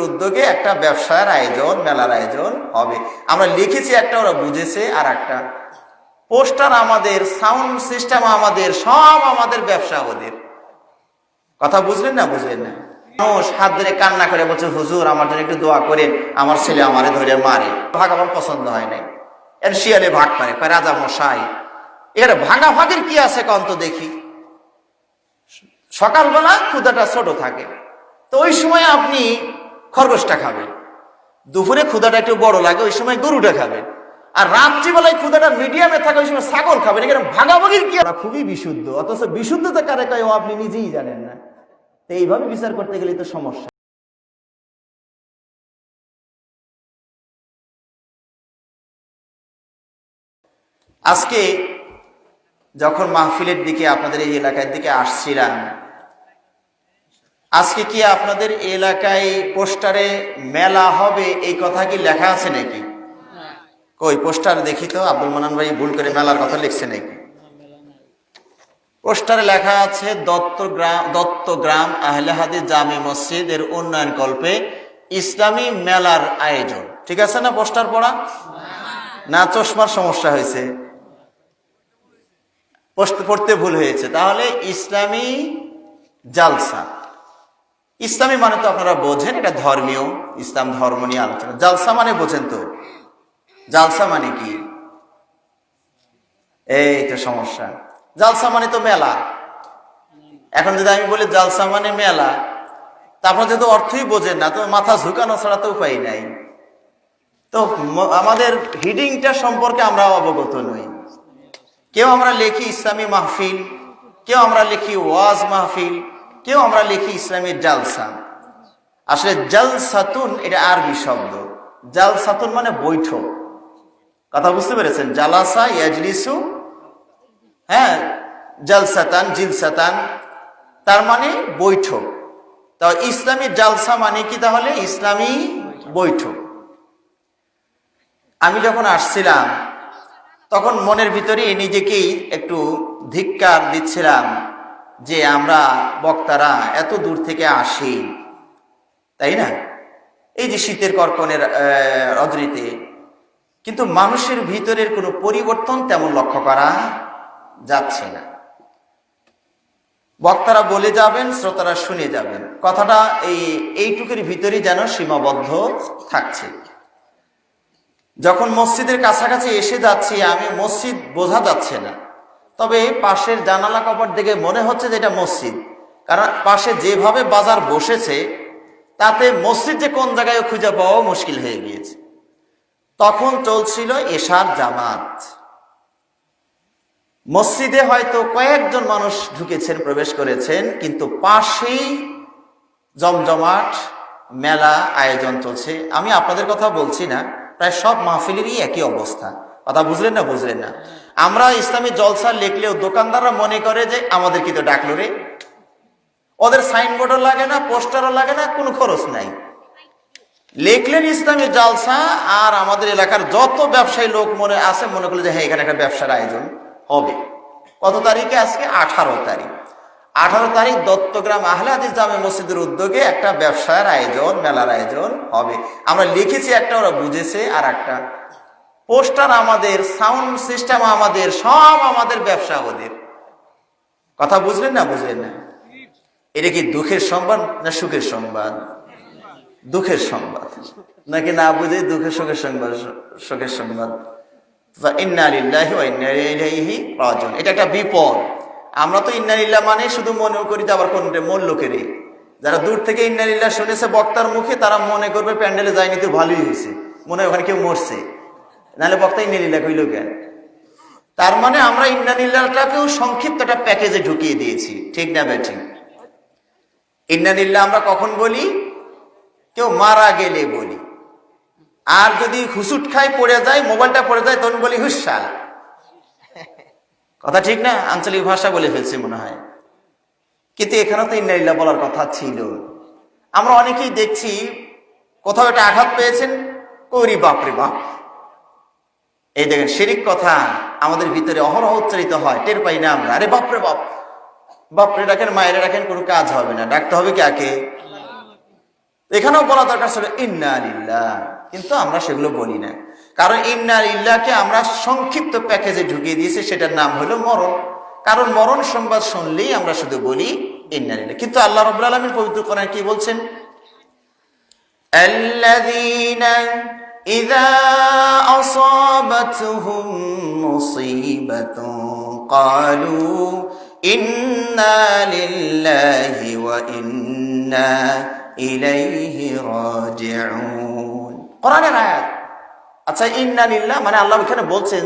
উদ্যোগে একটা ব্যবসার আয়োজন, মেলার আয়োজন হবে। আমরা লিখেছি একটা, ওরা বুঝেছে আর একটা। পোস্টার আমাদের, সাউন্ড সিস্টেম আমাদের, সব আমাদের, ব্যবসা ওদের। কথা বুঝলেন না? বুঝলেন না? মানুষ হাত ধরে কান্না করে বলছে, হুজুর আমার জন্য একটু দোয়া করেন, আমার ছেলে আমারে ধরে মারে। ভাগ আমার পছন্দ হয় নাই। এর শিয়ালে ভাগ পারে, রাজা মশাই এর ভাগাভাগির কি আছে কন্ত দেখি। সকালবেলা ক্ষুধাটা ছোট থাকে, তো ওই সময় আপনি খরগোশটা খাবেন। দুপুরে ক্ষুধাটা একটু বড় লাগে, ওই সময় গরুটা খাবেন। আর রাত্রিবেলায় ক্ষুধাটা মিডিয়ামে থাকে, ওই সময় ছাগল খাবেন। এখানে ভাগাভাগির কি? খুবই বিশুদ্ধ, অথচ বিশুদ্ধতা কারে কয় আপনি নিজেই জানেন না। তো এইভাবে বিচার করতে গেলে তো সমস্যা। আজকে যখন মাহফিলের দিকে আপনাদের এই এলাকার দিকে আসছিলাম, আজকে কি আপনাদের এলাকায় পোস্টারে মেলা হবে এই কথা কি লেখা আছে নাকি? কই পোস্টার দেখি তো। আব্দুল মান্নান ভাই ভুল করে মেলার কথা লিখছে নাকি? পোস্টারে লেখা আছে দত্তগ্রাম আহলে হাদিস জামে মসজিদের উন্নয়ন কল্পে ইসলামী মেলার আয়োজন। ঠিক আছে না? পোস্টার পড়া না? চশমার সমস্যা হয়েছে, পড়তে ভুল হয়েছে। তাহলে ইসলামী জালসা, ইসলামী মানে তো আপনারা বোঝেন, এটা ধর্মীয়, ইসলাম ধর্ম নিয়ে আলোচনা। জালসা মানে বোঝেন তো? জালসা মানে কি? এই তো সমস্যা। জালসা মানে তো মেলা। এখন যদি আমি বলি জালসা মানে মেলা, তারপর যেহেতু অর্থই বোঝেন না, তো মাথা ঝুঁকানো ছাড়া তো উপায় নাই। তো আমাদের হিডিংটা সম্পর্কে আমরা অবগত নই। কেউ আমরা লিখি ইসলামী মাহফিল, কেউ আমরা লিখি ওয়াজ মাহফিল, কেউ আমরা লিখি ইসলামী জালসা। আসলে জালসাতুন এটা আরবি শব্দ। জালসাতুন মানে বৈঠক। কথা বুঝতে পেরেছেন? জালাসা ইয়াজলিসু, হ্যাঁ, জালসাতান জিলসাতান, তার মানে বৈঠক। তা ইসলামী জালসা মানে কি? তাহলে ইসলামী বৈঠক। আমি যখন আসছিলাম তখন মনের ভিতরে নিজেকেই একটু ধিক্কার দিচ্ছিলাম যে আমরা বক্তারা এত দূর থেকে আসি, তাই না? এই যে শীতের কড়কনের রজনীতে, কিন্তু মানুষের ভিতরের কোনো পরিবর্তন তেমন লক্ষ্য করা যাচ্ছে না। বক্তারা বলে যাবেন, শ্রোতারা শুনে যাবেন, কথাটা এইটুকুর ভিতরে যেন সীমাবদ্ধ থাকছে। যখন মসজিদের কাছাকাছি এসে যাচ্ছি আমি, মসজিদ বোঝা যাচ্ছে না, তবে পাশের জানালা কপাট দেখে মনে হচ্ছে যে এটা মসজিদ। কারণ পাশে যেভাবে বাজার বসেছে তাতে মসজিদ যে কোন জায়গায় খুঁজে পাওয়া মুশকিল হয়ে গিয়েছে। তখন চলছিল এশার জামাত। মসজিদে হয়তো কয়েকজন মানুষ ঢুকেছেন, প্রবেশ করেছেন, কিন্তু পাশেই জমজমাট মেলা আয়োজন চলছে। আমি আপনাদের কথা বলছি না, প্রায় সব মাহফিলেরই একই অবস্থা। কথা বুঝলেন না? বুঝলেন না? আমরা ইসলামী জলসা লিখলেও দোকানদাররা মনে করে যে আমাদের কি তো ডাকলো রে। ওদের সাইনবোর্ডও লাগে না, পোস্টারও লাগে না, কোনো খরচ নাই। লিখলেন ইসলামী জালসা, আর আমাদের এলাকার যত ব্যবসায়ী লোক মনে আছে মনে করলো যে হ্যাঁ এখানে একটা ব্যবসার আয়োজন হবে। কত তারিখে? আজকে 18 তারিখ। 18 তারিখ দত্তগ্রাম আহলে হাদিস জামে মসজিদের উদ্যোগে একটা ব্যবসার আয়োজন, মেলার আয়োজন হবে। আমরা লিখেছি একটা, ওরা বুঝেছে আর একটা। পোস্টার আমাদের, সাউন্ড সিস্টেম আমাদের, সব আমাদের, ব্যবসা ওদের। কথা বুঝলেন না? বুঝলেন না? এটা কি দুঃখের সংবাদ না সুখের সংবাদ? দুঃখের সংবাদ নাকি না বুঝে দুঃখের সুখের সংবাদ? সুখের সংবাদ। ইন্না লিল্লাহি ওয়া ইন্না ইলাইহি রাজিউন। এটা একটা বিপদ। আমরা তো ইন্না লিল্লাহ মানে শুধু মনে করি যে আবার কোন মূল লোকেরই। যারা দূর থেকে ইন্না লিল্লাহ শুনেছে বক্তার মুখে, তারা মনে করবে প্যান্ডেলে যায়নি তো ভালোই হয়েছে, মনে হয় ওখানে কেউ মরছে, নাহলে বক্তা ইন্না লিল্লাহ কইল কেন? তার মানে আমরা ইন্না লিল্লাহটাকেও সংক্ষিপ্ত একটা প্যাকেজে ঢুকিয়ে দিয়েছি। ঠিক না বেঠিক? ইন্না লিল্লাহ আমরা কখন বলি? কেউ মারা গেলে বলি। আর যদি হুসুট খায়, পড়ে যায়, মোবাইলটা পড়ে যায়, তখন বলি হুসাল। কথা ঠিক না? আঞ্চলিক ভাষা বলে ফেলছি মনে হয়, কিন্তু এখানে তো ইন্না লিল্লাহ বলার কথা ছিল। আমরা অনেকেই দেখছি কোথাও একটা আঘাত পেয়েছেন, করি বাপরে বাপ। এই দেখেন শিরিক কথা আমাদের ভিতরে অহরহ উচ্চারিত হয়, টের পাই না আমরা। আরে বাপরে বাপ, বাপরে ডাকেন, মায়েরা ডাকেন, কোনো কাজ হবে না, ডাকতে হবে কাকে? এখানেও বলা দরকার ছিল ইন্না লিল্লাহ, কিন্তু আমরা সেগুলো বলি না। কারণ ইন্না লিল্লাহকে আমরা সংক্ষিপ্ত প্যাকেজে ঢুকিয়ে দিয়েছি, সেটার নাম হলো মরণ। কারণ মরণ সংবাদ শুনলেই আমরা শুধু বলি ইন্না লিল্লাহ। কিন্তু আল্লাহ রাব্বুল আলামিন পবিত্র কোরআনে কি বলছেন? আল্লাযীনা ইযা আসাবাতহুম মুসীবাতুন ক্বালু ইন্না লিল্লাহি ওয়া ইন্না ইলাইহি রাজিউন। কোরআনের আয়াত। আচ্ছা, ইন্না লিল্লাহ মানে আল্লাহ এখানে বলছেন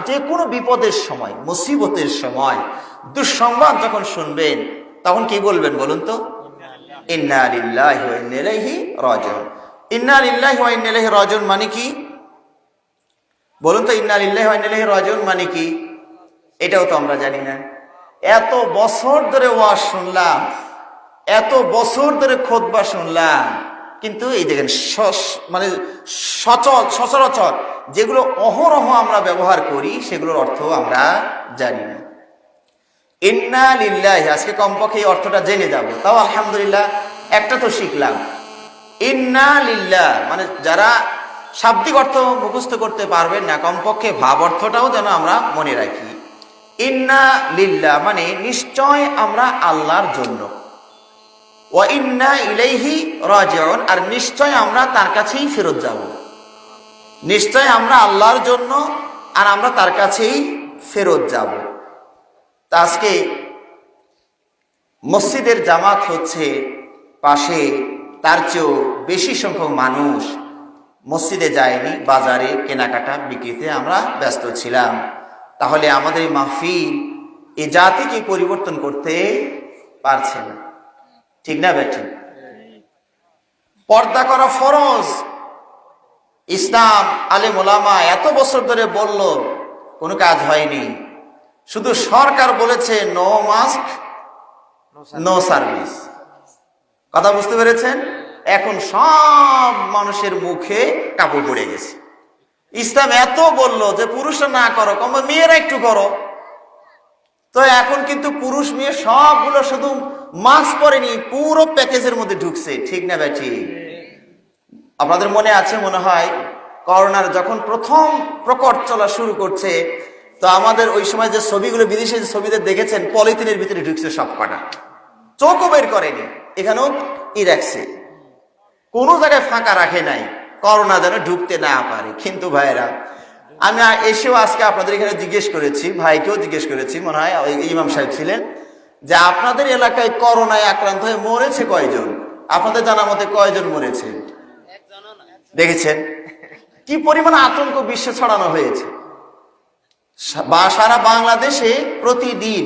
যে কোনো বিপদের সময়, মুসিবতের সময়, দুঃসংবাদ যখন শুনবেন তখন কি বলবেন বলুন তো? ইন্না লিল্লাহি ওয়া ইন্না ইলাইহি রাজিউন। ইন্না লিল্লাহি ওয়া ইন্না ইলাইহি রাজিউন মানে কি বলুন তো? ইন্না লিল্লাহি ওয়া ইন্না ইলাইহি রাজিউন মানে কি? এটাও তো আমরা জানি না। এত বছর ধরে ওয়াজ শুনলাম, এত বছর ধরে খুতবা শুনলাম, কিন্তু এই দেখেন মানে সচরাচর যেগুলো অহরহ আমরা ব্যবহার করি সেগুলোর অর্থ আমরা জানি না। ইন্না লিল্লাহি, আজকে কমপক্ষে এই অর্থটা জেনে যাব, তাও আলহামদুলিল্লাহ একটা তো শিখলাম। ইন্না লিল্লাহ মানে যারা শাব্দিক অর্থ মুখস্থ করতে পারবেন না, কমপক্ষে ভাব অর্থটাও যেন আমরা মনে রাখি। ইন্না লিল্লাহ মানে নিশ্চয় আমরা আল্লাহর জন্য, ওয়া ইন্না ইলাইহি রাজিউন আর নিশ্চয় আমরা তার কাছেই ফেরত যাব। নিশ্চয় আমরা আল্লাহর জন্য আর আমরা তার কাছেই ফেরত যাব। তা আজকে মসজিদের জামাত হচ্ছে পাশে, তার চেয়েও বেশি সংখ্যক মানুষ মসজিদে যায়নি, বাজারে কেনাকাটা বিক্রিতে আমরা ব্যস্ত ছিলাম। তাহলে আমাদের মাহফিল এই জাতিকে পরিবর্তন করতে পারছে না, ঠিক না বেঠিক? পর্দা করা ফরজ। ইসলাম আলেম ওলামা এত বছর ধরে বলল, কোনো কাজ হয়নি। শুধু সরকার বলেছে নো মাস্ক নো সার্ভিস। কথা বুঝতে পেরেছেন? এখন সব মানুষের মুখে কাপড় পড়ে গেছে। ইসলাম এত বলল যে পুরুষরা না করো, কম মেয়েরা একটু করো। তো এখন কিন্তু পুরুষ মেয়ে সবগুলো শুধু মাস্ক পরেনি, পুরো প্যাকেজের মধ্যে ঢুকছে, ঠিক না ভাই? ঠিক। আপনাদের মনে আছে মনে হয় করোনার যখন প্রথম প্রকট চলা শুরু করছে, তো আমাদের ওই সময় যে ছবিগুলো, বিদেশি যে ছবিদের দেখেছেন, পলিথিনের ভিতরে ঢুকছে সব কটা, চোখও বের করেনি, এখানেও ই রাখছে, কোনো জায়গায় ফাঁকা রাখে নাই, করোনা যেন ঢুকতে না পারে। কিন্তু ভাইরা, আমি এসেও আজকে আপনাদের এখানে জিজ্ঞেস করেছি, ভাইকেও জিজ্ঞেস করেছি, মনে হয় ইমাম সাহেব ছিলেন, যে আপনাদের এলাকায় করোনায় আক্রান্ত হয়ে মরেছে কয়জন? আপনাদের জানা মতে কয়জন মরেছে? দেখেছেন কি পরিমাণ আতঙ্ক বিশ্বে ছড়ানো হয়েছে। সারা বাংলাদেশে প্রতিদিন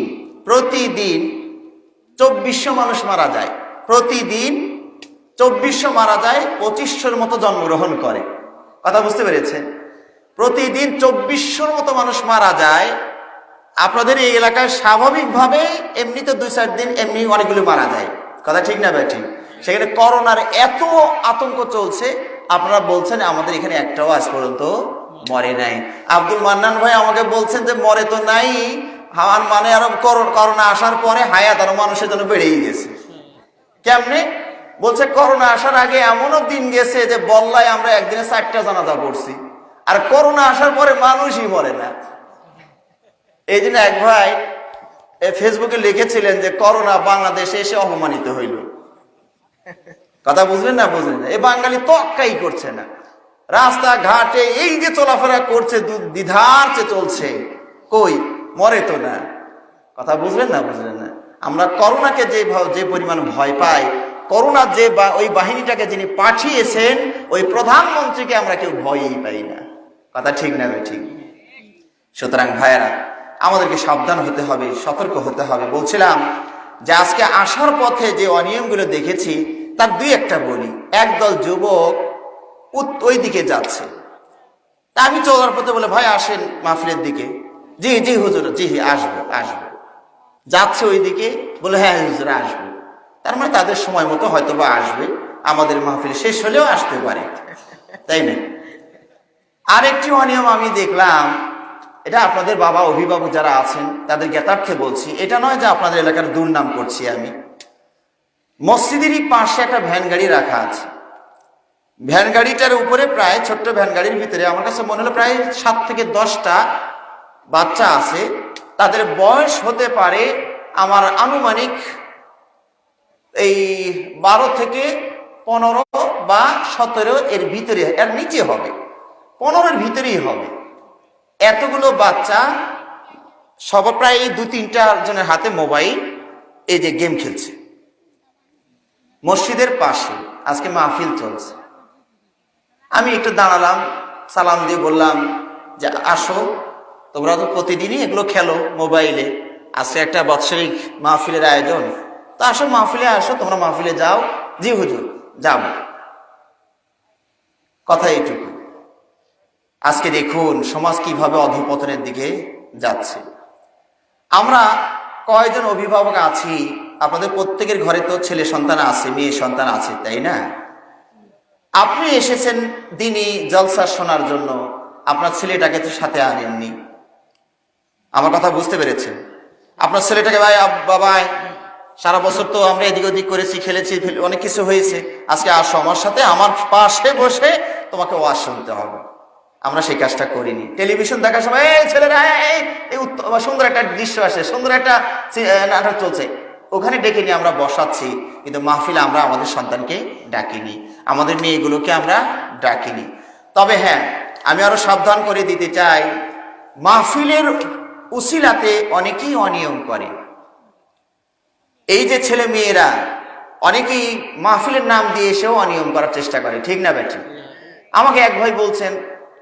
2400 মানুষ মারা যায়, প্রতিদিন 2400 মারা যায়, 2500-র মতো জন্মগ্রহণ করে। কথা বুঝতে পেরেছেন? প্রতিদিন 2400-র মতো মানুষ মারা যায়। আপনাদের এই এলাকায় স্বাভাবিকভাবে এমনিতে 2-4 দিন এমনি অনেকগুলো মারা যায়। কথা ঠিক না ভাই? ঠিক। সেখানে করোনার এত আতঙ্ক চলছে, আপনারা বলছেন আমাদের এখানে একটাও আজ পর্যন্ত মরে নাই। আব্দুল মান্নান ভাই আমাকে বলছেন যে মরে তো নাই, হাওয়ার মানে আরো করোনা আসার পরে হায়াত আরো মানুষের জন্য বেড়েই গেছে। কেমনে? বলছে করোনা আসার আগে এমনও দিন গেছে যে বল্লায় আমরা একদিনে 4টা জানাজা পড়ছি, আর করোনা আসার পরে মানুষই মরে না। এই জন্য এক ভাই ফেসবুকে লিখেছিলেন যে করোনা বাংলাদেশে এসে অপমানিত হইল। কথা বুঝলেন না? বুঝলেন না? এই বাঙালি তক্কাই করছে না, রাস্তাঘাটে এই যে চলাফেরা করছে দ্বিধার চেয়ে চলছে, কই মরে তো না। কথা বুঝলেন না? বুঝলেন না? আমরা করোনাকে যে পরিমাণ ভয় পাই, করোনা যে ওই বাহিনীটাকে যিনি পাঠিয়েছেন ওই প্রধানমন্ত্রীকে আমরা কেউ ভয়ই পাই না। কথা ঠিক না ভাই? ঠিক। সুতরাং ভাইয়েরা, আমাদেরকে সাবধান হতে হবে, সতর্ক হতে হবে। বলছিলাম যে আজকে আসার পথে যে অনিয়মগুলো দেখেছি তার 2-একটা বলি। একদল যুবক ওই দিকে যাচ্ছে, তা আমি চলার পথে বলে, ভাই আসেন মাহফিলের দিকে। জি জি হুজুর, জি আসবো আসবো। যাচ্ছে ওই দিকে, বলে হ্যাঁ হুজুর আসবো। তার মানে তাদের সময় মতো হয়তো বা আসবে, আমাদের মাহফিল শেষ হলেও আসতে পারে, তাই না? আরেকটি অনিয়ম আমি দেখলাম, এটা আপনাদের বাবা অভিভাবক যারা আছেন তাদের জ্ঞাতার্থে বলছি, এটা নয় যে আপনাদের এলাকার দুর্নাম করছি আমি। মসজিদেরই পাশে একটা ভ্যান গাড়ি রাখা আছে, ভ্যান গাড়িটার উপরে প্রায়, ছোট্ট ভ্যান গাড়ির ভিতরে আমার কাছে মনে হলো প্রায় 7 থেকে 10টা বাচ্চা আছে। তাদের বয়স হতে পারে আমার আনুমানিক এই 12 থেকে 15 বা 17 এর ভিতরে, এর নিচে হবে, 15-এর ভিতরেই হবে। এতগুলো বাচ্চা সব প্রায় 2-3টা জনের হাতে মোবাইল, এই যে গেম খেলছে মসজিদের পাশে। আজকে মাহফিল চলছে, আমি একটু দাঁড়ালাম, সালাম দিয়ে বললাম যে আসো, তোমরা তো প্রতিদিনই এগুলো খেলো মোবাইলে, আজকে একটা বাৎসরিক মাহফিলের আয়োজন, তো আসো মাহফিলে আসো, তোমরা মাহফিলে যাও। জি হুজুর যাব। কথা এইটুকু। আজকে দেখুন সমাজ কিভাবে অধঃপতনের দিকে যাচ্ছে। আমরা কয়জন অভিভাবক আছি, আপনাদের প্রত্যেকের ঘরে তো ছেলে সন্তান আছে, মেয়ে সন্তান আছে, তাই না? আপনি এসেছেন দিনই জলসা শোনার জন্য, আপনার ছেলেটাকে তো সাথে আনেননি। আমার কথা বুঝতে পেরেছেন? আপনার ছেলেটাকে ভাই বাবা সারা বছর তো আমরা এদিক ওদিক করেছি, খেলেছি, অনেক কিছু হয়েছে, আজকে আসো আমার সাথে, আমার পাশে বসে তোমাকে ওয়াজ শুনতে হবে। আমরা সেই কাজটা করিনি। টেলিভিশন দেখার সময় এই ছেলেরা এই সুন্দর একটা দৃশ্য আসে, সুন্দর একটা নাটক চলছে, ওখানে ডেকে নিয়ে আমরা বসাচ্ছি, কিন্তু মাহফিলে আমরা আমাদের সন্তানকে ডাকিনি, আমাদের মেয়েগুলোকে আমরা ডাকিনি। তবে হ্যাঁ, আমি আরো সাবধান করে দিতে চাই, মাহফিলের উসিলাতে অনেকেই অনিয়ম করে। এই যে ছেলে মেয়েরা অনেকেই মাহফিলের নাম দিয়ে এসেও অনিয়ম করার চেষ্টা করে, ঠিক না বেঠিক? আমাকে এক ভাই বলছেন,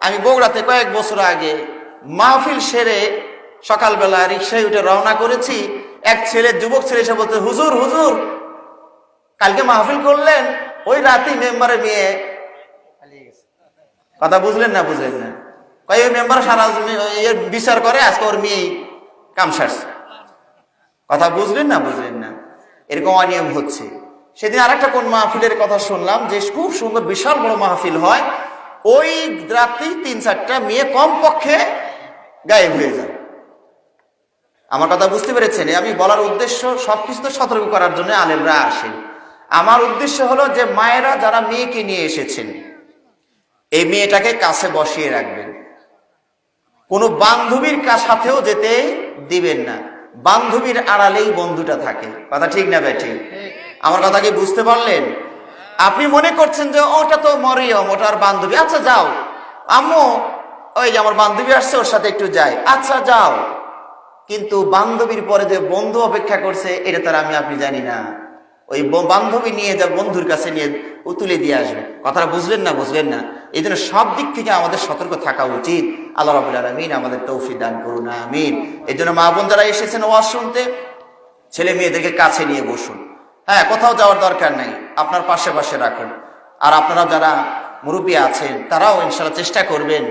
আমি বগুড়াতে কয়েক বছর আগে মাহফিল সেরে সকালবেলা রিক্সায় উঠে রওনা করেছি, এক ছেলে, যুবক ছেলে এসে বলতে, হুজুর হুজুর কালকে মাহফিল করলেন, ওই রাতেই মেম্বারের মেয়ে। কথা বুঝলেন না? বুঝলেন না? ওই মেম্বার সারা বিচার করে, আজকে ওর মেয়ে কাম সারছে। কথা বুঝলেন না? বুঝলেন না? এরকম অনিয়ম হচ্ছে। সেদিন আরেকটা কোন মাহফিলের কথা শুনলাম, যে খুব সুন্দর বিশাল বড় মাহফিল হয়, ওই রাত্রি 3-4টা মেয়ে কমপক্ষে গায়েব হয়ে যায়। আমার কথা বুঝতে পেরেছেন? আমি বলার উদ্দেশ্য, সবকিছু তো সতর্ক করার জন্য আলেমরা আসেন। আমার উদ্দেশ্য হলো যে মায়েরা যারা মেয়েকে নিয়ে এসেছেন, এই মেয়েটাকে কাছে বসিয়ে রাখবেন, কোনো বান্ধবীর সাথেও যেতে দিবেন না। বান্ধবীর আড়ালেই বন্ধুটা থাকে। কথা ঠিক না ভাই? ঠিক। আমার কথা কি বুঝতে পারলেন? আপনি মনে করছেন যে ওটা তো মরিয়ম, ওটার বান্ধবী, আচ্ছা যাও, আম্মু ওই যে আমার বান্ধবী আসছে, ওর সাথে একটু যাই, আচ্ছা যাও। কিন্তু বান্ধবীর পরে যে বন্ধু অপেক্ষা করছে, এটা তার আমি আপনি জানি না। ওই বান্ধবী নিয়ে যা বন্ধুর কাছে নিয়ে তুলে দিয়ে আসবে। কথাটা বুঝলেন না? বুঝলেন না? এই জন্য সব দিক থেকে আমাদের সতর্ক থাকা উচিত। আল্লাহ রাব্বুল আলামিন আমাদের তৌফিক দান করুন, আমিন। এই জন্য মা বোন যারা এসেছেন ওয়াজ শুনতে, ছেলে মেয়েদেরকে কাছে নিয়ে বসুন। হ্যাঁ, কোথাও যাওয়ার দরকার নাই, আপনার পাশে পাশে রাখুন। আর আপনারা যারা মুরব্বী আছেন, তারাও ইনশাআল্লাহ চেষ্টা করবেন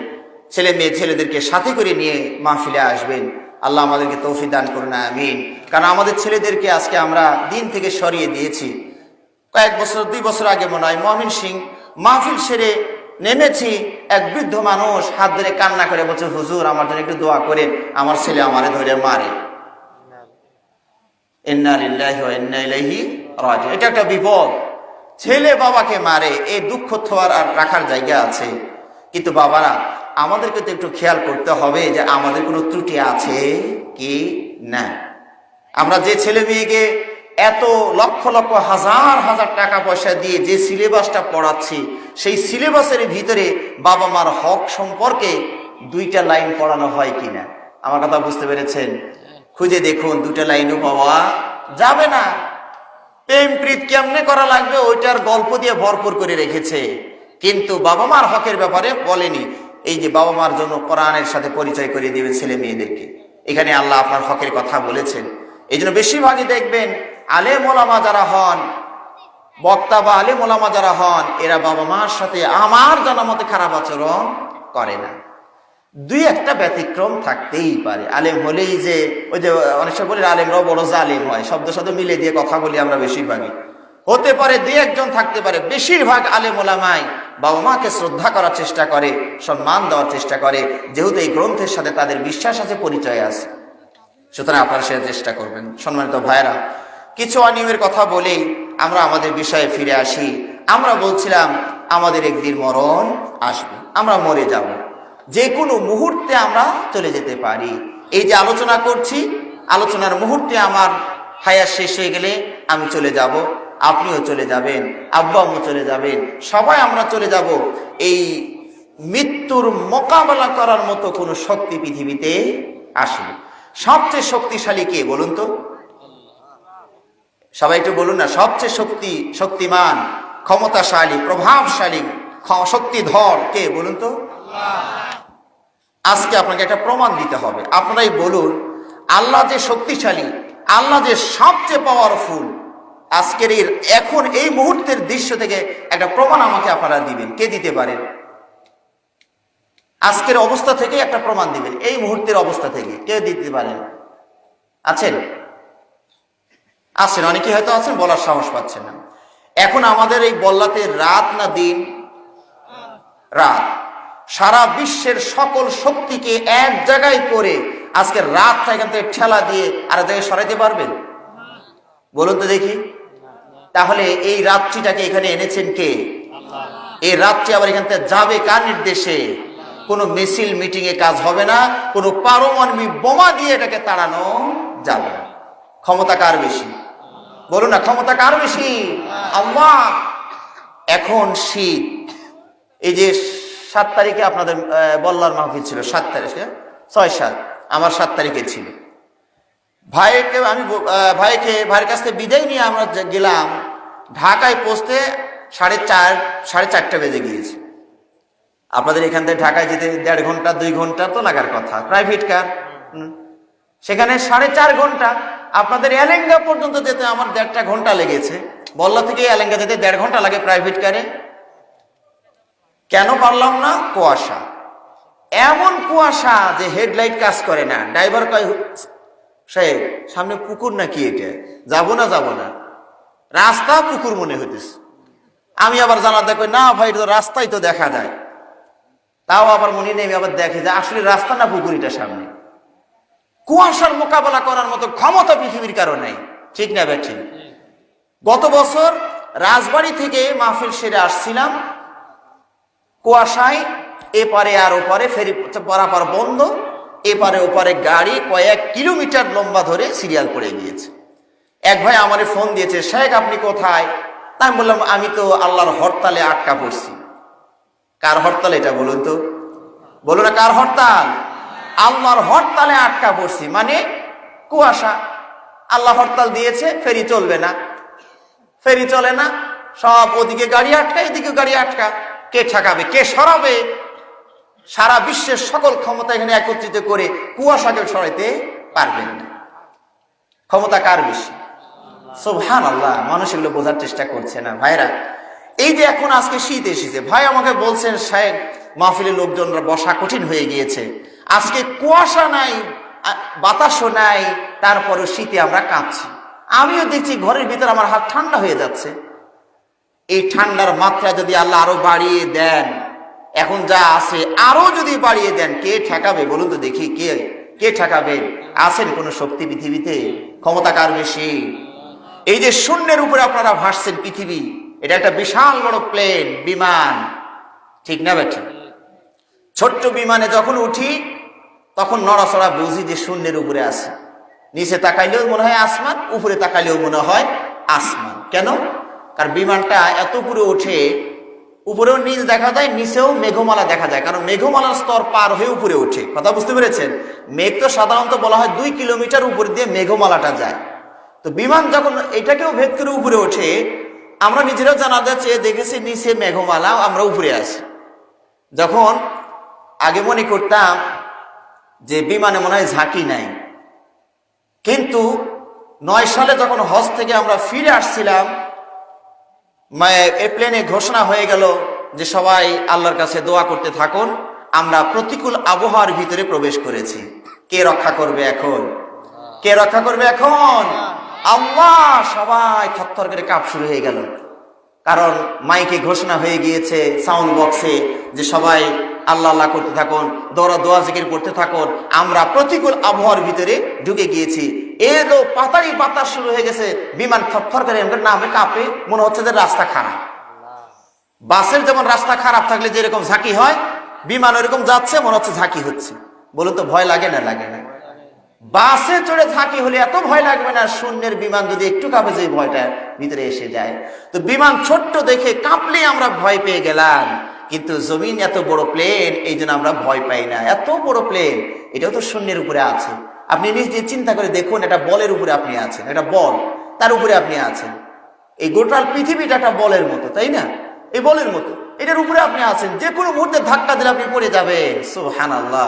ছেলেদেরকে সাথে করে নিয়ে মাহফিলে আসবেন। আল্লাহ আমাদেরকে তৌফিক দান করুন, আমিন। কারণ আমাদের ছেলেদেরকে আজকে আমরা দিন থেকে সরিয়ে দিয়েছি। কয়েক বছর, 2 বছর আগে মনে হয় ময়মনসিংহ মাহফিল সেরে নেমেছি, এক বৃদ্ধ মানুষ হাত ধরে কান্না করে বলছে, হুজুর আমার জন্য একটু দোয়া করেন, আমার ছেলে আমারে ধরে মারে। ইন্না লিল্লাহি ওয়া ইন্না ইলাইহি রাজিউন। এটা একটা বিপদ। ছেলে বাবাকে মারে, এই দুঃখ তো আর রাখার জায়গা আছে? কিন্তু বাবারা, আমাদেরকে তো একটু খেয়াল করতে হবে যে আমাদের কোনো ত্রুটি আছে কি না। আমরা যে ছেলে মেয়েকে এত লক্ষ লক্ষ হাজার হাজার টাকা পয়সা দিয়ে যে সিলেবাসটা পড়াচ্ছি, সেই সিলেবাসের ভিতরে বাবা মার হক সম্পর্কে 2টা লাইন পড়ানো হয় কিনা? আমার কথা বুঝতে পেরেছেন? খুঁজে দেখুন, 2টা লাইনও পাওয়া যাবে না। প্রেম প্রীত কেমনে করা লাগবে ওইটার গল্প দিয়ে ভরপুর করে রেখেছে, কিন্তু বাবা মার হকের ব্যাপারে বলেনি। এই যে বাবা মার জন্য কোরআনের সাথে পরিচয় করিয়ে দেবেন ছেলে মেয়েদেরকে, এখানে আল্লাহ আপনার হকের কথা বলেছেন। এই জন্য বেশিরভাগই দেখবেন আলেম ওলামা যারা হন, বক্তা বা আলেম ওলামা যারা হন, এরা বাবা মার সাথে আমার জানা মতে খারাপ আচরণ করে না। 2-একটা ব্যতিক্রম থাকতেই পারে। আলেম হলেই যে ওই যে অনেক সময় বলি আলেমরাও বড় জালেম হয়, শব্দ শব্দ মিলে দিয়ে কথা বলি আমরা বেশিরভাগই। হতে পারে 2-একজন থাকতে পারে, বেশিরভাগ আলেম ওলামাই বাবা মাকে শ্রদ্ধা করার চেষ্টা করে, সম্মান দেওয়ার চেষ্টা করে, যেহেতু এই গ্রন্থের সাথে তাদের বিশ্বাস আছে, পরিচয় আছে। সুতরাং আপনারা সে চেষ্টা করবেন। সম্মানিত ভাইরা, কিছু অনিয়মের কথা বলেই আমরা আমাদের বিষয়ে ফিরে আসি। আমরা বলছিলাম আমাদের একদিন মরণ আসবে, আমরা মরে যাব, যে কোনো মুহূর্তে আমরা চলে যেতে পারি। এই যে আলোচনা করছি, আলোচনার মুহূর্তে আমার হায়াত শেষ হয়ে গেলে আমি চলে যাব, আপনিও চলে যাবেন, আব্বা আম্মু চলে যাবেন, সবাই আমরা চলে যাব। এই মৃত্যুর মোকাবেলা করার মতো কোনো শক্তি পৃথিবীতে আসবে। সবচেয়ে শক্তিশালী কে বলুন তো? সবাই একটু বলুন না, সবচেয়ে শক্তিমান, ক্ষমতাশালী, প্রভাবশালী, শক্তিধর কে বলুন তো? আজকে আপনাকে একটা প্রমাণ দিতে হবে। আপনারাই বলুন, আল্লাহ যে শক্তিশালী, আল্লাহ যে সবচেয়ে পাওয়ারফুল, আজকের এখন এই মুহূর্তের দৃশ্য থেকে একটা প্রমাণ আমাকে আপনারা দিবেন। কে দিতে পারেন? আজকের অবস্থা থেকে একটা প্রমাণ দিবেন, এই মুহূর্তের অবস্থা থেকে কে দিতে পারেন? আছেন? আছেন, অনেকে হয়তো আছেন, বলার সাহস পাচ্ছেন না। এখন আমাদের এই বল্লাতে রাত না দিন? রাত। সারা বিশ্বের সকল শক্তিকে এক জায়গায় করে আজকে রাতটা এখান থেকে ঠেলা দিয়ে আর এক জায়গায় সরাইতে পারবেন? বলুন তো দেখি। তাহলে এই রাত্রিটাকে এখানে এনেছেন কে? এই রাত্রি আবার এখান থেকে যাবে কার নির্দেশে? কোনো মিছিল মিটিং এ কাজ হবে না, কোনো পারমাণবিক বোমা দিয়ে এটাকে তাড়ানো যাবে না। ক্ষমতা কার বেশি? বলুন না, ক্ষমতা কার বেশি? আল্লাহ। এখন শীত, এই যে 7 তারিখে আপনাদের বল্লার মাহফিল ছিল, 7 তারিখে, 6-7, আমার 7 তারিখে ছিল। ভাইয়ের কাছ থেকে বিদায় নিয়ে আমরা গেলাম, ঢাকায় পৌঁছতে 4:30 বেজে গিয়েছে। আপনাদের এখান থেকে ঢাকায় যেতে 1.5 ঘন্টা 2 ঘন্টা তো লাগার কথা, প্রাইভেট কার, সেখানে 4.5 ঘন্টা। আপনাদের এলেঙ্গা পর্যন্ত যেতে আমার 1.5 ঘন্টা লেগেছে। বল্লা থেকে এলেঙ্গা যেতে 1.5 ঘন্টা লাগে প্রাইভেট কারে। কেন পারলাম না? কুয়াশা, এমন কুয়াশা যে হেডলাইট কাজ করে না। ড্রাইভার কয়, সাহেব সামনে পুকুর নাকি, এটা যাবো না, রাস্তা পুকুর মনে হইতেছে। আমি আবার জানা দেখো, না ভাই তো রাস্তাই তো দেখা যায়। তাও আবার মনে নেই, আবার দেখে যে আসলে রাস্তা না পুকুরিটা সামনে। কুয়াশার মোকাবেলা করার মতো ক্ষমতা পৃথিবীর কারো নাই, ঠিক না ব্যাঠিক? গত বছর রাজবাড়ি থেকে মাহফিল সেরে আসছিলাম, কুয়াশায় এপারে আর ওপারে ফেরি পারাপার বন্ধ, এপারে ওপারে গাড়ি কয়েক কিলোমিটার লম্বা ধরে সিরিয়াল পড়ে গিয়েছে। এক ভাই আমারে ফোন দিয়েছে, শেখ আপনি কোথায়? তাই আমি বললাম, আমি তো আল্লাহর হরতালে আটকা পড়ছি। কার হরতাল এটা বলুন তো? বলো না, কার হরতাল? আল্লাহর হরতালে আটকা পড়ছি। মানে কুয়াশা, আল্লাহ হরতাল দিয়েছে, ফেরি চলবে না, ফেরি চলে না, সব ওদিকে গাড়ি আটকা, এদিকে গাড়ি আটকা। কে ঠেকাবে, কে সরাবে? সারা বিশ্বের সকল ক্ষমতা এখানে একত্রিত করে কুয়াশাকে সরাইতে পারবেন না। ক্ষমতা কার বেশি? সুবহানাল্লাহ। মানুষ এগুলো বোঝার চেষ্টা করছে না। ভাইরা, এই যে এখন আজকে শীত এসেছে, ভাই আমাকে বলছেন সাহেব মাহফিলের লোকজনরা বসা কঠিন হয়ে গিয়েছে। আজকে কুয়াশা নাই, বাতাসও নাই, তারপরে শীতে আমরা কাঁপছি। আমিও দেখছি ঘরের ভিতরে আমার হাত ঠান্ডা হয়ে যাচ্ছে। এই ঠান্ডার মাত্রা যদি আল্লাহ আরো বাড়িয়ে দেন, এখন যা আছে আরো যদি বাড়িয়ে দেন, কে ঠেকাবে বলুন তো দেখি? কে ঠেকাবে? আছেন কোন শক্তি পৃথিবীতে? ক্ষমতা কার বেশি? এই যে শূন্যের উপরে আপনারা ভাসছেন, পৃথিবী এটা একটা বিশাল বড় প্লেন, বিমান, ঠিক না বেঠি? ছোট্ট বিমানে যখন উঠি তখন নড়াচড়া বুঝি যে শূন্যের উপরে আছে। নিচে তাকাইলেও মনে হয় আসমান, উপরে তাকাইলেও মনে হয় আসমান। কেন? কারণ বিমানটা এত উপরে ওঠে, উপরেও নীল দেখা যায়, নিচেও মেঘমালা দেখা যায়, কারণ মেঘমালার স্তর পার হয়ে উপরে ওঠে। কথা বুঝতে পেরেছেন? মেঘ তো সাধারণত বলা হয় 2 কিলোমিটার উপর দিয়ে মেঘমালাটা যায়। তো বিমান যখন এটাকেও ভেদ করে উপরে ওঠে, আমরা নিজেরাও জানা যাচ্ছে, দেখেছি নিচে মেঘমালা, আমরা উপরে আছি। যখন আগে মনে করতাম যে বিমানে মনে হয় ঝাঁকি নাই, কিন্তু 9 সালে যখন হজ থেকে আমরা ফিরে আসছিলাম, প্লেনে ঘোষণা হয়ে গেল যে সবাই আল্লাহর কাছে দোয়া করতে থাকুন। আমরা প্রতিকূল আবহাওয়ার ভিতরে প্রবেশ করেছি। কে রক্ষা করবে এখন? কে রক্ষা করবে এখন? আল্লাহ। সবাই থরথর করে কাঁপ শুরু হয়ে গেল, কারণ মাইকে ঘোষণা হয়ে গিয়েছে, সাউন্ড বক্সে, যে সবাই আল্লাহ আল্লাহ করতে থাকুন, দোয়া জিকির করতে থাকুন। আমরা প্রতিকূল আবহাওয়ার ভিতরে ঢুকে গিয়েছি। এলো পাতারি বাতাস শুরু হয়ে গেছে, বিমান থরথর করে নামে কাঁপে, মনে হচ্ছে যে রাস্তা খারাপ। বাসের যেমন রাস্তা খারাপ থাকলে যেরকম ঝাঁকি হয়, বিমান এরকম যাচ্ছে, মনে হচ্ছে ঝাঁকি হচ্ছে। বলুন তো ভয় লাগে না? লাগে না? বাসে চড়ে ঝাঁকি হলে এত ভয় লাগবে না? শূন্যের বিমান যদি একটু কাঁপে, যে ভয়টা ভিতরে এসে যায়। তো বিমান ছোট্ট দেখে কাঁপলে আমরা ভয় পেয়ে গেলাম, কিন্তু জমিন এত বড় প্লেন, এই জন্য আমরা ভয় পাই না। এত বড় প্লেন, এটাও তো শূন্যের উপরে আছে। আপনি নিজে চিন্তা করে দেখুন, এটা বলের উপরে আপনি আছেন, এটা বল, তার উপরে আপনি আছেন। এই গোটাল পৃথিবীটা একটা বলের মতো, তাই না? এই বলের মতো, এটার উপরে আপনি আছেন, যে কোনো মুহূর্তে ধাক্কা দিলে আপনি পড়ে যাবেন। সুবহানাল্লাহ।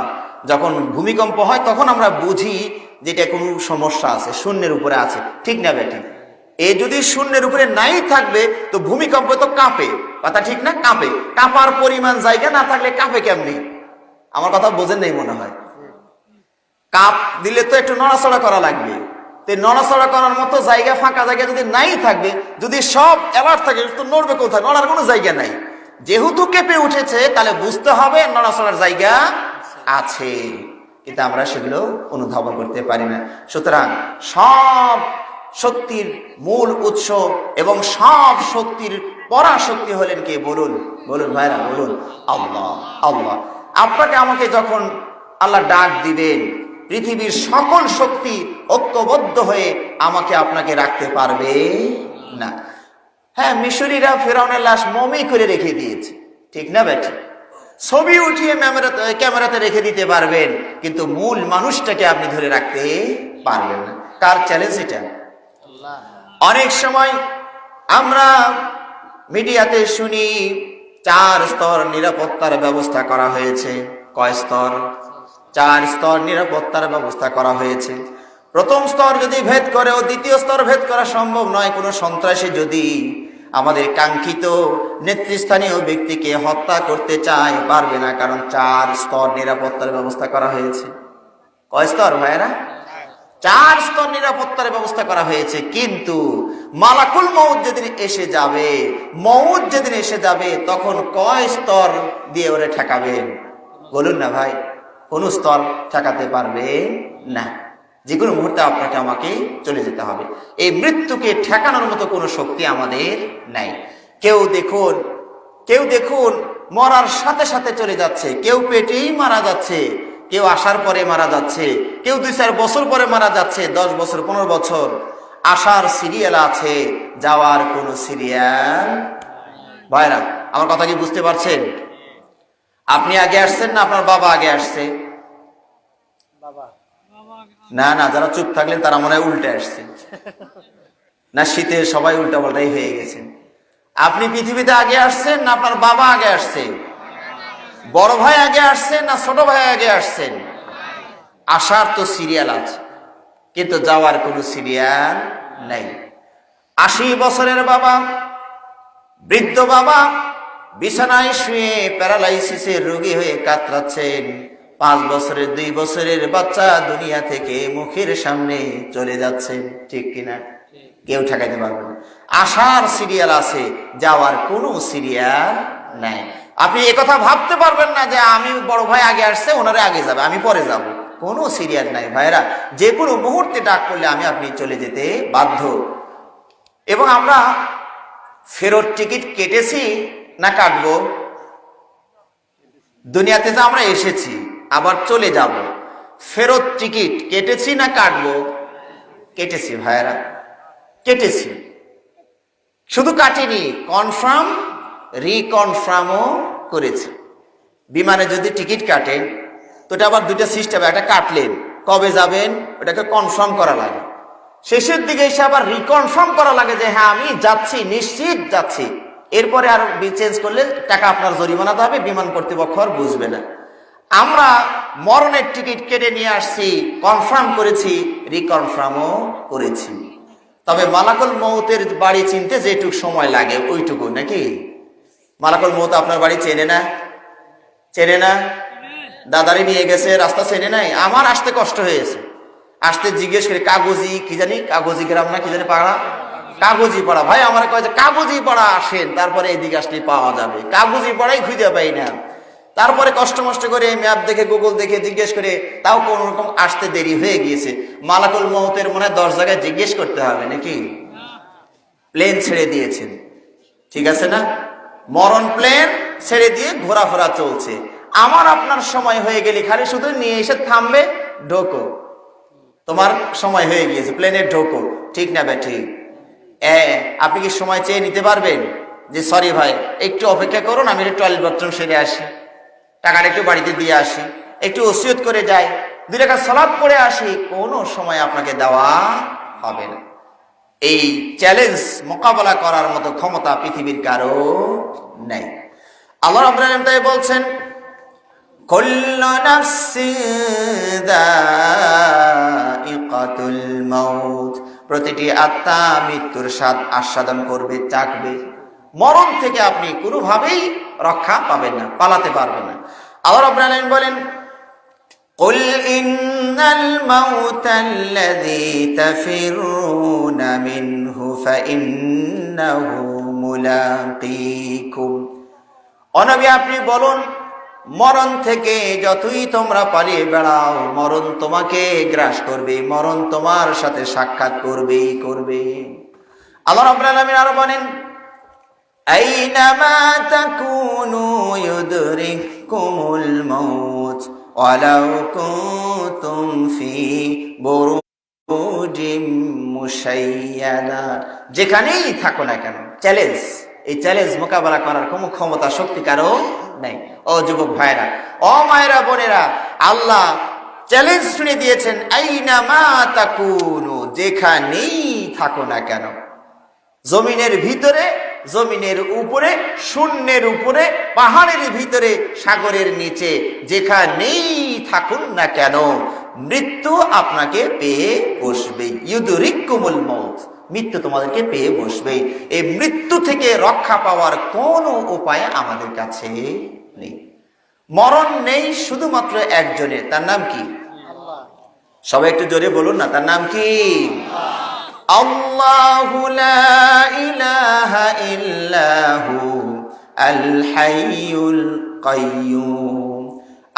যখন ভূমিকম্প হয় তখন আমরা বুঝি যে এটা কোনো সমস্যা আছে, শূন্যের উপরে আছে, ঠিক না বেঠিক? এ যদি শূন্যের উপরে নাই থাকবে তো ভূমিকম্প তো কাঁপে, কথা ঠিক না? কাঁপে, কাঁপার পরিমাণ জায়গা না থাকলে কাঁপে কেমনি? আমার কথা বোঝেন নাই মনে হয়। কাঁপ দিলে তো একটু নড়াচড়া করা লাগবে, তো নড়াচড়া করার মতো জায়গা, ফাঁকা জায়গা যদি নাই থাকবে, যদি সব অ্যালার্ট থাকে, তো নড়বে কোথায়? নড়ার কোনো জায়গা নাই। যেহেতু কেঁপে উঠেছে, তাহলে বুঝতে হবে নড়াচড়ার জায়গা আছে, কিন্তু আমরা সেগুলো অনুধাবন করতে পারি না। সুতরাং সব শক্তির মূল উৎস এবং সব শক্তির পরাশক্তি হলেন কে? বলুন, বলুন ভাইরা, বলুন। আল্লাহ। আল্লাহ। আপনাকে আমাকে যখন আল্লাহ ডাক দিবেন, পৃথিবীর সকল শক্তি ঐক্যবদ্ধ হয়ে আমাকে আপনাকে রাখতে পারবে না। হ্যাঁ, মিশরীরা ফেরাউনের লাশ মমি করে রেখে দিয়েছে, ঠিক না বেটি? ছবি উঠিয়ে ক্যামেরাতে রেখে দিতে পারবেন, কিন্তু মূল মানুষটাকে আপনি ধরে রাখতে পারবেন না। কার চ্যালেঞ্জ এটা? অনেক সময় আমরা মিডিয়াতে শুনি 4 স্তর নিরাপত্তার ব্যবস্থা করা হয়েছে। কয় স্তর? 4 স্তর নিরাপত্তার ব্যবস্থা করা হয়েছে। প্রথম স্তর যদি ভেদ করে ও দ্বিতীয় স্তর ভেদ করা সম্ভব নয়, কোনো সন্ত্রাসী যদি আমাদের কাঙ্ক্ষিত নেতৃস্থানীয় ব্যক্তিকে হত্যা করতে চায়, পারবে না, কারণ 4 স্তর নিরাপত্তার ব্যবস্থা করা হয়েছে। কয় স্তর ভাইরা? 4 স্তর নিরাপত্তার ব্যবস্থা করা হয়েছে। কিন্তু মালাকুল মউত যেদিন এসে যাবে, মউত যেদিন এসে যাবে, তখন কয় স্তর দিয়ে ওরে ঠেকাবেন? বলুন না ভাই, কোন স্তর ঠেকাতে পারবে না। যে কোনো মুহূর্তে আপনাকে আমাকে চলে যেতে হবে। এই মৃত্যুকে ঠেকানোর মতো কোনো শক্তি আমাদের নাই। কেউ দেখুন মরার সাথে সাথে চলে যাচ্ছে, কেউ পেটেই মারা যাচ্ছে, কেউ আসার পরে মারা যাচ্ছে, কেউ 2-4 বছর পরে মারা যাচ্ছে, 10 বছর, 15 বছর। আসার সিরিয়াল আছে, যাওয়ার কোনো সিরিয়াল। ভাইরা, আমার কথা কি বুঝতে পারছেন? আপনি আগে আসছেন না আপনার বাবা আগে আসছে? না না, যারা চুপ থাকলেন তারা মনে হয় উল্টে আসছে না, শীতে সবাই উল্টা পাল্টাই হয়ে গেছে। আপনি পৃথিবীতে আগে আসছেন না আপনার বাবা আগে আসছে? বড় ভাই আগে আসছেন না ছোট ভাই আগে আসছেন? আসার তো সিরিয়াল আছে, কিন্তু যাওয়ার কোনো সিরিয়াল নাই। 80 বছরের বাবা, বৃদ্ধ বাবা, বিছানায় শুয়ে প্যারালাইসিসের রোগী হয়ে কাতরাচ্ছেন। 5 বছরের 2 বছরের বাচ্চা দুনিয়া থেকে মুখের সামনে চলে যাচ্ছে, ঠিক কিনা? কেউ ঠেকাইতে পারবে না। আসার সিরিয়াল আছে, যাওয়ার কোনো সিরিয়াল নাই। আপনি একথা ভাবতে পারবেন না যে আমি বড় ভাই আগে আসছে, ওনারে আগে যাবে, আমি পরে যাব। কোনো সিরিয়াল নাই ভাইরা। যে কোনো মুহূর্তে ডাক করলে আমি আপনি চলে যেতে বাধ্য। এবং আমরা ফেরত টিকিট কেটেছি না কাটবো? দুনিয়াতে যে আমরা এসেছি, আবার চলে যাব, ফেরত টিকিট কেটেছি না কাটবো? কেটেছি ভাইরা, কেটেছি। শুধু কাটিনি, কনফার্ম রিকনফার্মও করেছি। বিমানে যদি টিকিট কাটেন তো এটা আবার 2টা সিস্টেম। একটা কাটলেন, কবে যাবেন ওটাকে কনফার্ম করা লাগে, শেষের দিকে এসে আবার রিকনফার্ম করা লাগে যে হ্যাঁ আমি যাচ্ছি, নিশ্চিত যাচ্ছি। এরপরে আর চেঞ্জ করলে টাকা আপনার জরিমানা হবে, বিমান কর্তৃপক্ষ আর বুঝবে না। আমরা মরণের টিকিট কেটে নিয়ে আসছি, কনফার্ম করেছি, রিকনফার্মও করেছি। তবে মালাকুল মউতের বাড়ি চিনতে যেটুক সময় লাগে ওইটুকু, নাকি? মালাকুল মউত আপনার বাড়ি চেনে না? চেনে না? দাদারে নিয়ে গেছে, রাস্তা চেনে নাই। আমার আসতে কষ্ট হয়েছে, আসতে জিজ্ঞেস করে কাগজি কি জানি, কাগজি গ্রাম না কি জানি পাড়া, কাগজি পাড়া। ভাই আমার কয় যে কাগজি পাড়া আসেন, তারপরে এদিকে আসলে পাওয়া যাবে। কাগজি পাড়াই খুঁজে পাই না। তারপরে কষ্ট মষ্ট করে ম্যাপ দেখে, গুগল দেখে জিজ্ঞেস করে, তাও কোন রকম আসতে দেরি হয়ে গিয়েছে। মালাকুল মউতের মনে হয় 10 জায়গায় জিজ্ঞেস করতে হবে, নাকি? প্লেন ছেড়ে দিয়েছেন, ঠিক আছে না? মরণ প্লেন ছেড়ে দিয়ে ঘোরাফেরা চলছে। আমার আপনার সময় হয়ে গেলে খালি শুধু নিয়ে এসে থামবে, ঢোকো, তোমার সময় হয়ে গিয়েছে, প্লেনে ঢোকো। ঠিক না বে ঠিক? আপনি কি সময় চেয়ে নিতে পারবেন যে সরি ভাই একটু অপেক্ষা করুন, আমি একটু টয়লেট বাথরুম সেরে আসি, টাকাটা একটু বাড়িতে দিয়ে আসি, একটু ওসিয়ত করে যাই, 2 রাকাত সালাত পড়ে আসি? কোনো সময় আপনাকে দেওয়া হবে না। এই চ্যালেঞ্জ মোকাবেলা করার মতো ক্ষমতা পৃথিবীর কারো নেই। আল্লাহ রাব্বুল আলামিন তাই বলছেন, কুল্লু নাফসিন যায়িকাতুল মাউত, প্রতিটি আত্মা মৃত্যুর স্বাদ আস্বাদন করবে, চাখবে। মরণ থেকে আপনি কোনোভাবেই রক্ষা পাবেন না, পালাতে পারবেন না। আল্লাহ রাব্বুল আলামিন বলেন, قل إن الموت الذي تفرون منه فإنه ملاقيكم। ও নবী আপনি বলুন, মরণ থেকে যতই তোমরা পালিয়ে বেড়াও, মরণ তোমাকে গ্রাস করবে, মরণ তোমার সাথে সাক্ষাৎ করবেই করবে। আল্লাহ রাব্বুল আলামিন আরো বলেন, আইনামা তাকুনু ইউদরিকুমুল মাউত ওয়ালাউ কুনতুম ফি বুরুজিম মুশাইয়াদা। যেখানেই থাকো না কেন, চ্যালেঞ্জ, এই চ্যালেঞ্জ মোকাবেলা করার কোনো ক্ষমতা শক্তি কারো নেই। ও যুবক ভাইরা, ও মায়েরা, বোনেরা, আল্লাহ চ্যালেঞ্জ শুনে দিয়েছেন, আইনামা তাকুনু, যেখানেই থাকো না কেন, জমিনের ভিতরে, জমিনের উপরে, শূন্যের উপরে, পাহাড়ের ভিতরে, সাগরের নিচে, যেখানেই থাকুন না কেন, মৃত্যু আপনাকে পেয়ে বসবে। ইউদরিকুমুল মাউত, মৃত্যু তোমাদেরকে পেয়ে বসবে। এই মৃত্যু থেকে রক্ষা পাওয়ার কোনো উপায় আমাদের কাছে নেই। মরণ নেই শুধুমাত্র একজনের, তার নাম কি? সবাই একটু জোরে বলুন না, তার নাম কি? আল্লাহু লা ইলাহা ইল্লাহু আল হাইয়ুল কাইয়্যুম।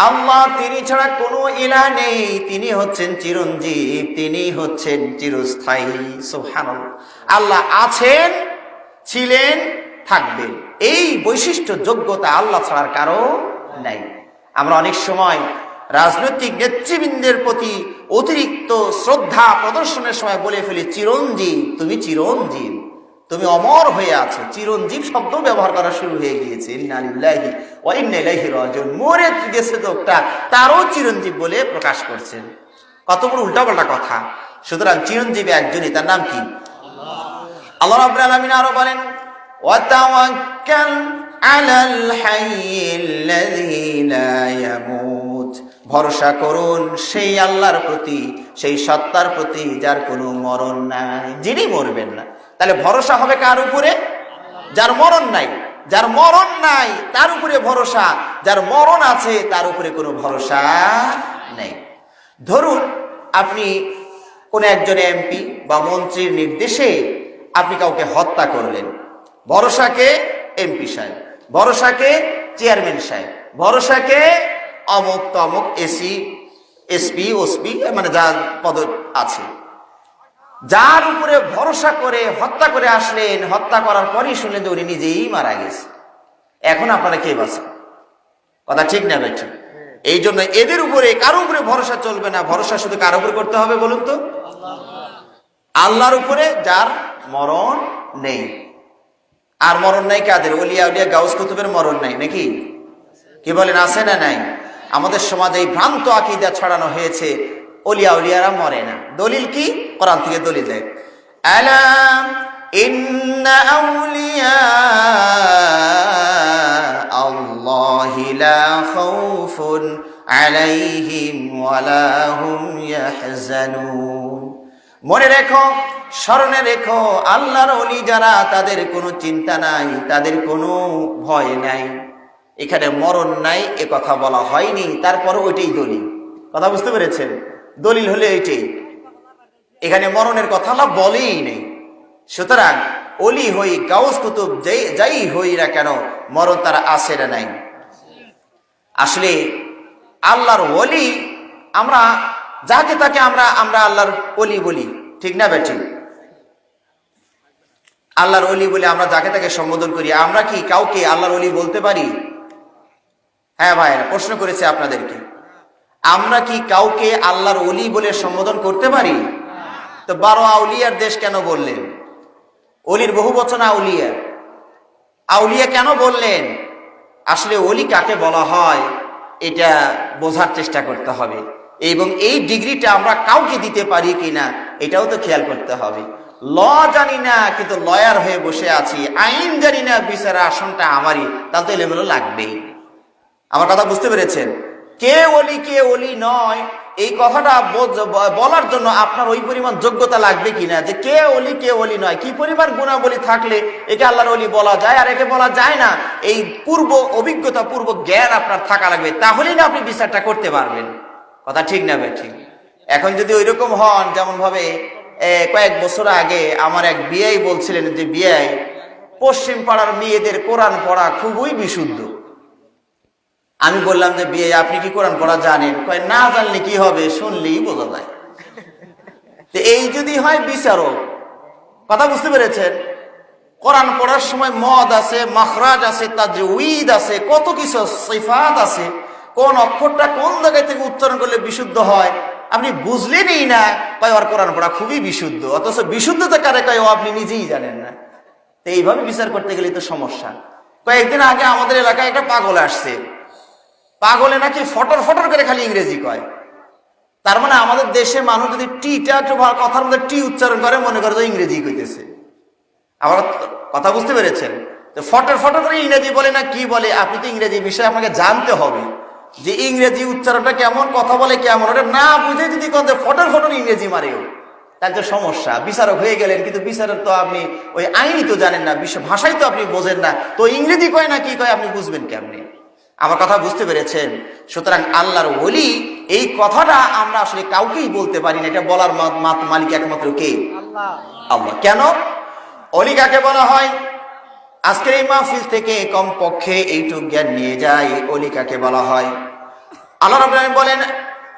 আল্লাহ, তিনি ছাড়া কোনো ইলাহ নেই, তিনি হচ্ছেন চিরঞ্জীব, তিনি হচ্ছেন চিরস্থায়ী। সুবহানাল্লাহ। আল্লাহ আছেন, ছিলেন, থাকবেন, এই বৈশিষ্ট্য যোগ্যতা আল্লাহ ছাড়ার কারো নাই। আমরা অনেক সময় রাজনৈতিক নেতৃবৃন্দের প্রতি অতিরিক্ত শ্রদ্ধা প্রদর্শনের সময় বলে ফেলি, চিরঞ্জীব, তুমি চিরঞ্জীব, তুমি অমর হয়ে আছো। চিরঞ্জীব শব্দ ব্যবহার করা শুরু হয়ে গিয়েছে। ইন্না লিল্লাহি ওয়া ইন্না ইলাইহি রাজিউন। মরে গেছে লোকটা, তারও চিরঞ্জীব বলে প্রকাশ করছেন। কত বড় উল্টাপাল্টা কথা। সুতরাং চিরঞ্জীব একজনই, তার নাম কি? আল্লাহ রাব্বুল আলামিন আরো বলেন, ওয়া তাওয়াক্কাল আলাল হাইয়্যিল্লাযী লা ইয়ামুত, ভরসা করুন সেই আল্লাহর প্রতি, সেই সত্তার প্রতি যার কোনো মরণ নাই, যিনি মরবেন না। তাহলে ভরসা হবে কার উপরে? যার মরণ নাই। যার মরণ নাই তার উপরে ভরসা, যার মরণ আছে তার উপরে কোনো ভরসা নেই। ধরুন আপনি কোন একজন এমপি বা মন্ত্রীর নির্দেশে আপনি কাউকে হত্যা করলেন। ভরসাকে এমপি সাহেব, ভরসাকে চেয়ারম্যান সাহেব, ভরসাকে অমুক তমুক এসি, এসপি, ওসপি, মানে যার পদ আছে, যার উপরে ভরসা করে হত্যা করে আসলেন, হত্যা করার পরই শুনলেন যে উনি নিজেই মারা গেছে। এখন আপনারা কে বাঁচেন? কথা ঠিক না বেঠিক? এই জন্য এদের উপরে কারো উপরে ভরসা চলবে না। ভরসা শুধু কার উপরে করতে হবে বলুন তো? আল্লাহর উপরে, যার মরণ নেই। আর মরণ নাই কাদের? ওলিয়া উলিয়া গাউস কুতুবের মরণ নাই নাকি? কি বলেন, আছে না নাই? আমাদের সমাজে এই ভ্রান্ত আকীদা ছড়ানো হয়েছে, ওলিয়া উলিয়ারা মরে না। দলিল কি? কোরআন থেকে দলিল দেয়, আলা ইন্না আউলিয়া আল্লাহি লা খাউফুন আলাইহিম ওয়ালা হুম ইয়াহজানুন। মনে রেখো, স্মরণে রেখো, আল্লাহর ওলি যারা, তাদের কোনো চিন্তা নাই, তাদের কোনো ভয় নাই। এখানে মরণ নাই এ কথা বলা হয়নি, তারপর ওইটাই দলিল। কথা বুঝতে পেরেছেন? দলিল হলে এইটাই, এখানে মরণের কথা আল্লাহ বলেই নেই। সুতরাং অলি হই, গাউস কুতুব যাই হই না কেন, মরণ তারা আসে না নাই। আসলে আল্লাহর ওলি, আমরা যাকে তাকে আমরা আল্লাহর ওলি বলি, ঠিক না বেঠিক? আল্লাহর ওলি বলে আমরা যাকে তাকে সম্বোধন করি, আমরা কি কাউকে আল্লাহর ওলি বলতে পারি? হ্যাঁ ভাইরা, প্রশ্ন করেছে আপনাদেরকে, আমরা কি কাউকে আল্লাহর ওলি বলে সম্বোধন করতে পারি? তো 12 আউলিয়ার দেশ কেন বললেন? ওলির বহু বচন আউলিয়া। আউলিয়া কেন বললেন? আসলে ওলি কাকে বলা হয় এটা বোঝার চেষ্টা করতে হবে, এবং এই ডিগ্রিটা আমরা কাউকে দিতে পারি কিনা এটাও তো খেয়াল করতে হবে। ল জানি না কিন্তু লয়ার হয়ে বসে আছি, আইন জানি না বিচারের আসনটা আমারই, তাহলে তো এলোমেলো লাগবেই। আমার কথা বুঝতে পেরেছেন? কে ওলি কে ওলি নয় এই কথাটা বলার জন্য আপনার ওই পরিমাণ যোগ্যতা লাগবে কিনা, যে কে ওলি কে ওলি নয়, কি পরিমাণ গুণাবলী থাকলে একে আল্লাহর ওলি বলা যায় আর একে বলা যায় না, এই পূর্ব অভিজ্ঞতা পূর্ব জ্ঞান আপনার থাকা লাগবে, তাহলেই না আপনি বিচারটা করতে পারবেন। কথা ঠিক না ভাই? ঠিক। এখন যদি ওই রকম হন, যেমন ভাবে কয়েক বছর আগে আমার এক বিয়াই বলছিলেন যে বিয়াই পশ্চিম পাড়ার মেয়েদের কোরআন পড়া খুবই বিশুদ্ধ। আমি বললাম যে বিয়ে আপনি কি কোরআন পড়া জানেন? কয় না জানলে কি হবে, শুনলেই বোঝা যায়। এই যদি হয় বিচারক, কথা বুঝতে পেরেছেন? কোরআন পড়ার সময় মদ আছে, মাখরাজ আছে, তাজউইদ আছে, কত কিছু সিফাত আছে, কোন অক্ষরটা কোন জায়গা থেকে উচ্চারণ করলে বিশুদ্ধ হয় আপনি বুঝলেনই না, কয় ওর কোরআন পড়া খুবই বিশুদ্ধ, অথচ বিশুদ্ধতা কারে কয় ও আপনি নিজেই জানেন না। তো এইভাবে বিচার করতে গেলে তো সমস্যা। কয়েকদিন আগে আমাদের এলাকায় একটা পাগল আসছে, পাগলে নাকি ফটর ফটর করে খালি ইংরেজি কয়। তার মানে আমাদের দেশে মানুষ যদি টিটা একটু কথার মধ্যে টি উচ্চারণ করে মনে করে যে ইংরেজি কইতেছে। আবার কথা বুঝতে পেরেছেন? তো ফটর ফটর করে ইংরেজি বলে না কি বলে, আপনি তো ইংরেজি বিষয়ে আপনাকে জানতে হবে যে ইংরেজি উচ্চারণটা কেমন, কথা বলে কেমন, ওটা না বুঝে যদি ফটর ফটর ইংরেজি মারেও তার তো সমস্যা। বিচারক হয়ে গেলেন কিন্তু বিচারক তো আপনি ওই আইনই তো জানেন না, বিশ্ব ভাষাই তো আপনি বোঝেন না, তো ইংরেজি কয় না কি কয় আপনি বুঝবেন কেমনি? আমার কথা বুঝতে পেরেছেন? সুতরাং আল্লাহর ওলি এই কথাটা আমরা আসলে কাউকেই বলতে পারি না, এটা বলার মালিক একমাত্র কে? আল্লাহ। কেন ওলি কাকে বলা হয়? আজকের এই মাহফিল থেকে কমপক্ষে এইটুক জ্ঞান নিয়ে যায়, ওলি কাকে বলা হয়। আল্লাহ রাব্বুল আলামিন বলেন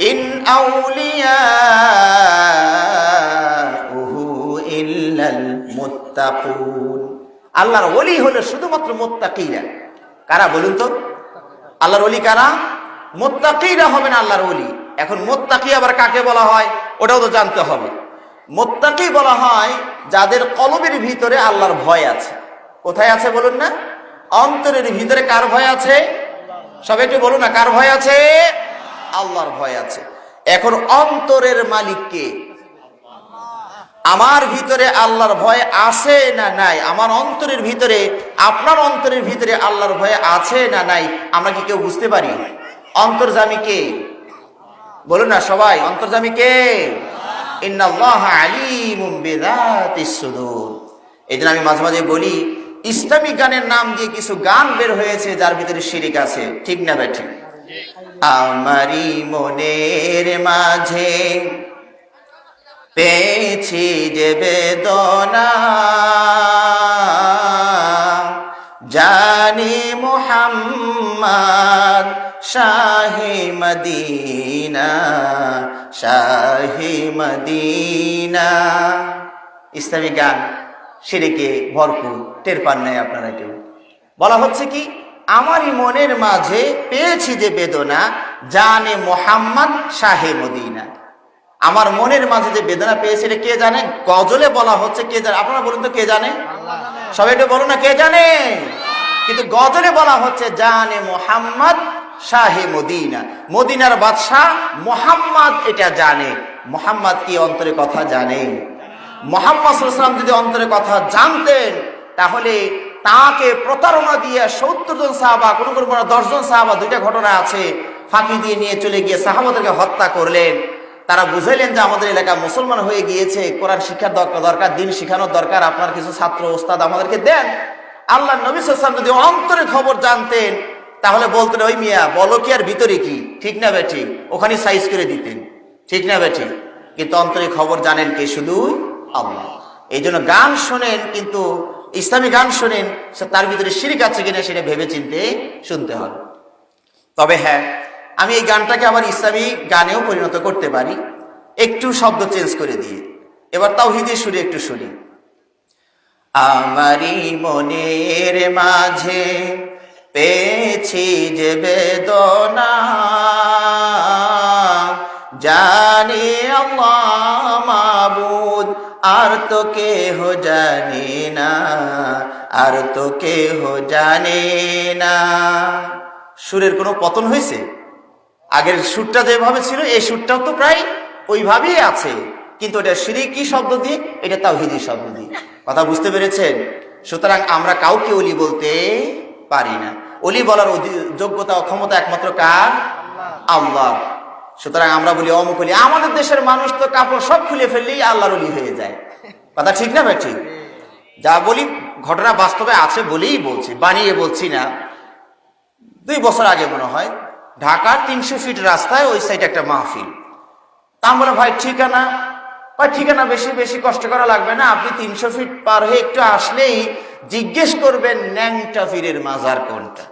ইন আউলিয়াউহু ইল্লাল মুত্তাকুন। আল্লাহর ওলি হলো শুধুমাত্র মুত্তাকিরা। কারা বলুন তো? আল্লাহর ওলি কারা? মুত্তাকিরা হবেন আল্লাহর ওলি। এখন মুত্তাকি আবার কাকে বলা হয় ওটাও তো জানতে হবে। মুত্তাকি বলা হয় যাদের কলবের ভিতরে আল্লাহর ভয় আছে। কোথায় আছে বলুন না? অন্তরের ভিতরে। কার ভয় আছে? সবাই একটু বলুন না, কার ভয় আছে? আল্লাহর ভয় আছে। এখন অন্তরের মালিক কে? আমার ভিতরে আল্লাহর ভয় আছে না নাই? আমার অন্তরের ভিতরে, আপনার অন্তরের ভিতরে আল্লাহর ভয় আছে না নাই আমরা কি কেউ বুঝতে পারি? অন্তর্যামী কে? বলুন না সবাই, অন্তর্যামী কে? ইন্নাল্লাহা আলিমুম বিযাতিস সুদূর। এইজন্য আমি মাঝে মাঝে বলি ইসলামিক গানের নাম দিয়ে কিছু গান বের হয়েছে যার ভিতরে শিরিক আছে। ঠিক না ভাই? ঠিক। আমারই মনের মাঝে পেয়েছি যে বেদনা, জানি মুহাম্মদ শাহে মদিনা, শাহে মদিনা। ইসলামী গান শিরকে ভরপুর, টের পান নাই আপনারা কেউ? বলা হচ্ছে কি আমারই মনের মাঝে পেয়েছি যে বেদনা, জানে মুহাম্মদ শাহে মদিনা। আমার মনের মাঝে যে বেদনা পেয়েছে এটা কে জানে? গজলে বলা হচ্ছে। কে জানে? আপনারা বলুন তো কে জানে? সবাই একটু বলুন না কে জানে? কিন্তু গজলে বলা হচ্ছে জানে মুহাম্মদ শাহে মদিনা, মদিনার বাদশাহ মুহাম্মদ এটা জানে। মুহাম্মদ কি অন্তরে কথা জানে? মুহাম্মদ সাল্লাল্লাহু আলাইহি ওয়াসাল্লাম যদি অন্তরে কথা জানতেন তাহলে তাকে প্রতারণা দিয়ে 70 জন সাহাবা, কোন কোন 10 জন সাহাবা, দুইটা ঘটনা আছে, ফাঁকি দিয়ে নিয়ে চলে গিয়ে সাহাবাদেরকে হত্যা করলেন। তারা বুঝাইলেন যে আমাদের এলাকা মুসলমান হয়ে গিয়েছে, কোরআন শিক্ষার দরকার, দিন শিখানোর দরকার, আপনার কিছু ছাত্র ওস্তাদ আমাদেরকে দেন। আল্লাহ নবী সাল্লাল্লাহু আলাইহি ওয়াসাল্লাম যদি অন্তরে খবর জানতেন তাহলে বলতেন ওই মিয়া বলো কি আর ভিতরে কি, ঠিক না বে ঠিক, ওখানে সাইজ করে দিতেন, ঠিক না বে ঠিক। কিন্তু অন্তরে খবর জানেন কে? শুধু আল্লাহ। এই জন্য গান শোনেন, কিন্তু ইসলামী গান শোনেন, তার ভিতরে শিরক আছে কিনা সেটা ভেবে চিনতে শুনতে হবে। তবে হ্যাঁ, আমি এই গানটাকে আবার ইসলামী গানেও পরিণত করতে পারি, একটু শব্দ চেঞ্জ করে দিয়ে। এবার তাওহীদের সুরে একটু শুনি। আমারি মনের মাঝে পেয়েছি যে বেদনা, জানি আল্লাহ মাবুদ আর তো কেহ জানে না, আর তো কেহ জানে না। সুরের কোনো পতন হয়েছে? আগের সুরটা যেভাবে ছিল এই সুরটাও তো প্রায় ওইভাবেই আছে, কিন্তু এটা শিরকি শব্দ দিয়ে, এটা তাওহীদি শব্দ দিয়ে। কথা বুঝতে পেরেছেন? সুতরাং আমরা কাউকে ওলি বলতে পারি না। ওলি বলার যোগ্যতা ও ক্ষমতা একমাত্র কার? আল্লাহ। সুতরাং আমরা বলি অমুক ওলি। আমাদের দেশের মানুষ তো কাপড় সব খুলে ফেললেই আল্লাহর ওলি হয়ে যায়। কথা ঠিক না ভাই? ঠিক। যা বলি ঘটনা বাস্তবে আছে বলেই বলছি, বানিয়ে বলছি না। 2 বছর আগে মনে হয় ঢাকার 300 ফিট রাস্তায় ওই সাইডে একটা মাহফিল। তা আমরা ভাই ঠিকানা, ঠিকানা বেশি বেশি কষ্ট করা লাগবে না, আপনি 300 ফিট পার হয়ে একটু আসলেই জিজ্ঞেস করবেন ন্যাংটা পীরের মাজার কোনটা।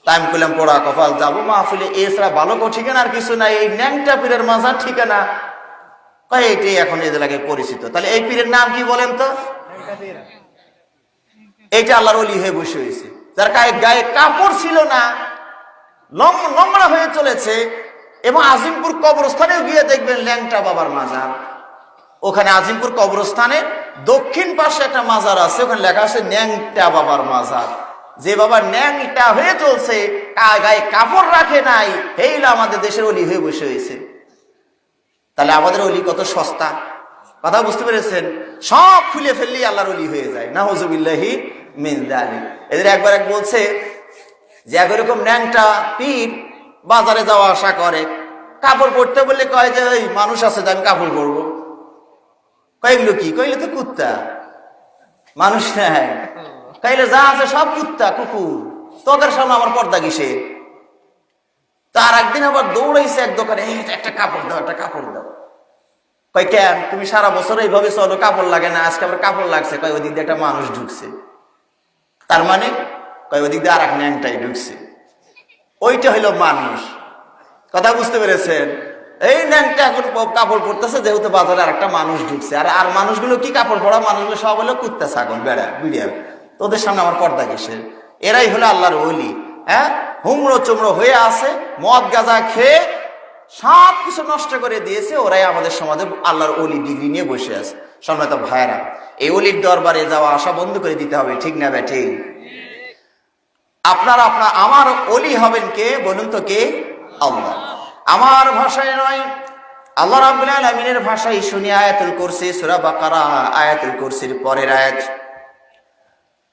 তাই আমি বললাম পোড়া কপাল, যাবো মাহফিলে, এছাড়া ভালো কোনো ঠিকানা আর কিছু নাই, এই ন্যাংটা পীরের মাজার ঠিকানা। এটাই এখন এদের লাগে পরিচিত। তাহলে এই পীরের নাম কি বলেন তো? এইটা আল্লাহর ওলি হয়ে বসে হয়েছে, যার গায়ে কাপড় ছিল না, লম্বা হয়ে চলেছে। এবং আজিমপুর কবরস্থানেও গিয়ে দেখবেন ল্যাংটা বাবার মাজার। ওখানে আজিমপুর কবরস্থানে দক্ষিণ পাশে একটা মাজার আছে, ওখানে লেখা আছে ন্যাংটা বাবার মাজার। যে বাবা ন্যাংটা হয়ে চলছে, গায়ে কাপড় রাখে নাই, এইলা আমাদের দেশের ওলি হয়ে বসে হয়েছে। তাহলে আমাদের ওলি কত সস্তা! কথা বুঝতে পেরেছেন? সব খুলে ফেললেই আল্লাহর ওলি হয়ে যায়। নাউযুবিল্লাহি মিন যালিক। এদের একবার এক বলছে যে এরকম ন্যাংটা পীর বাজারে যাওয়া আসা করে, কাপড় পরতে বললে কয় যে ওই মানুষ আছে যে আমি কাপড় পরবো। কয়েকগুলো কি? কইলে তো কুত্তা, মানুষ নাই। কইলে যা আছে সব কুত্তা কুকুর, তোদের সামনে আমার পর্দা কিসে? তার একদিন আবার দৌড়াইছে এক দোকানে, একটা কাপড় দাও, একটা কাপড় দাও। কয় কেন? তুমি সারা বছর এইভাবে চলো, কাপড় লাগে না, আজকে আবার কাপড় লাগছে। কয় ওদিক দিয়ে একটা মানুষ ঢুকছে। তার মানে কয় ওদিক দিয়ে আর এক ন্যাংটাই ঢুকছে, ওইটা হইলো মানুষ। কথা বুঝতে পেরেছেন? এই ন্যাংটা এখন কাপড় পরতেছে যেহেতু বাজারে আর একটা মানুষ ঢুকছে। আর মানুষগুলো কি কাপড় পরা মানুষগুলো সব হলো কুত্তা, ছাগল, বেড়া, বিড়িয়া। তোদের সামনে আমার পর্দা কিসের? এরাই হলো আল্লাহর ওলি। হ্যাঁ, হুমড়ো চুমড়ো হয়ে আছে, মদ গাঁজা খেয়ে সব কিছু নষ্ট করে দিয়েছে। ওরাই আমাদের সমাজে আল্লাহর ওলি ডিগ্রি নিয়ে বসে আছে। সম্মানিত ভাইয়েরা, এই ওলির দরবারে যাওয়া আসা বন্ধ করে দিতে হবে, ঠিক না ভাই? ঠিক। আপনারা আমার ওলি হবেন কে বলুন তো? কে? আল্লাহ। আমার ভাষায় নয়, আল্লাহ রাব্বুল আলামিনের ভাষায় শুনি আয়াতুল কুরসি, সূরা বাকারা আয়াতুল কুরসির পরের আয়াত,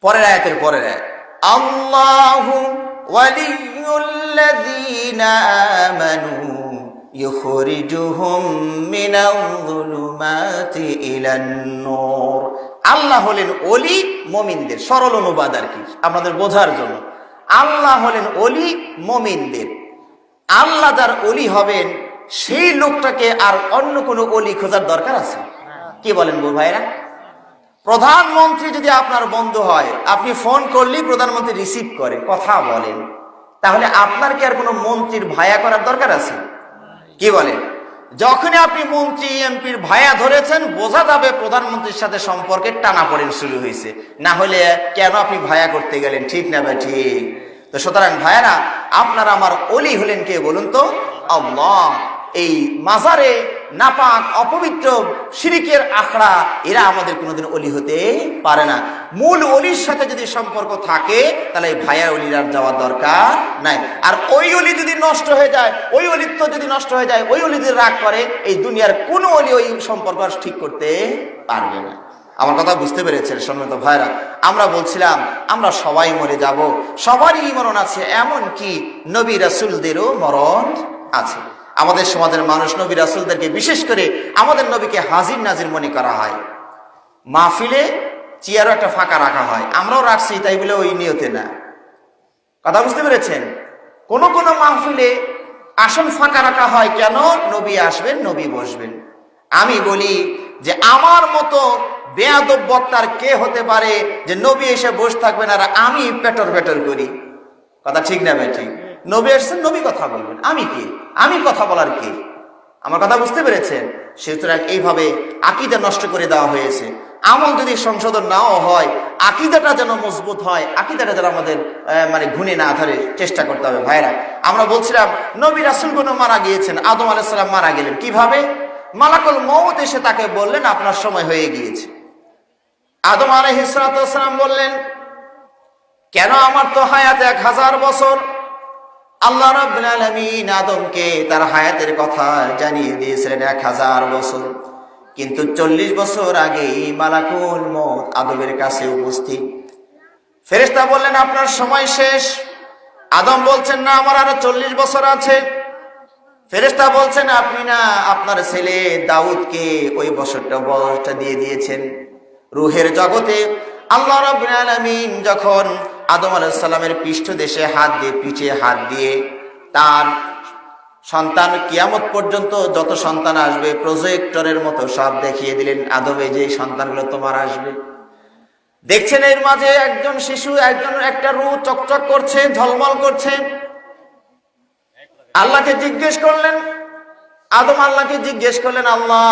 পরের আয়াতের পরের আয়াত। আল্লাহু ওয়ালিয়ুল্লাযীনা আমানু ইউখরিজুহুম মিনায-যুলুমাতি ইলান-নূর। আল্লাহ হলেন ওলি মুমিনদের। সরল অনুবাদ আর কি আপনাদের বোঝার জন্য। আল্লাহ হলেন ওলি মুমিনদের। আল্লাহ যার ওলি হবেন সেই লোকটাকে আর অন্য কোনো ওলি খোঁজার দরকার আছে? কি বলেন গো ভাইরা? প্রধানমন্ত্রী যদি আপনার বন্ধু হয়, আপনি ফোন করলেই প্রধানমন্ত্রী রিসিভ করে, কথা বলেন, তাহলে আপনার কি আর কোনো মন্ত্রীর ভায়া করার দরকার আছে? কি বলেন? যখনই আপনি মন্ত্রী এমপির ভায়া ধরেছেন, বোঝা যাবে প্রধানমন্ত্রীর সাথে সম্পর্কে টানাপোড়েন শুরু হয়েছে। না হলে কেন আপনি ভায়া করতে গেলেন? ঠিক না ভাই? ঠিক। তো সুতরাং ভাইয়ারা, আপনারা আমার ওলি হলেন কে বলুন তো? আল্লাহ। এই মাজারে নাপাক অপবিত্র শিরকের আখড়া, এরা আমাদের কোনোদিন ওলি হতে পারে না। মূল ওলির সাথে যদি সম্পর্ক থাকে তাহলে ভাইয়া ওলির আর যাওয়ার দরকার নাই। আর ওই ওলি যদি নষ্ট হয়ে যায়, ওই অলিত্ব যদি নষ্ট হয়ে যায়, ওই ওলি যদি রাগ করে, এই দুনিয়ার কোনো ওলি ওই সম্পর্ক আর ঠিক করতে পারবে না। আমার কথা বুঝতে পেরেছেন সম্মানিত ভাইরা? আমরা বলছিলাম আমরা সবাই মরে যাব, সবারই মরণ আছে, এমন কি নবী রাসূলদেরও মরণ আছে। আমাদের সমাজের মানুষ নবী রাসূলদেরকে, বিশেষ করে আমাদের নবীকে হাজির নাজির মনে করা হয়। মাহফিলে চেয়ারও একটা ফাঁকা রাখা হয়, আমরাও রাখছি তাই বলে ওই নিয়তে না। কথা বুঝতে পেরেছেন? কোন কোন মাহফিলে আসন ফাঁকা রাখা হয় কেন? নবী আসবেন, নবী বসবেন। আমি বলি যে আমার মতো বেয়াদব বক্তার কে হতে পারে যে নবী এসে বসে থাকবেন আর আমি পেটর পেটর করি? কথা ঠিক না ভাই? ঠিক। নবী এসেছেন, নবী কথা বলবেন, আমি কে? আমি কথা বলার কে? আমার কথা বুঝতে পেরেছেন? সুতরাং এইভাবে আকীদা নষ্ট করে দেওয়া হয়েছে। আমল যদি সংশোধন নাও হয়, আকীদাটা যেন মজবুত হয়, আকীদাটা যেন আমাদের মানে ঘুণে না ধরে চেষ্টা করতে হবে। ভাইরা, আমরা বলছিলাম নবী রাসূলগণ মারা গিয়েছেন। আদম আলাইহিস সালাম মারা গেলেন কিভাবে? মালাকুল মউত এসে তাকে বললেন আপনার সময় হয়ে গিয়েছে। আদম আলাইহিস সালাম বললেন কেন? আমার তো হায়াত 1000 বছর। আল্লাহ রাব্বুল আলামিন আদমকে তার হায়াতের কথা জানিয়ে দিয়েছিলেন 1000 বছর, কিন্তু 40 বছর আগেই মালাকুল মউত আদমের কাছে উপস্থিত। ফেরেশতা বললেন আপনার সময় শেষ। আদম বলছেন না, আমার আরো 40 বছর আছে। ফেরেশতা বলছেন আপনি না আপনার ছেলে দাউদকে ওই বয়সটা দিয়ে দিয়েছেন। রূহের জগতে আল্লাহ রাব্বুল আলামিন যখন আদম আলাইহিস সালামের পৃষ্ঠদেশে হাত দিয়ে, পিঠে হাত দিয়ে তার সন্তান কিয়ামত পর্যন্ত যত সন্তান আসবে প্রজেক্টরের মতো সব দেখিয়ে দিলেন, আদমে যে সন্তানগুলো তোমার আসবে। দেখছেন এর মাঝে একজন শিশু, একটা রূহ চকচক করছে, ঝলমল করছে। আল্লাহকে জিজ্ঞেস করলেন, আদম আল্লাহকে জিজ্ঞেস করলেন আল্লাহ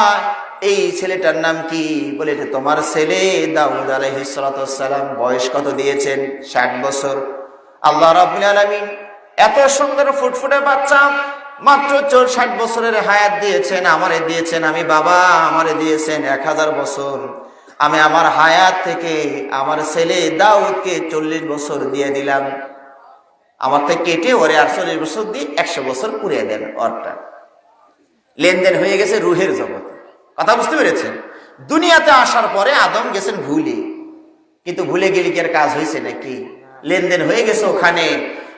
এই ছেলেটার নাম কি? বলে যে তোমার ছেলে দাউদ আলাইহিস সালাম বয়স কত দিয়েছেন? 60 বছর। আল্লাহ রাব্বুল আলামিন এত সুন্দর ফুটফুটে বাচ্চা মাত্র 60 বছরের হায়াত দিয়েছেন, আমারে দিয়েছেন। আমি বাবা, আমারে দিয়েছেন 1000 বছর। আমি আমার হায়াত থেকে আমার ছেলে দাউদকে 40 বছর দিয়ে দিলাম। আমার থেকে কেটে ওরে আর 40 বছর দিয়ে 100 বছর পুড়িয়ে দেন। অর্থাৎ লেনদেন হয়ে গেছে রুহের জগতে। কথা বুঝতে পেরেছেন? দুনিয়াতে আসার পরে আদম গেছেন ভুলে, কিন্তু ভুলে গেলে কি আর কাজ হয়েছে নাকি? লেনদেন হয়ে গেছে ওখানে,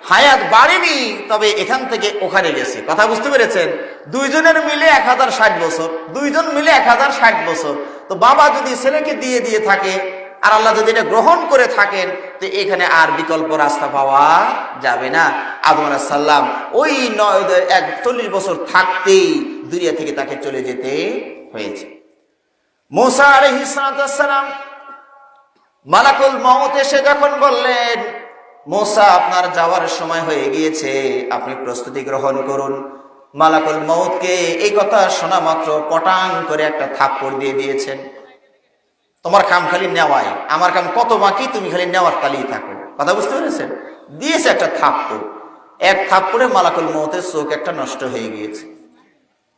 হায়াত বাড়েনি, তবে এখান থেকে ওখানে গেছে। কথা বুঝতে পেরেছেন? দুইজনের মিলে 1060 বছর, দুইজন মিলে 1060 বছর। তো বাবা যদি ছেলেকে দিয়ে থাকে আর আল্লাহ যদি এটা গ্রহণ করে থাকেন, তো এখানে আর বিকল্প রাস্তা পাওয়া যাবে না। আদম আলাইহিস সালাম ওই 40 বছর থাকতেই দুনিয়া থেকে তাকে চলে যেতে হয়েছে। মূসা আলাইহিস সালাম মালাকুল মউত এসে যখন বললেন মূসা আপনার যাওয়ার সময় হয়ে গিয়েছে, আপনি প্রস্তুতি গ্রহণ করুন। মালাকুল মউতকে এই কথা শোনা মাত্র পটাং করে একটা থাপ্পড় দিয়ে দিয়েছেন। তোমার কাম খালি নেওয়াই, আমার কাম কত বাকি, তুমি খালি নেওয়ার তালিয়ে থাকো। কথা বুঝতে পেরেছেন? দিয়েছে একটা থাপ্পড়। এক থাপ্পড়ে মালাকুল মউতের চোখ একটা নষ্ট হয়ে গিয়েছে।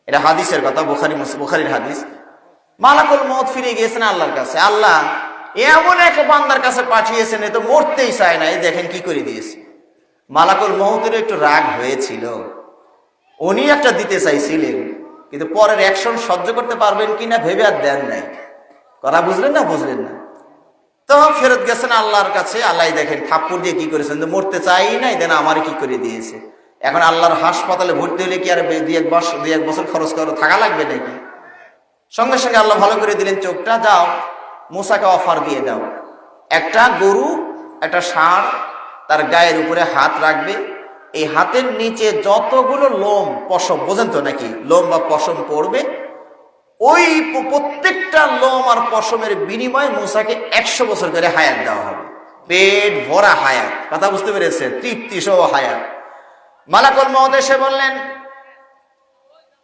এটা হাদিসের কথা, বুখারীর হাদিস। মালাকুল মউত ফিরে গিয়েছেন আল্লাহর কাছে। আল্লাহ এমন এক বান্দার কাছে পাঠিয়েছেন, এ তো মরতেই চায় না, এই দেখেন কি করে দিয়েছে। মালাকুল মউতের একটু রাগ হয়েছিল, উনি একটা দিতে চাইছিলেন, কিন্তু পরের অ্যাকশন সহ্য করতে পারবেন কিনা ভেবে আর দেন নাই। কথা বুঝলেন না? বুঝলেন না? তো ফেরত গেছেন আল্লাহর কাছে। আল্লাহ দেখেন থাপ্পড় দিয়ে কি করেছেন, মরতে চাই নাই, দেন আমার কি করে দিয়েছে। এখন আল্লাহর হাসপাতালে ভর্তি হলে কি আর 2-1 বছর খরচ করে থাকা লাগবে নাকি? সঙ্গে সঙ্গে আল্লাহ ভালো করে দিলেন চোখটা। যাও মূসাকে অফার দিয়ে দাও, একটা গরু, একটা ষাঁড় তার গায়ের উপরে হাত রাখবে, এই হাতের নিচে যতগুলো লোম পশম, বোঝেন তো নাকি, লোম বা পশম পড়বে, ওই প্রত্যেকটা লোম আর পশমের বিনিময়ে মূসাকে 100 বছর করে হায়াত দেওয়া হবে, পেট ভরা হায়াত। কথা বুঝতে পেরেছে? তৃপ্তি সহ হায়াত। মালাকুল মউত এসে বললেন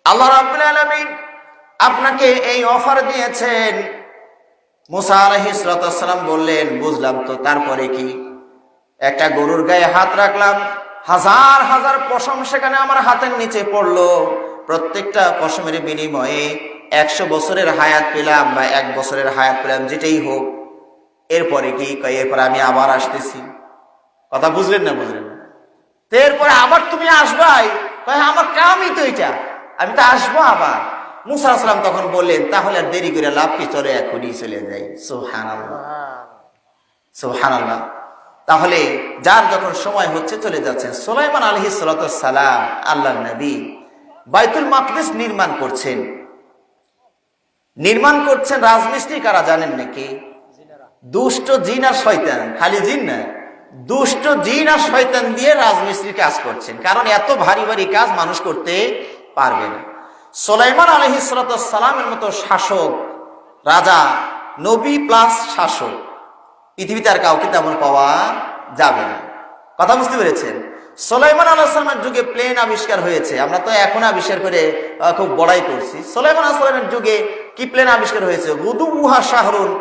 আল্লাহ রাব্বুল আলামিন আপনাকে এই অফার দিয়েছেন। মূসা আলাইহিস সালাম বললেন বুঝলাম তো, তারপরে কি? একটা গরুর গায়ে হাত রাখলাম, হাজার হাজার পশম সেখানে আমার হাতের নিচে পড়লো, প্রত্যেকটা পশমের বিনিময়ে 100 বছরের হায়াত পেলাম বা 1 বছরের হায়াত পেলাম, যেটাই হোক। এরপরে কি? এরপরে আমি আবার আসতেছি। কথা বুঝলেন না? বুঝলেন না? তো এরপরে আবার তুমি আসবাই? আমার কামই তো এটা, আমি তো আসবো আবার। মূসা আলাইহিস সালাম তখন বললেন তাহলে আর দেরি করে লাভ কি, চলে এখনই চলে যাই। সুবহানাল্লাহ, সুবহানাল্লাহ। তাহলে যার যখন সময় হচ্ছে চলে যাচ্ছেন। সুলাইমান আলাইহিস সালাম আল্লাহর নবী বাইতুল মাকদিস নির্মাণ করছেন। রাজমিস্ত্রি কারা জানেন নাকি? দুষ্ট জিন আর শয়তান। খালি জিন না, দুষ্ট জিন আর শয়তান দিয়ে রাজমিস্ত্রি কাজ করছেন, কারণ এত ভারী ভারী কাজ মানুষ করতে পারবে না। সুলাইমান আলাইহিস সালামের মতো শাসক, রাজা, নবী প্লাস শাসক পৃথিবীতে আর কাউকে তেমন পাওয়া যাবে না। কথা বুঝতে পেরেছেন? সুলাইমান আলাইহিস সালামের যুগে প্লেন আবিষ্কার হয়েছে। আমরা তো এখন আবিষ্কার করে খুব বড়াই করছি। সুলাইমান আলাইহিস সালামের যুগে কি প্লেন আবিষ্কার হয়েছে? গুদুহা শাহরুন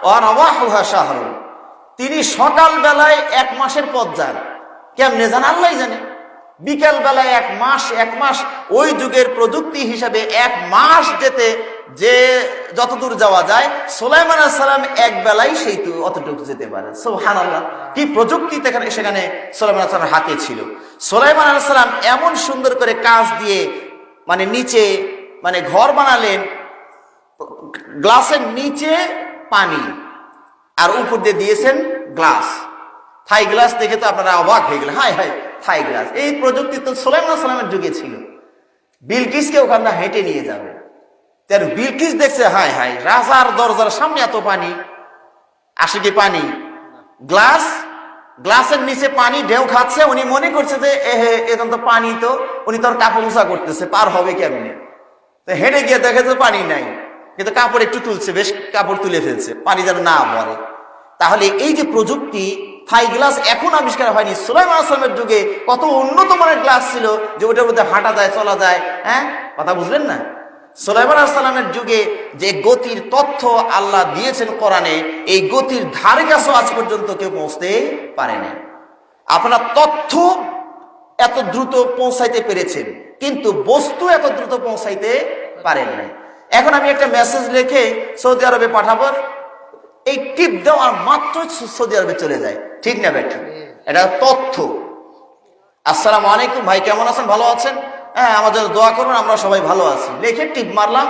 ওয়া রাওয়াহুহা শাহরুন। তিনি সকাল বেলায় 1 মাসের পথ যান। কেমনে যান আল্লাহই জানে। বিকাল বেলায় 1 মাস ওই যুগের প্রযুক্তি হিসাবে 1 মাস যেতে যে যতদূর যাওয়া যায়, সুলাইমান আলাইহিস সালাম এক বেলায় সেই অতটুকু যেতে পারে। সুবহানাল্লাহ, কি প্রযুক্তি সেখানে সুলাইমান আলাইহিস সালামের হাতে ছিল। সুলাইমান আলাইহিস সালাম এমন সুন্দর করে কাঁচ দিয়ে নিচে ঘর বানালেন, গ্লাসের নিচে পানি আর উপর দিয়ে দিয়েছেন গ্লাস। থাই গ্লাস দেখে তো আপনারা অবাক হয়ে গেলেন, হায় হায় থাই গ্লাস। এই প্রযুক্তি তো সুলাইমান আলাইহিস সালামের যুগে ছিল। বিলকিসকে ওখানে হেঁটে নিয়ে যাবে, বিলকিস দেখছে হায় হায় রাজার দরজার সামনে এত পানি, আসে কি পানি? গ্লাসের নিচে পানি ঢেউ খাচ্ছে। উনি মনে করছে যে এখন তো পানি, তো উনি তোর কাপড় উঁচা করতেছে, পার হবে কেমনে? তো হেঁটে গিয়ে দেখে যে পানি নাই, কিন্তু কাপড় একটু তুলছে, বেশ কাপড় তুলে ফেলছে, পানি যেন না পড়ে। তাহলে এই যে প্রযুক্তি, থাই গ্লাস এখন আবিষ্কার হয়নি। সুলাইমান আলাইহিস সালামের যুগে কত উন্নত মানের গ্লাস ছিল যে ওটার মধ্যে হাঁটা যায়, চলা যায়। কথা বুঝলেন না? সুলাইমান আলাইহিস সালামের যুগে যে গতির তথ্য আল্লাহ দিয়েছেন কোরআনে, এই গতির ধারে কাছেও আজ পর্যন্ত কেউ পৌঁছতে পারেনি। আপনারা তথ্য এত দ্রুত পৌঁছাইতে পেরেছেন, কিন্তু বস্তু এত দ্রুত পৌঁছাইতে পারেন না। এখন আমি একটা মেসেজ লিখে সৌদি আরবে পাঠাবো, এই টিপ দেওয়ার মাত্র সৌদি আরবে চলে যায়, ঠিক না বেটা? এটা তথ্য। আসসালামু আলাইকুম ভাই, কেমন আছেন? ভালো আছেন? হ্যাঁ, আমাদের দোয়া করুন, আমরা সবাই ভালো আছি। লিখে টিপ মারলাম,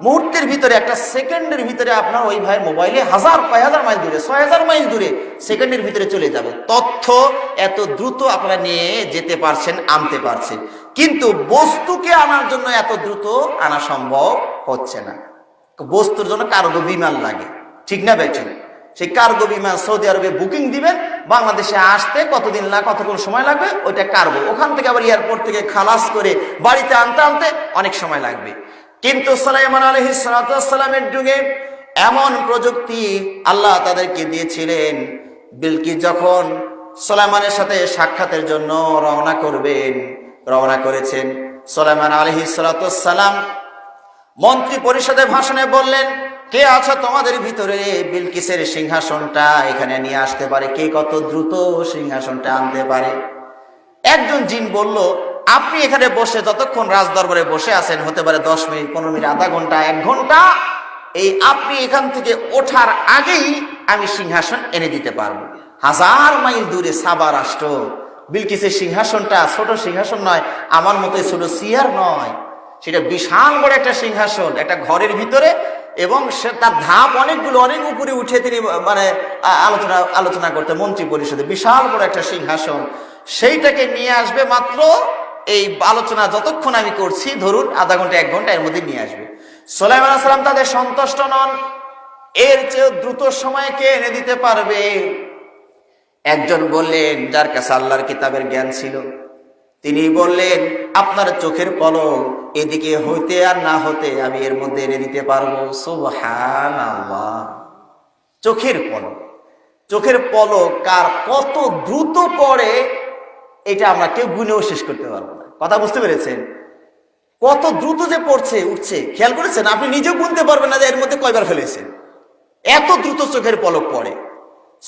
মুহূর্তের ভিতরে, 1 সেকেন্ডের ভিতরে আপনার ওই ভাইয়ের মোবাইলে 1000 মাইল দূরে, 6000 মাইল দূরে সেকেন্ডের ভিতরে চলে যাবে। তথ্য এত দ্রুত আপনারা নিয়ে যেতে পারছেন, আনতে পারছেন, কিন্তু বস্তুকে আনার জন্য এত দ্রুত আনা সম্ভব হচ্ছে না। বস্তুর জন্য কার্গো বিমান লাগে, ঠিক না বেঠিক? সেই কার্গো বিমান সৌদি আরবে বুকিং দিবেন, বাংলাদেশে আসতে কতদিন কতক্ষণ সময় লাগবে, ওইটা কার্গো। ওখান থেকে আবার এয়ারপোর্ট থেকে খালাস করে বাড়িতে আনতে অনেক সময় লাগবে। কিন্তু সুলাইমান আলাইহিস সালামের যুগে এমন প্রযুক্তি আল্লাহ তাদেরকে দিয়েছিলেন। বিলকিস যখন সুলাইমানের সাথে সাক্ষাতের জন্য রওনা করেছেন, সুলাইমান আলাইহিস সালাম মন্ত্রী পরিষদের ভাষণে বললেন, কে আছে তোমাদের ভিতরে বিলকিসের সিংহাসনটা এখানে নিয়ে আসতে পারে? কে কত দ্রুত সিংহাসনটা আনতে পারে? একজন জিন বলল, আপনি এখানে বসে যতক্ষণ রাজদরবারে বসে আছেন, হতে পারে 10 মিনিট, 15 মিনিট, আধা ঘন্টা, 1 ঘন্টা, এই আপনি এখান থেকে ওঠার আগেই আমি সিংহাসন এনে দিতে পারবো। 1000 মাইল দূরে সাবা রাষ্ট্র, বিলকিসের সিংহাসনটা ছোট সিংহাসন নয়, আমার মতো ছোট চেয়ার নয়, সেটা বিশাল বড় একটা সিংহাসন, একটা ঘরের ভিতরে, এবং তার ধাপ অনেকগুলো, অনেক উপরে উঠে তিনি আলোচনা করতে মন্ত্রী পরিষদে, বিশাল বড় একটা সিংহাসন, সেইটাকে নিয়ে আসবে মাত্র এই আলোচনা যতক্ষণ আমি করছি, ধরুন আধা ঘন্টা 1 ঘন্টা, এর মধ্যে নিয়ে আসবে। সুলাইমান আলাইহিস সালাম তাদের সন্তুষ্ট নন, এর চেয়ে দ্রুত সময় কে এনে দিতে পারবে? একজন বললেন, যার কাছে আল্লাহর কিতাবের জ্ঞান ছিল, তিনি বললেন, আপনার চোখের পলক এদিকে হইতে আর না হতে আমি এর মধ্যে এনে দিতে পারবো। সুবহানাল্লাহ, চোখের পলক কার কত দ্রুত পড়ে এটা আমরা কেউ গুনেও শেষ করতে পারবো না। কথা বুঝতে পেরেছেন? কত দ্রুত যে পড়ছে, উঠছে, খেয়াল করেছেন? আপনি নিজেও গুনতে পারবেন না যে এর মধ্যে কয়বার ফেলেছেন, এত দ্রুত চোখের পলক পড়ে।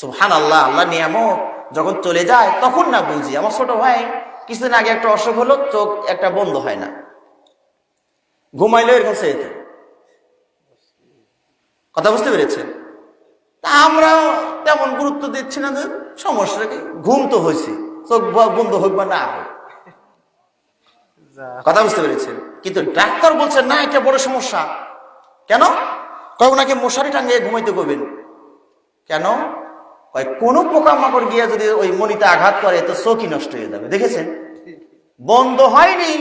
সুবহানাল্লাহ, আল্লাহ নিয়ামত যখন চলে যায় তখন না বুঝি। আমার ছোট ভাই কিছুদিন আগে একটা অসুখ হলো, চোখ একটা বন্ধ হয় না, ঘুমাইলে এরকম সে। কথা বুঝতে পেরেছেন? তা আমরা তেমন গুরুত্ব দিচ্ছি না, যে সমস্যা কি, ঘুম তো হয়েছে, চোখ বন্ধ হোক বা না হোক। কথা বুঝতে পেরেছেন? কিন্তু ডাক্তার বলছেন না, এটা বড় সমস্যা। কেন? ওনাকে মশারি টাঙ্গিয়ে ঘুমাইতে করবেন। কেন? কোনো পোকামাকড় গিয়ে যদি ওই মনিতে আঘাত করে তো চোখই নষ্ট হয়ে যাবে। দেখেছেন? বন্ধ হয়নি,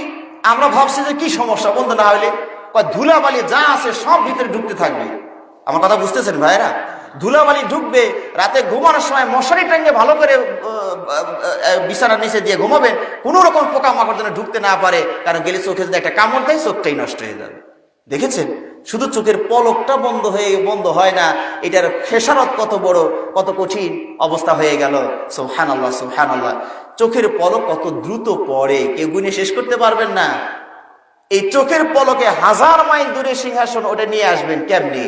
আমরা ভাবছি যে কি সমস্যা, বন্ধ না হইলে ধুলাবালি যা আছে সব ভিতরে ঢুকতে থাকবে। আমার কথা বুঝতেছেন ভাইরা? ধুলাবালি ঢুকবে, রাতে ঘুমানোর সময় মশারি টাঙ্গে ভালো করে বিছানার নিচে দিয়ে ঘুমাবেন, কোন রকম পোকামাকড় যেন ঢুকতে না পারে, কারণ গেলে চোখে যদি একটা কামড় দেয় চোখটাই নষ্ট হয়ে যাবে। দেখেছেন? শুধু চোখের পলকটা বন্ধ হয় না, এটার খেসারত কত বড়, কত কঠিন অবস্থা হয়ে গেল। সুবহানাল্লাহ, সুবহানাল্লাহ। চোখের পলক কত দ্রুত পড়ে, কেউ গুণে শেষ করতে পারবেন না। এই চোখের পলকে 1000 মাইল দূরে সিংহাসন ওটা নিয়ে আসবেন কেমনি?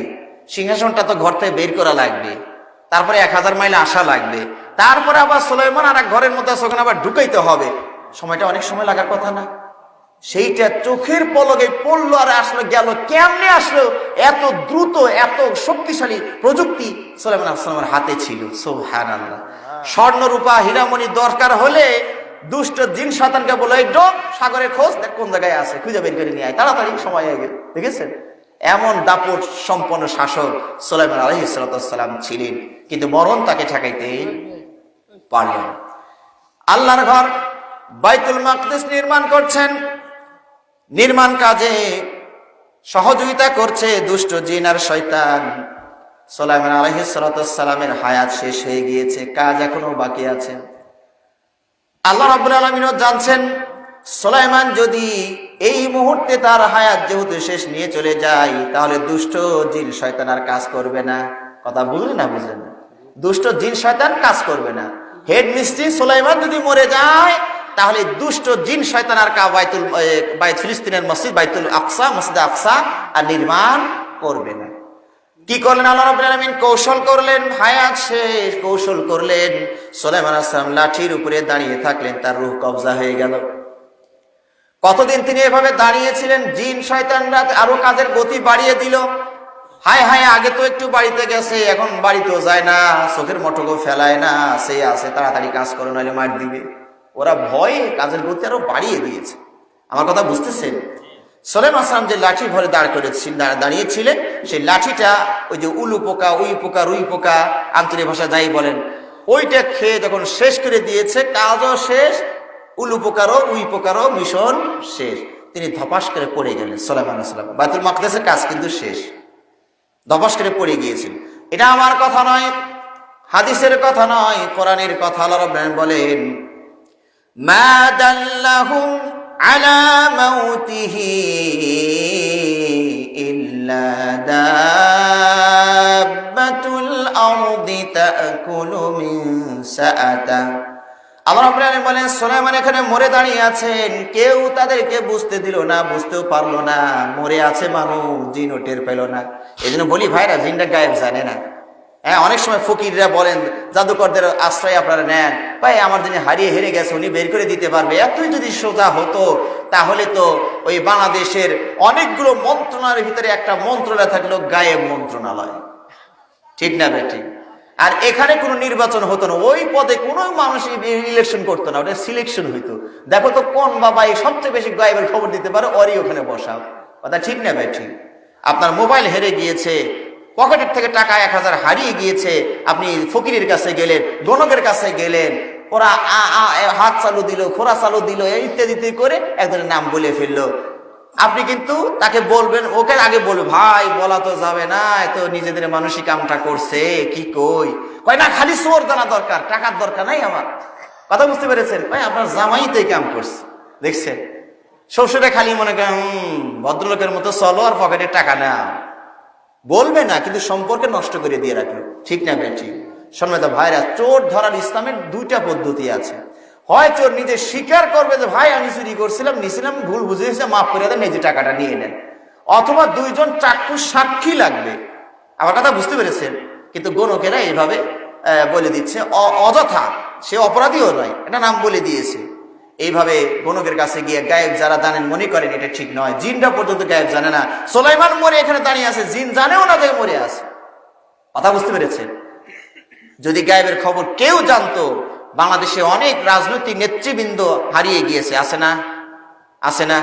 সিংহাসনটা তো ঘর থেকে বের করা লাগবে, তারপরে 1000 মাইল আসা লাগবে, তারপরে আবার সুলাইমান আর এক ঘরের মধ্যে ওখানে আবার ঢুকাইতে হবে। সময়টা অনেক সময় লাগার কথা না? সেইটা চোখের পলকে পড়লো আর আসলো, গেল কেমনে আসলো? এত দ্রুত, এত শক্তিশালী প্রযুক্তি সুলাইমান আলাইহিস সালামের হাতে ছিল। সুবহানাল্লাহ। স্বর্ণ রূপা হীরামণি দরকার হলে দুষ্ট জিন শয়তানকে বলে, ডোক সাগরে খোঁজ, দেখ কোন জায়গায় আছে, খুঁজে বের করে নিয়ে আয়, তাড়াতাড়ি সময় হয়ে গেল। দেখেছেন, এমন দাপট সম্পন্ন শাসক সুলাইমান আলাইহিস সালাম ছিলেন, কিন্তু মরণ তাকে ঠেকাইতে পারল না। আল্লাহর ঘর বাইতুল মাকদিস নির্মাণ করছেন, নির্মাণ কাজে সহযোগিতা করছে দুষ্ট জিন আর শয়তান। সুলাইমান আলাইহিস সালামের হায়াত শেষ হয়ে গিয়েছে, কাজ এখনো বাকি আছে। আল্লাহ রাব্বুল আলামিনও জানছেন সুলাইমান যদি এই মুহূর্তে তার হায়াত যেহেতু শেষ নিয়ে চলে যায়, তাহলে দুষ্ট জিন শয়তান আর কাজ করবে না। কথা বুঝলেন না? বুঝলেন না? দুষ্ট জিন শয়তান কাজ করবে না। হেড মিস্ত্রি সুলাইমান যদি মরে যায়, তাহলে দুষ্ট জিন শয়তান আর ফিলিস্তিনের মসজিদ বাইতুল আকসা, মসজিদ আকসা আর নির্মাণ করবে না। কি করলেন আল্লাহ রাব্বুল আলামিন? কৌশল করলেন, হায়াত শেষ কৌশল করলেন। সুলাইমান আলাইহিস সালাম লাঠির উপরে দাঁড়িয়ে থাকলেন, তার রূহ কবজা হয়ে গেল। কতদিন তিনি এভাবে দাঁড়িয়েছিলেন, জিন শয়তানরা আরো কাজের গতি বাড়িয়ে দিল। হায় হায়, আগে তো একটু বাড়িতে গেছে, এখন বাড়িতেও যায় না, চোখের মটকও ফেলায় না, সে আছে তাড়াতাড়ি কাজ করো নাহলে মার দিবে। ওরা ভয়ে কাজের গতি আরো বাড়িয়ে দিয়েছে। আমার কথা বুঝতেছেন? সুলাইমান আলাইহিস সালাম যে লাঠি ভরে দাঁড়িয়েছিলেন, সেই লাঠিটা ওই যে উলু পোকা, উই পোকা, রুই পোকা, আঞ্চলিক ভাষা যাই বলেন, ওইটা খেয়ে যখন শেষ করে দিয়েছে, কাজও শেষ, উলু পোকারও উই পোকারও মিশন শেষ। তিনি ধপাস করে পড়ে গেলেন। সুলাইমান আলাইহিস সালাম বাইতুল মাকদিসের কাজ কিন্তু শেষ, ধপাস করে পড়ে গিয়েছিল। এটা আমার কথা নয়, হাদিসের কথা নয়, কোরআনের কথা। আল্লাহ রাব্বুল আলামিন বলেন, মা দাল্লাহুম আলা মাউতিহি ইল্লা দাব্বাতুল আরদি তাকুলু মিন সাআতা। আল্লাহ রাব্বুল আলামিন বলেন, সুলাইমান এখানে মরে দাঁড়িয়ে আছেন, কেউ তাদেরকে বুঝতে দিল না, বুঝতেও পারলো না মরে আছে মানুষ, জিনও টের পেল না। এই জন্য বলি ভাইরা, জিনটা গায়েব জানে না। হ্যাঁ, অনেক সময় ফকিররা বলেন, জাদুকরদের আশ্রয় আপনারা নেন, ভাই আমার যিনি হারিয়ে হেরে গেছে উনি বের করে দিতে পারবে। এতই যদি সোজা হতো, তাহলে তো ওই বাংলাদেশের অনেকগুলো মন্ত্রণালয়ের ভিতরে একটা মন্ত্রণালয় থাকলো গায়েব মন্ত্রণালয়, ঠিক না বেটি? আর এখানে কোনো নির্বাচন হতো না, ওই পদে কোনো মানুষ ইলেকশন করতো না, ওটা সিলেকশন হইতো। দেখো তো কোন বাবা এই সবচেয়ে বেশি গায়েবের খবর দিতে পারে, ওরই ওখানে বসাও। কথা ঠিক না বেটি? আপনার মোবাইল হেরে গিয়েছে, পকেটের থেকে টাকা 1000 হারিয়ে গিয়েছে, আপনি ফকিরের কাছে গেলেন, গণকের কাছে গেলেন, ওরা হাত চালু দিল, খোরা চালু দিল, ইত্যাদি করে একজনের নাম বলে ফেললো। আপনি কিন্তু তাকে বলবেন, ওকে আগে বলবে, ভাই বলা তো যাবে না, এত নিজেদের মানুষই কামটা করছে, কি কই? কয় না, খালি চোর জানা দরকার, টাকার দরকার নাই আমার। কথা বুঝতে পেরেছেন? ভাই আপনার জামাই তো এই কাম করছে, দেখছেন? শ্বশুরে খালি মনে করেন ভদ্রলোকের মতো চলো আর পকেটে টাকা নাও, বলবে না, কিন্তু সম্পর্কে নষ্ট করে দিয়ে রাখলো, ঠিক না বেটি? সম্মানিত ভাইরা, চোর ধরার ইসলামের 2টা পদ্ধতি আছে। হয় চোর নিজে স্বীকার করবে যে ভাই আমি চুরি করছিলাম, নিছিলাম, ভুল বুঝেছে, মাফ করে দেন, নিজে টাকাটা নিয়ে নেন। অথবা 2 জন চাক্ষুষ সাক্ষী লাগবে। আমার কথা বুঝতে পেরেছেন? কিন্তু গণকেরা এইভাবে বলে দিচ্ছে, অযথা, সে অপরাধীও নয়, এটা নাম বলে দিয়েছে। এইভাবে গণকের কাছে গিয়ে গায়েব যারা জানেন মনে করেন এটা ঠিক নয়। জিনরা পর্যন্ত গায়েব জানে না, সুলাইমান মরে এখানে দাঁড়িয়ে আছে, জিন জানেও না যে মরে আছে। কথা বুঝতে পেরেছেন? যদি গায়েবের খবর কেউ জানতো, বাংলাদেশে অনেক রাজনৈতিক নেতৃবৃন্দ হারিয়ে গিয়েছে, আছে না? আছে না?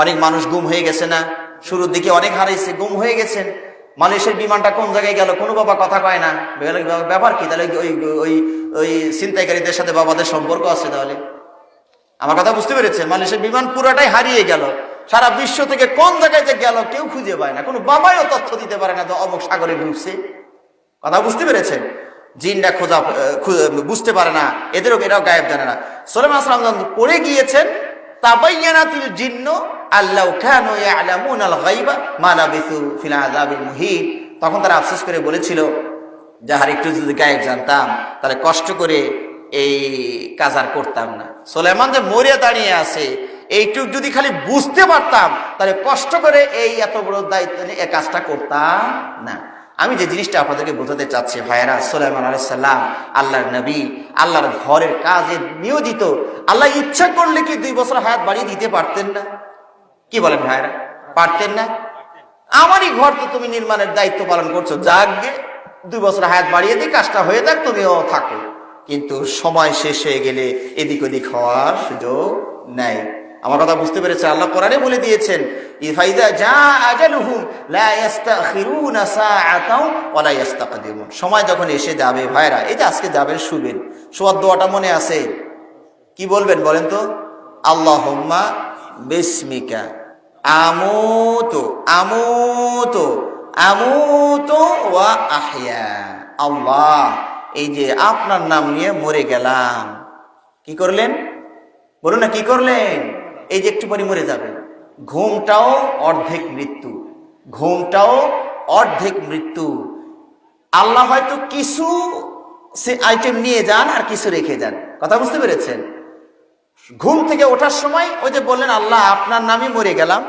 অনেক মানুষ গুম হয়ে গেছে না? শুরুর দিকে অনেক হারিয়েছে, গুম হয়ে গেছেন। মালয়েশিয়ার বিমানটা কোন জায়গায় গেল, কোনো বাবা কথা কয় না। ব্যাপার কি? তাহলে ওই ছিনতাইকারীদের সাথে বাবাদের সম্পর্ক আছে তাহলে? আমার কথা বুঝতে পেরেছেন? মালয়েশিয়ার বিমান পুরোটাই হারিয়ে গেল, সারা বিশ্ব থেকে কোন জায়গায় যে গেল কেউ খুঁজে পায় না, কোনো বাবাইও তথ্য দিতে পারে না তো অমুক সাগরে ডুবছে। কথা বুঝতে পেরেছেন? জিনরা বুঝতে পারে না, এরাও গায়েব জানে না। সুলাইমান আলাইহিস সালাম পড়ে গিয়েছেন, তাবায়্যানাতিল জিন্নু আল্লাউ কানু ইয়ালামুনাল গায়বা মা লাবিসু ফিল আযাবিল মুহিন। তখন তারা আফসোস করে বলেছিল, যাহার একটু যদি গায়েব জানতাম তাহলে কষ্ট করে এই কাজ আর করতাম না। সুলাইমান যে মরে দাঁড়িয়ে আছে এইটুক যদি খালি বুঝতে পারতাম তাহলে কষ্ট করে এই এত বড় দায়িত্ব নিয়ে এই কাজটা করতাম না। আমি যে জিনিসটা আপনাদেরকে বোঝাতে চাচ্ছি ভাইয়েরা, সুলাইমান আলাইহিস সালাম আল্লাহর নবী, আল্লাহর ঘরের কাজে নিয়োজিত। আল্লাহ ইচ্ছা করলে কি 2 বছর হায়াত বাড়িয়ে দিতে পারতেন না? কি বলেন ভাইয়েরা, পারতেন না? আমারই ঘর তো তুমি নির্মাণের দায়িত্ব পালন করছো, যাকগে 2 বছর হায়াত বাড়িয়ে দিই, কাজটা হয়ে যাক, তুমিও থাকো। কিন্তু সময় শেষ হয়ে গেলে এদিক ওদিক হওয়ার সুযোগ নাই। আমার কথা বুঝতে পেরেছে? আল্লাহ কোরআনে বলে দিয়েছেন, ইফাইদা জা আজালুহুম লা ইস্তাখিরুনা সাআতাও ওয়া লা ইস্তাকদিমুন। সময় যখন এসে যাবে ভাইরা, এই যে আজকে যাবেন শুবেন, শোয়ার দোয়াটা মনে আছে? কি বলবেন বলেন তো? আল্লাহুম্মা বিসমিকা আমুতু আমুতু আমুতু ওয়া আহইয়া। আল্লাহ, এই যে আপনার নাম নিয়ে মরে গেলাম। কি করলেন বলুন না, কি করলেন? এই যে একটু পরে মরে যাবেন। ঘুমটাও অর্ধেক মৃত্যু, ঘুমটাও অর্ধেক মৃত্যু। আল্লাহ হয়তো কিছু সে আইটেম নিয়ে যান আর কিছু রেখে যান। কথা বুঝতে পেরেছেন? ঘুম থেকে ওঠার সময় ওই যে বললেন, আল্লাহ আপনার নামই মরে গেলাম,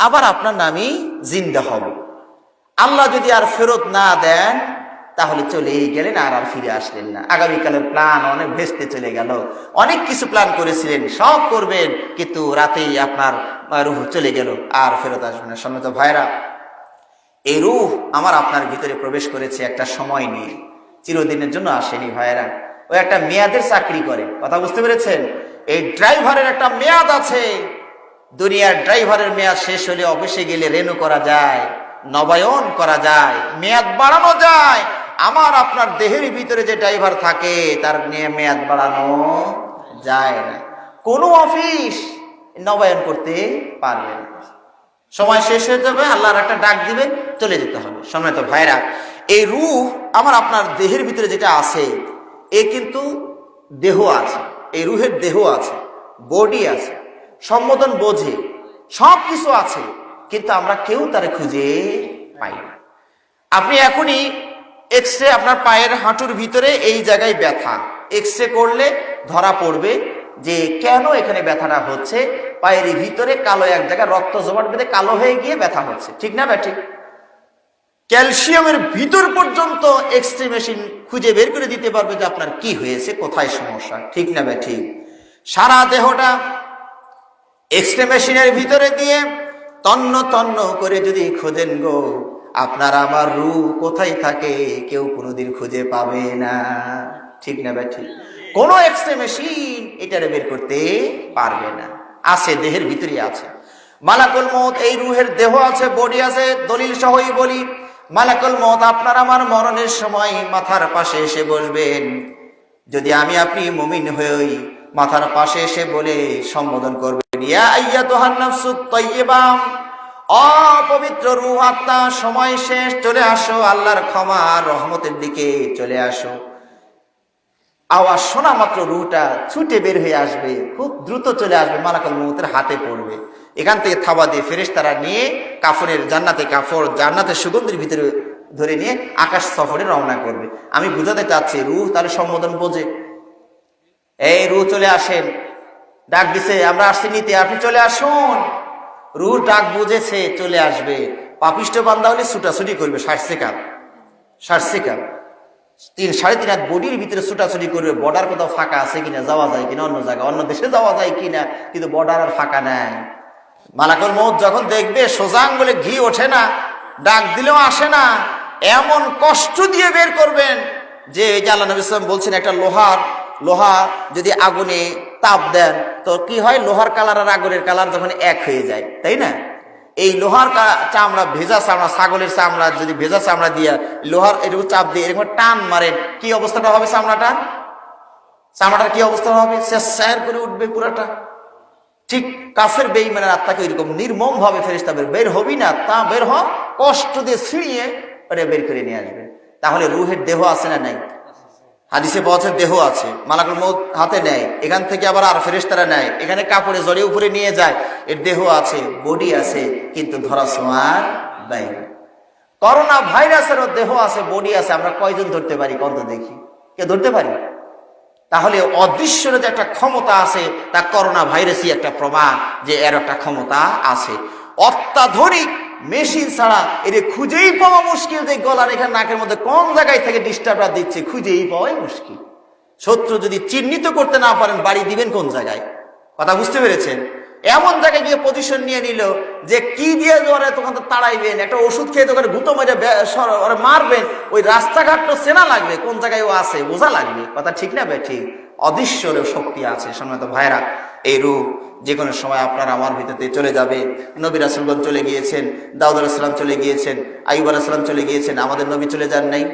আবার আপনার নামই জিন্দা হব। আল্লাহ যদি আর ফেরত না দেন তাহলে চলেই গেলেন, আর ফিরে আসলেন না। আগামীকালের প্ল্যান অনেক ভেস্তে চলে গেল। অনেক কিছু প্ল্যান করেছিলেন, সব করবেন, কিন্তু রাতেই আপনার রূহ চলে গেল, আর ফেরত আসবে না। সম্মানিত ভাইরা, এই রূহ আমার আপনার ভিতরে প্রবেশ করেছে একটা সময় নিয়ে, চিরদিনের জন্য আসেনি ভাইরা। ও একটা মেয়াদের চাকরি করে। কথা বুঝতে পেরেছেন? এই ড্রাইভারের একটা মেয়াদ আছে। দুনিয়ার ড্রাইভারের মেয়াদ শেষ হলে অফিসে গেলে রেনু করা যায়, নবায়ন করা যায়, মেয়াদ বাড়ানো যায়। আমার আপনার দেহের ভিতরে যে ড্রাইভার থাকে তার নিয়ে মেয়াদ বাড়ানো যায় না। কোনো অফিস নবায়ন করতে পারবে না। সময় শেষ হয়ে যাবে, আল্লাহর একটা ডাক দিবেন, চলে যেতে হবে। সম্মানিত ভাইরা, এই রূহ আমার আপনার দেহের ভিতরে যেটা আছে, এ কিন্তু দেহ আছে, এই রূহের দেহ আছে, বডি আছে, সম্বোধন বোঝে, সব কিছু আছে, কিন্তু আমরা কেউ তারে খুঁজে পাই না। আপনি এখনই এক্সরে, আপনার পায়ের হাঁটুর ভিতরে এই জায়গায় ব্যথা, এক্সরে করলে ধরা পড়বে যে কেন এখানে ব্যথাটা হচ্ছে। পায়ের ভিতরে কালো এক জায়গায় রক্ত জমাট বেঁধে কালো হয়ে গিয়ে ব্যথা হচ্ছে, ঠিক না ব্যাঠি? ক্যালসিয়ামের ভিতর পর্যন্ত এক্সরে মেশিন খুঁজে বের করে দিতে পারবে যে আপনার কি হয়েছে, কোথায় সমস্যা, ঠিক না ব্যাঠি? সারা দেহটা এক্সরে মেশিনের ভিতরে দিয়ে তন্ন তন্ন করে যদি খোঁজেন গো, আপনার আমার রূহ কোথায় থাকে কেউ কোনোদিন খুঁজে পাবে না, ঠিক না ভাই? ঠিক। কোন এক্সরে মেশিন এটারে বের করতে পারবে না। আছে, দেহের ভিতরে আছে মালাকুল মউত। এই রূহের দেহ আছে, বডি আছে। দলিল সহই বলি, মালাকুল মউত আপনার আমার মরণের সময় মাথার পাশে এসে বসবেন। যদি আমি আপনি মুমিন হই, মাথার পাশে এসে বলে সম্বোধন করবেন, ইয়া আইয়াতুহান নাফসুত তাইয়্যিবা, অপবিত্র রূহ আত্মা, সময় শেষ, চলে আসো আল্লাহর ক্ষমা রহমতের দিকে চলে আসো। আওয়াজ শোনা মাত্র রূহটা ছুটে বের হয়ে আসবে, খুব দ্রুত চলে আসবে, মালাকুল মউতের হাতে পড়বে। এখান থেকে থাবা দিয়ে ফেরেশতারা নিয়ে কাফনের জান্নাতে, কাফর জান্নাতের সুগন্ধির ভিতরে ধরে নিয়ে আকাশ সফরে রওনা করবে। আমি বুঝাতে চাচ্ছি, রূহ তার সম্বোধন বোঝে। এই রূহ চলে আসেন, ডাক দিছে, আমরা আসছি নিতে, আপনি চলে আসুন। রূহ ডাক বুঝেছে, চলে আসবে। পাপিষ্ট বান্দা হলে ছুটাছুটি করবে 60 সেকেন্ড, 60 সেকেন্ড, 3-3.5 হাত বডির ভিতরে ছুটাছুটি করবে। বর্ডার কোথাও ফাঁকা আছে কিনা, যাওয়া যায় কিনা, অন্য জায়গা অন্য দেশে যাওয়া যায় কিনা, কিন্তু বর্ডার আর ফাঁকা নাই। মালাকুল মউত যখন দেখবে সোজা আঙ্গুলে ঘি ওঠে না, ডাক দিলেও আসে না, এমন কষ্ট দিয়ে বের করবেন যে আল্লাহ নবী সাল্লাল্লাহু আলাইহি ওয়াসাল্লাম বলছেন, একটা লোহা যদি আগুনে তাপ দেন তো কি হয়, লোহার কালার আর আগুনের কালার যখন এক হয়ে যায়, তাই না? এই লোহার চামড়া, ভেজা চামড়া, ছাগলের চামড়া যদি ভেজা চামড়া দিয়ে লোহার এরকম চাপ দিয়ে এরকম টান মারেন, কি অবস্থাটা হবে? চামড়াটার কি অবস্থা হবে? স্যার করে উঠবে পুরাটা। ঠিক কাফের বেঈমানের আত্মাকে এরকম নির্মম ভাবে ফেরেশতা বের হবি না, তা বের হ, কষ্ট দিয়ে ছিঁড়িয়ে বের করে নিয়ে আসবে। তাহলে রূহের দেহ আছে না নাই? হাদিসে পাওয়া যায় দেহ আছে, মালাকুল মউত হাতে নেয়, এখান থেকে আবার আর ফেরেশতারা নেয়, এখানে কাপড়ে জড়িয়ে উপরে নিয়ে যায়, এর দেহ আছে, বডি আছে, কিন্তু ধরা ছোঁয়ার বাইরে। করোনা ভাইরাসেরও দেহ আছে, বডি আছে, আমরা কয়জন ধরতে পারি কত দেখি? কেউ ধরতে পারি? তাহলে অদৃশ্যের যে একটা ক্ষমতা আছে, তা করোনা ভাইরাসই একটা প্রমাণ যে এর একটা ক্ষমতা আছে। অত্যাধুনিক মেশিন ছাড়া এর খুঁজেই পাওয়া মুশকিল যে গলার এখানে নাকের মধ্যে কোন জায়গায় থেকে ডিস্টার্বটা দিচ্ছে, খুঁজেই পাওয়াই মুশকিল। শত্রু যদি চিহ্নিত করতে না পারেন, বাড়ি দিবেন কোন জায়গায়? কথা বুঝতে পেরেছেন? এমন জায়গায় গিয়ে পজিশন নিয়ে নিল যে কি দিয়ে ওরা তখন তো তাড়াইবেন, একটা ওষুধ খেয়ে তোকে গুঁতো মেরে ওরা মারবেন, ওই রাস্তাঘাট তো চেনা লাগবে, কোন জায়গায় ও আছে বোঝা লাগবে। কথা ঠিক না বে? ঠিক। অদৃশ্যর শক্তি আছে। সম্মানিত ভাইরা, এই রূপ যে কোনো সময় আপনার আমার ভিতরে চলে যাবে। নবী রাসূলগণ চলে গিয়েছেন, দাউদ আলাইহিস সালাম চলে গিয়েছেন, আইয়ুব আলাইহিস সালাম চলে গিয়েছেন, আমাদের নবী চলে যান নাই?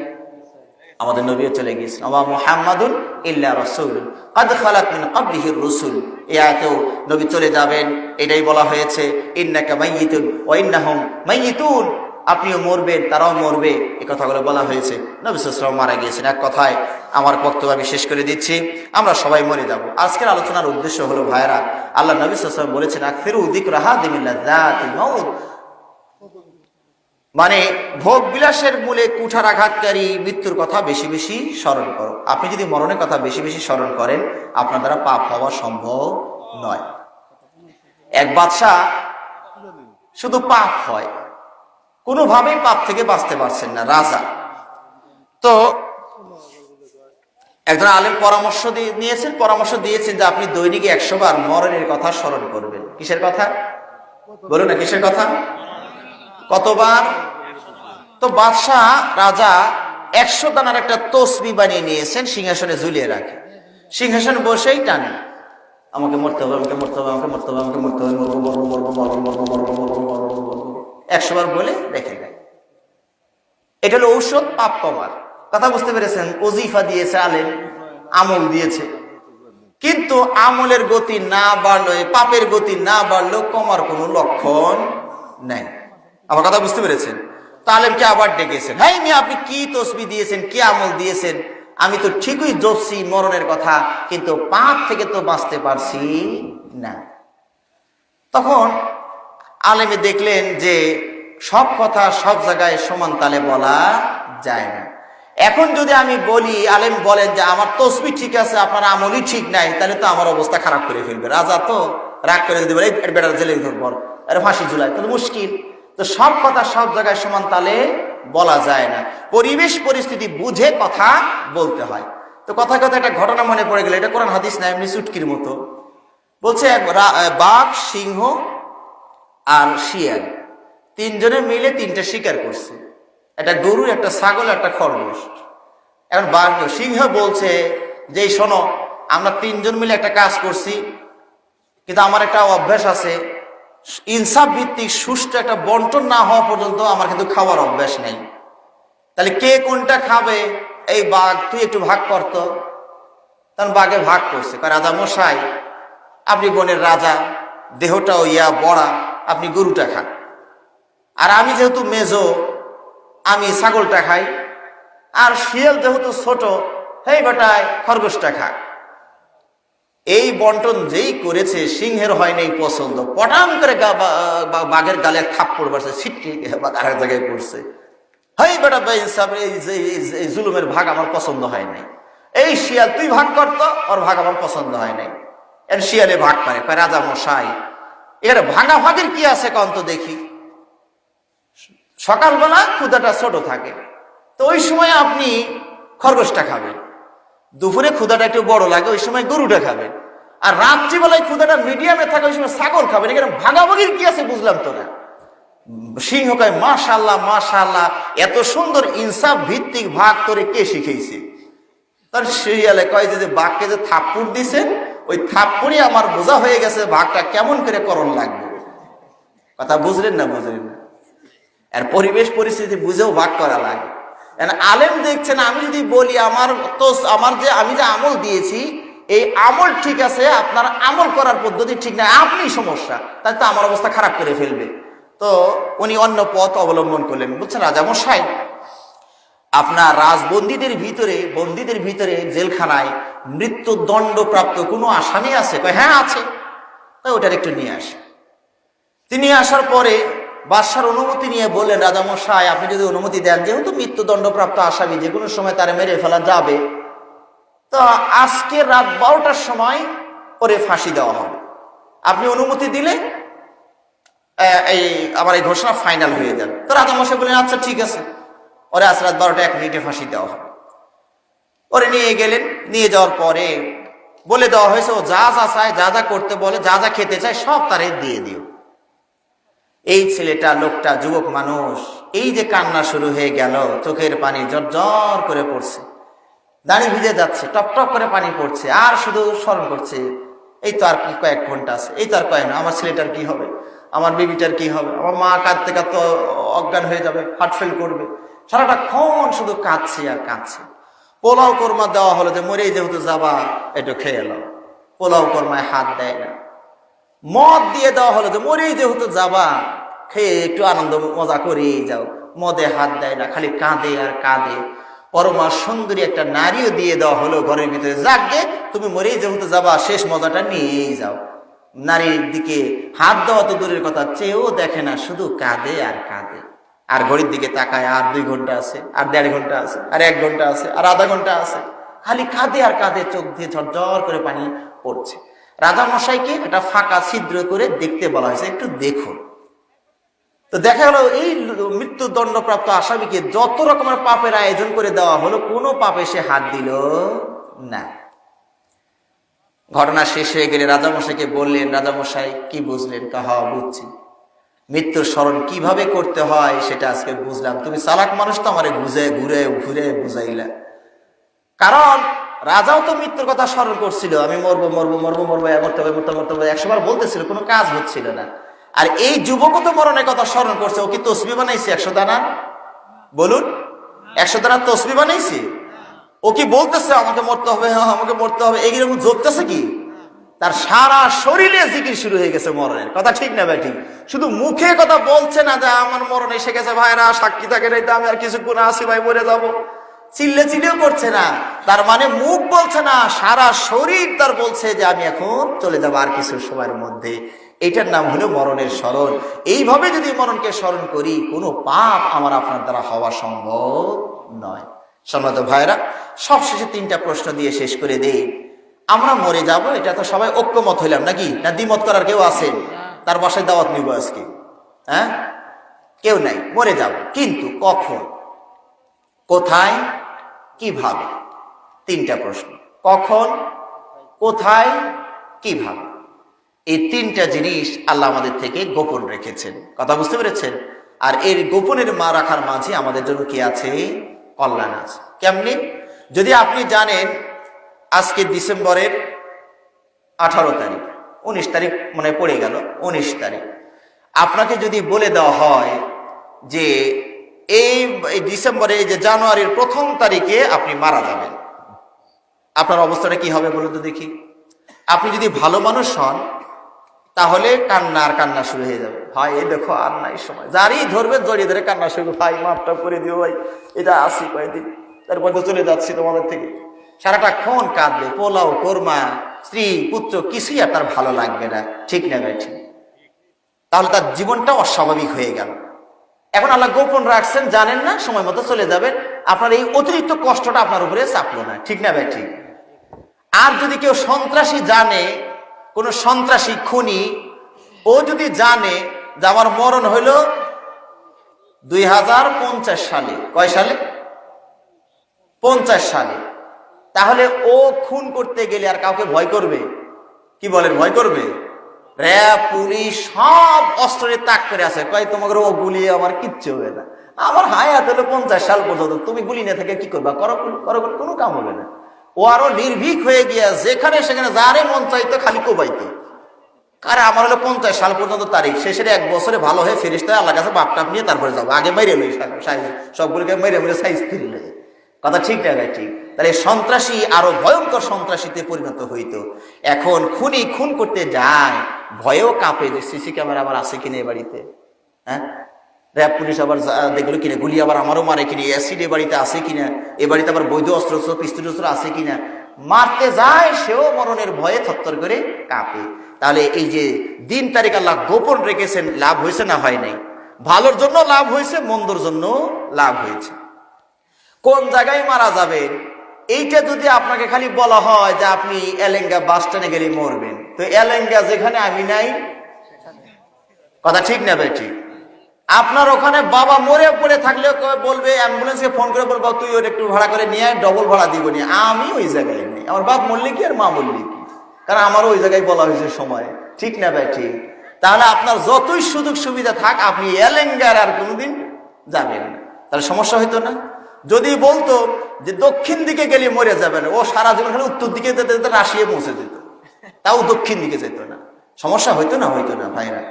আমাদের নবীও চলে গিয়েছেন। ওয়া মুহাম্মাদুন ইল্লা রাসূলুন ক্বাদ খালাত মিন ক্বাবলিহির রাসূল। এই আয়াতেও নবী চলে যাবেন, এটাই বলা হয়েছে, ইন্নাকা মাইয়িতুন ওয়া ইন্নাহুম মাইয়িতুন, আপনিও মরবেন, তারাও মরবে, এই কথাগুলো বলা হয়েছে। নবী সাল্লাল্লাহু আলাইহি ওয়াসাল্লাম মারা গিয়েছেন। এক কথায় আমার বক্তব্য আমি শেষ করে দিচ্ছি, আমরা সবাই মরে যাব। আজকের আলোচনার উদ্দেশ্য হলো ভাইরা, আল্লাহ নবী সাল্লাল্লাহু আলাইহি ওয়াসাল্লাম বলেছেন আকসিরু যিকরা হাদিমিল লাযাতিল মাউত, মানে ভোগ বিলাসের মূলে কুঠারাঘাতকারী মৃত্যুর কথা বেশি বেশি স্মরণ করো। আপনি যদি মরণের কথা বেশি বেশি স্মরণ করেন, আপনার দ্বারা পাপ হওয়া সম্ভব নয়। এক বাদশা শুধু পাপ হয়, কোনোভাবেই পাপ থেকে বাঁচতে পারছেন না, রাজা। তো একজন আলেম পরামর্শ দিয়েছেন যে আপনি দৈনিক 100 বার মরণের কথা স্মরণ করবেন। কিসের কথা বলুন না, কিসের কথা? কতবার? তো বাদশাহ রাজা 100 দানার একটা তসবিহ বানিয়ে নিয়েছেন, সিংহাসনে ঝুলিয়ে রাখে। সিংহাসনে বসেই টানে, আমাকে মরতে হবে, আমাকে মরতে হবে, আমাকে মরতে হবে, আমাকে মরতে হবে, মরবো মরবো মরবো মরবো মরবো মরবো মরবো মরবো মরবো 100 বার বলে রেখে দেয়। এটা হলো ঔষধ পাপ কমার। কথা বুঝতে পেরেছেন? ওজিফা দিয়েছে আলেম, আমল দিয়েছে, কিন্তু আমলের গতি না বাড়লো, পাপের গতি না বাড়লো, কমার কোনো লক্ষণ নাই। আমার কথা বুঝতে পেরেছেন? তালেমকে আবার ডেকেছেন, হাই মিয়া আপনি কি তসবিহ দিয়েছেন, কি আমল দিয়েছেন? আমি তো ঠিকই জপছি মরণের কথা, কিন্তু পাপ থেকে তো বাঁচতে পারছি না। তখন আলেমে দেখলেন যে সব কথা সব জায়গায় সমান তালে বলা যায় না। এখন যদি আমি বলি, আলেম বলেন যে আমার তসবিহ ঠিক আছে, আপনার আমলই ঠিক নাই, তাহলে তো আমার অবস্থা খারাপ করে ফেলবে। রাজা তো রাগ করে দিতে পারে, বেটার জেলে ধরবো, আরে ফাঁসি ঝুলাই, তাহলে মুশকিল। তো সব কথা সব জায়গায় সমান তালে বলা যায় না, পরিবেশ পরিস্থিতি বুঝে কথা বলতে হয়। তো কথা একটা ঘটনা মনে পড়ে গেল, এটা কোরআন হাদিস না, এমনি চুটকির মতো। বলছে বাঘ, সিংহ আর শিয়াল তিনজনে মিলে 3টে শিকার করছে, একটা গরু, একটা ছাগল, একটা খরগোশ। এখন বাঘ, সিংহ বলছে যে শোনো, আমরা 3জন মিলে একটা কাজ করছি, কিন্তু আমার একটা অভ্যাস আছে, ইনসাফ ভিত্তিক সুষ্ঠু একটা বন্টন না হওয়া পর্যন্ত আমার কিন্তু খাওয়ার অভ্যাস নেই। তাহলে কে কোনটা খাবে? এই বাঘ, তুই একটু ভাগ করতো। তখন বাঘে ভাগ করছে, রাজা মশাই, আপনি বনের রাজা, দেহটাও বড়া, আপনি গরুটা খান, আর আমি যেহেতু মেজো, আমি ছাগলটা খাই, আর শিয়াল যেহেতু ছোট, হেই বেটায় খরগোশটা খা। এই বন্টন যেই করেছে, সিংহের হয় নাই পছন্দ, পটাম করে বাঘের গালে থাপ্পড় পড়ছে, ছিটকে আরেক জায়গায় পড়ছে। হেই বেটা বেইনসাফ, এই জুলুমের ভাগ আমার পছন্দ হয় নাই। এই শিয়াল, তুই ভাগ করতো, ওর ভাগ আমার পছন্দ হয় নাই। এর শিয়ালে ভাগ করে, রাজা মশাই, এর ভাগাভাগির কি আছে কন্ত দেখি। সকালবেলা ক্ষুধাটা ছোট থাকে, তো ওই সময় আপনি খরগোশটা খাবেন, দুপুরে ক্ষুধাটা একটু বড় লাগে, ওই সময় গরুটা খাবেন, আর রাত্রিবেলায় ক্ষুধাটা মিডিয়ামে থাকে, ওই সময় ছাগল খাবেন। এখানে ভাগাভাগির কি আছে বুঝলাম তো না। সিংহ কয় মাশাআল্লাহ মাশাআল্লাহ, এত সুন্দর ইনসাফ ভিত্তিক ভাগ করে কে শিখেছে? তার শিয়ালে কয় যে বাঘকে যে থাপ্পড় দিছেন, ওই থাপ্পড়ই আমার বোঝা হয়ে গেছে ভাগটা কেমন করে করণ লাগবে। কথা বুঝলেন না? বুঝলেন না? আর পরিবেশ পরিস্থিতি বুঝেও ভাগ করা লাগে। আলেম দেখছেন, আমি যদি বলি আমি যে আমল দিয়েছি, এই আমল ঠিক আছে, আপনার আমল করার পদ্ধতি ঠিক না, আপনি সমস্যা, তাই তো আমার অবস্থা খারাপ করে ফেলবে। তো উনি অন্য পথ অবলম্বন করলেন, বুঝছেন রাজা মশাই, আপনার রাজবন্দীদের ভিতরে, বন্দীদের ভিতরে জেলখানায় মৃত্যুদণ্ডপ্রাপ্ত কোনো আসামি আছে? হ্যাঁ আছে। তাই ওটার একটু নিয়ে আসে। তিনি আসার পরে বাদশার অনুমতি নিয়ে বললেন, রাজামশাই আপনি যদি অনুমতি দেন, যেহেতু মৃত্যুদণ্ডপ্রাপ্ত আসামি যে কোনো সময় তারা মেরে ফেলা যাবে, তো আজকে রাত 12টার সময় ওরে ফাঁসি দেওয়া হবে। আপনি অনুমতি দিলে আমার এই ঘোষণা ফাইনাল হয়ে যাবে। তো রাজামশাই বললেন, আচ্ছা ঠিক আছে, ওরে আজ রাত 12টা 1 মিনিটে ফাঁসি দেওয়া হবে। ওরে নিয়ে গেলেন। নিয়ে যাওয়ার পরে বলে দেওয়া হয়েছে, ও যা যা চায়, যা যা করতে বলে, যা যা খেতে চায় সব তারে দিয়ে দিও। এই ছেলেটা, লোকটা, যুবক মানুষ, এই যে কান্না শুরু হয়ে গেল, চোখের পানি জর্জর করে পড়ছে, দাড়ি ভিজে যাচ্ছে, টপ টপ করে পানি পড়ছে, আর শুধু স্মরণ করছে, এই তো আর কয়েক ঘন্টা আছে, এই তো আর কয়েক না, আমার ছেলেটার কি হবে, আমার বেবিটার কি হবে, আমার মা কাঁদতে কাঁদতে অজ্ঞান হয়ে যাবে, হার্ট ফেল করবে। সারাটা ক্ষণ শুধু কাঁদছে আর কাঁদছে। পোলাও কোরমা দেওয়া হলো যে মরেই যেহেতু যাবা একটু খেয়ে এলো, পোলাও কোরমায় হাত দেয় না। মদ দিয়ে দেওয়া হলো যে মরেই যেহেতু যাবা, খেয়ে একটু আনন্দ মজা করেই যাও, মদে হাত দেয় না, খালি কাঁদে আর কাঁদে। পরমা সুন্দরী একটা নারীও দিয়ে দেওয়া হলো ঘরের ভিতরে, যাক গে তুমি মরেই যেহেতু যাবা, শেষ মজাটা নিয়েই যাও। নারীর দিকে হাত দেওয়া তো দূরের কথা, চেয়েও দেখে না, শুধু কাঁদে আর কাঁদে। আর ঘড়ির দিকে তাকায়, আর 2 ঘন্টা আছে, আর 1.5 ঘন্টা আছে, আর 1 ঘন্টা আছে, আর আধা ঘন্টা আছে, খালি কাঁদে আর কাঁদে, চোখ দিয়ে ঝরঝর করে পানি পড়ছে। রাজা মশাইকে একটা ফাঁকা ছিদ্র করে দেখতে বলা হয়েছে, একটু দেখো। তো দেখা গেল এই মৃত্যুদণ্ডপ্রাপ্ত আসামিকে যত রকমের পাপের আয়োজন করে দেওয়া হলো, কোনো পাপে সে হাত দিল না। ঘটনা শেষ হয়ে গেলে রাজামশাইকে বললেন, রাজামশাই কি বুঝলেন? হ্যাঁ বুঝছি, মৃত্যুর স্মরণ কিভাবে করতে হয় সেটা আজকে বুঝলাম। তুমি চালাক মানুষ তো, আমারে ঘুরে ঘুরে বুঝাইলা। কারণ রাজাও তো মৃত্যুর কথা স্মরণ করছিল, আমি মরবো মরবো মরবো মরবো, মরতে হবে মরতে মরতে হবে 100 বার বলতেছিল, কোনো কাজ হচ্ছিল না। আর এই যুবকও তো মরণের কথা স্মরণ করছে। ও কি তসবিহ বানাইছে 100 দানা? বলুন, 100 দানা তসবিহ বানাইছে? ও কি বলতেছে আমাকে মরতে হবে, হ্যাঁ আমাকে মরতে হবে, এইরকম জপতেছে কি? তার সারা শরীরে জিকির শুরু হয়ে গেছে মরণের কথা, ঠিক না ভাই? ঠিক। শুধু মুখে কথা বলছে না যে আমার মরণ এসে গেছে, ভাইরা সাক্ষী থাকে নাই তো আমি আর কিছুক্ষণ আসি ভাই মরে যাবো, চিল্লে চিল্লেও করছে না। তার মানে মুখ বলছে না, সারা শরীর তার বলছে যে আমি এখন চলে যাবো আর কিছু সময়ের মধ্যে। এটার নাম হলো মরণের স্মরণ। এইভাবে যদি মরণকে স্মরণ করি, কোনো পাপ আমার আপনার দ্বারা হওয়া সম্ভব নয়। সম্মানিত ভাইরা, সবশেষে 3টা প্রশ্ন দিয়ে শেষ করে দেই। আমরা মরে যাব, এটা তো সবাই ঐক্যমত হইলাম নাকি? না দ্বিমত করার কেউ আছে? তার বাসায় দাওয়াত নিব আজকে? হ্যাঁ, কেউ নাই। মরে যাব, কিন্তু কখন, কোথায়, কিভাবে? 3টা প্রশ্ন, কখন, কোথায়, কিভাবে। এই 3টা জিনিস আল্লাহ আমাদের থেকে গোপন রেখেছেন। কথা বুঝতে পেরেছেন? আর এর গোপনের রাখার মাঝে আমাদের জন্য কি আছে? কল্যাণ আছে। কেমনি? যদি আপনি জানেন আজকে ডিসেম্বরের 18 তারিখ, 19 তারিখ মনে পড়ে গেল, 19 তারিখ, আপনাকে যদি বলে দেওয়া হয় যে এই ডিসেম্বরে, যে জানুয়ারির 1ম তারিখে আপনি মারা যাবেন, আপনার অবস্থাটা কি হবে বলুন তো দেখি? আপনি যদি ভালো মানুষ হন, তাহলে কান্না আর কান্না শুরু হয়ে যাবে, ভাই এই দেখো আর নাই সময়, যারই ধরবে জড়িয়ে ধরে কান্না শুরু, ভাই মাফটা করে দিও ভাই, এটা আসি কয়েকদিন, তারপর তো চলে যাচ্ছি তোমাদের থেকে। সারাটা ক্ষণ কাঁদবে, পোলাও কোরমা, স্ত্রী পুত্র কিছুই আর তার ভালো লাগবে না, ঠিক না ভাই? ঠিক। তাহলে তার জীবনটা অস্বাভাবিক হয়ে গেল। এখন আল্লাহ গোপন রাখছেন, জানেন না, সময় মতো চলে যাবেন, আপনার এই অতিরিক্ত কষ্টটা আপনার উপরে চাপলো না, ঠিক না ভাই? ঠিক। আর যদি কেউ সন্ত্রাসী জানে, কোন সন্ত্রাসী খুনি, ও যদি জানে যে আমার মরণ হইল 2050 সালে, কয় সালে? 50 সালে, তাহলে ও খুন করতে গেলে আর কাউকে ভয় করবে? কি বলেন, ভয় করবে? র্যাব, পুলিশ সব অস্ত্রে তাক করে আছে, কয় তোমাকে ও গুলি আমার কিচ্ছু হবে না, আমার হায়াত হলো 50 সাল পর্যন্ত, তুমি গুলি না থেকে কি করবা, করো, কোনো কাম হবে না। ও আরো নির্ভীক হয়ে গিয়া যেখানে সেখানে যারে মন চাইতো খালি কোবাইতো। আরে আমার হলো 50 সাল পর্যন্ত তারিখ, শেষের 1 বছরে ভালো হয়ে ফেরেশতা আল্লাহ কাছে বাপটাপ নিয়ে তারপরে যাবো, আগে মেরে লই সবগুলোকে মেরে সাইজ ফিরলে। কথা ঠিক না ভাই? ঠিক। তাহলে সন্ত্রাসী আরো ভয়ঙ্কর সন্ত্রাসীতে পরিণত হইতো। এখন খুনি খুন করতে যায়, ভয়েও কাঁপে যে সিসি ক্যামেরা আবার আছে কিনা এ বাড়িতে, হ্যাঁ, র্যাব পুলিশ আবার দেখলো কিনা, গুলি আবার আমারও মারে কিনা, অ্যাসিড এ বাড়িতে আছে কিনা, এ বাড়িতে আবার বৈধ অস্ত্র পিস্তল অস্ত্র আছে কিনা, মারতে যায় সেও মরণের ভয়ে থরথর করে কাঁপে। তাহলে এই যে দিন তারিখ আল্লাহ গোপন রেখেছেন, লাভ হয়েছে না হয় নাই? ভালোর জন্য লাভ হয়েছে, মন্দর জন্য লাভ হয়েছে। কোন জায়গায় মারা যাবেন এইটা যদি আপনাকে খালি বলা হয় যে আপনি এলেঙ্গা বাস স্ট্যান্ডে গেলে মরবেন, তো এলেঙ্গা যেখানে আমি নাই, কথা ঠিক না ভাই? ঠিক। আপনার ওখানে বাবা মরে পড়ে থাকলে বলবে, অ্যাম্বুলেন্সকে ফোন করে বলবো তুই ওর একটু ভাড়া করে নিয়ে আয়, ডবল ভাড়া দিব নি। আমি ওই জায়গায় নেই, আমার বাপ মরলে কি আর মা মরলে কি, কারণ আমারও ওই জায়গায় বলা হয়েছে সময়, ঠিক না ভাই? ঠিক। তাহলে আপনার যতই সুযোগ সুবিধা থাক, আপনি এলেঙ্গার আর কোনোদিন যাবেন না, তাহলে সমস্যা হইতো না? যদি বলতো যে দক্ষিণ দিকে গেলে মরে যাবে না, ও সারা জীবন খালি উত্তর দিকে যেতে যেতে রাশিয়া পৌঁছে যেত, তাও দক্ষিণ দিকে যেত না, সমস্যা হইতো না? হইতো না ভাইরা।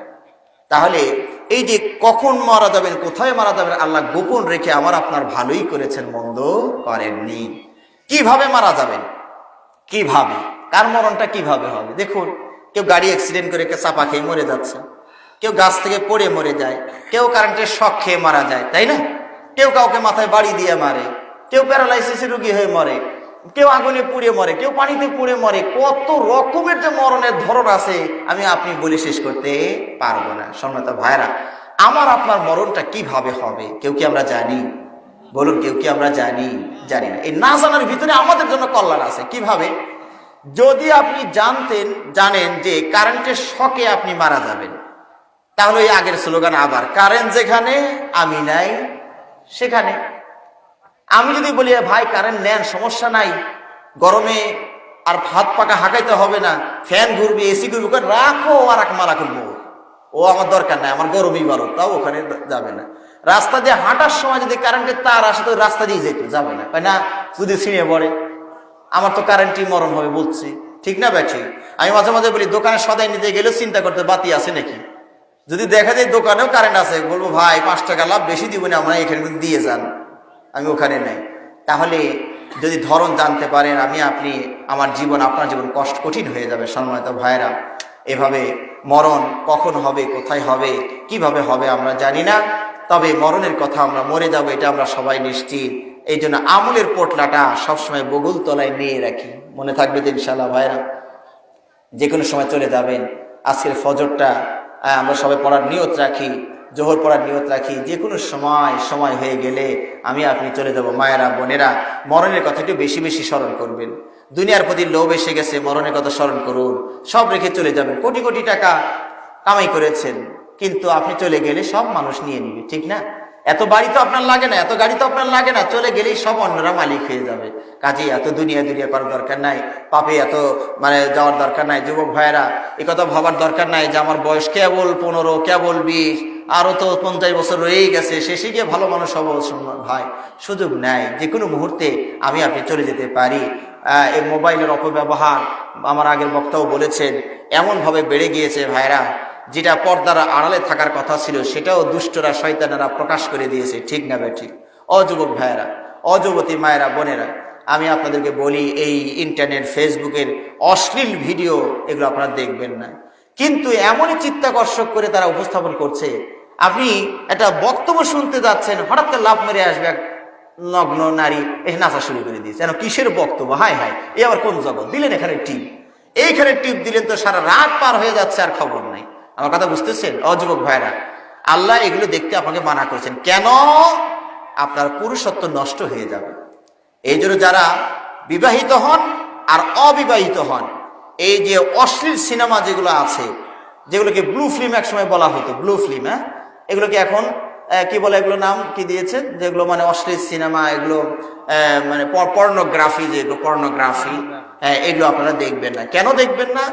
তাহলে এই যে কখন মারা যাবেন, কোথায় মারা যাবেন, আল্লাহ গোপন রেখে আমার আপনার ভালোই করেছেন, মন্দ করেননি। কিভাবে মারা যাবেন, কিভাবে, কার মরণটা কিভাবে হবে? দেখুন, কেউ গাড়ি অ্যাক্সিডেন্ট করে চাপা খেয়ে মরে যাচ্ছে, কেউ গাছ থেকে পড়ে মরে যায়, কেউ কারেন্টের শক খেয়ে মারা যায়, তাই না? কেউ কাউকে মাথায় বাড়ি দিয়ে মারে, কেউ প্যারালাইসিস রোগী হয়ে মরে, কেউ আগুনে পুড়ে মরে, কেউ পানিতে পুড়ে মরে। কত রকমের যে মরণের ধরন আছে আমি আপনি বলে শেষ করতে পারবো না। সম্মানিত ভাইরা, আমার আপনার মরণটা কিভাবে হবে কেউ কি আমরা জানি? বলুন, কেউ কি আমরা জানি? জানি না। এই না জানার ভিতরে আমাদের জন্য কল্যাণ আছে। কিভাবে? যদি আপনি জানেন যে কারেন্টের শকে আপনি মারা যাবেন, তাহলে ওই আগের স্লোগান আবার, কারেন্ট যেখানে আমি নাই সেখানে। আমি যদি বলি ভাই কারেন্ট নেন, সমস্যা নাই, গরমে আর হাত পাকা হাঁকাইতে হবে না, ফ্যান ঘুরবে, এসি ঘুরবে, রাখো আর এক মারা করবো, ও আমার দরকার নাই, আমার গরমই ভালো, তাও ওখানে যাবে না। রাস্তা দিয়ে হাঁটার সময় যদি কারেন্টের তার আসে তো রাস্তা দিয়ে যেতে যাবে না, তাই না? যদি ছিঁড়ে পড়ে আমার তো কারেন্টই মরণ হবে বলছি, ঠিক না ভাই? ঠিক। আমি মাঝে মাঝে বলি দোকানে সদাই নিতে গেলেও চিন্তা করতে বাতি আছে নাকি, যদি দেখা যায় দোকানেও কারেন্ট আছে বলবো ভাই 5 টাকা লাভ বেশি দিব না, আমরা এখানে দিয়ে যান, আমি ওখানে নেই। তাহলে যদি ধরন জানতে পারেন আমি আপনি, আমার জীবন আপনার জীবন কঠিন হয়ে যাবে। সম্মানিত ভাইরা, এভাবে মরণ কখন হবে, কোথায় হবে, কিভাবে হবে আমরা জানি না, তবে মরণের কথা আমরা মরে যাব এটা আমরা সবাই নিশ্চিত। এই জন্য আমলের পোটলাটা সবসময় বগুল তলায় নিয়ে রাখি, মনে থাকবে যে ইনশাআল্লাহ ভাইরা যে কোনো সময় চলে যাবেন। আজকের ফজরটা আমরা সবাই পড়ার নিয়ত রাখি, জোহর পড়ার নিয়ত রাখি, যে কোনো সময় হয়ে গেলে আমি আপনি চলে যাব। মায়েরা, বোনেরা, মরণের কথা একটু বেশি বেশি স্মরণ করবেন। দুনিয়ার প্রতি লোভ এসে গেছে, মরণের কথা স্মরণ করুন। সব রেখে চলে যাবেন, কোটি কোটি টাকা কামাই করেছেন, কিন্তু আপনি চলে গেলে সব মানুষ নিয়ে নিবে, ঠিক না? এত বাড়ি তো আপনার লাগে না, এত গাড়ি তো আপনার লাগে না, চলে গেলেই সব অন্যরা মালিক হয়ে যাবে। কাজে এত দুনিয়া করার দরকার নাই, পাপে এত যাওয়ার দরকার নাই। যুবক ভাইয়েরা, এ কথা ভাবার দরকার নাই যে আমার বয়স কেবল 15, কেবল 20, আরো তো 50 বছর রয়েই গেছে, শেষে গিয়ে ভালো মানুষ হবো। ভাই, সুযোগ নাই, যে কোনো মুহূর্তে আমি আপনি চলে যেতে পারি। এই মোবাইলের অপব্যবহার আমার আগের বক্তাও বলেছেন, এমনভাবে বেড়ে গিয়েছে ভাইরা, যেটা পর্দার আড়ালে থাকার কথা ছিল সেটাও দুষ্টরা, শয়তানেরা প্রকাশ করে দিয়েছে, ঠিক না ভাই? ঠিক। অযুবক ভাইয়েরা, অযুবতী মায়েরা, বোনেরা, আমি আপনাদেরকে বলি এই ইন্টারনেট, ফেসবুকের অশ্লীল ভিডিও এগুলো আপনারা দেখবেন না, কিন্তু এমনই চিত্তাকর্ষক করে তারা উপস্থাপন করছে। আপনি একটা বক্তব্য শুনতে যাচ্ছেন, হঠাৎ করে লাফ মেরে আসবে এক নগ্ন নারী, এসে নাচা শুরু করে দিয়েছে। যেন কিসের বক্তব্য? হাই হাই, এ আবার কোন জগৎ দিলেন? এখানে টিপ, এইখানে টিপ দিলেন তো সারা রাত পার হয়ে যাচ্ছে, আর খবর নাই। আমার কথা বুঝতেছেন? অযুবক ভাইরা, আল্লাহ এগুলো দেখতে আপনাকে মানা করেছেন কেন? আপনার পুরুষত্ব নষ্ট হয়ে যাবে। এই জন্য যারা বিবাহিত হন আর অবিবাহিত হন, এই যে অশ্লীল সিনেমা যেগুলো আছে, যেগুলোকে ব্লু ফিল্ম একসময় বলা হতো, ব্লু ফিল্ম, এগুলোকে এখন কি বলে, এগুলো নাম কি দিয়েছে, যেগুলো মানে অশ্লীল সিনেমা, এগুলো মানে পর্নোগ্রাফি, যেগুলো পর্নোগ্রাফি, এগুলো আপনারা দেখবেন না। কেন দেখবেন না?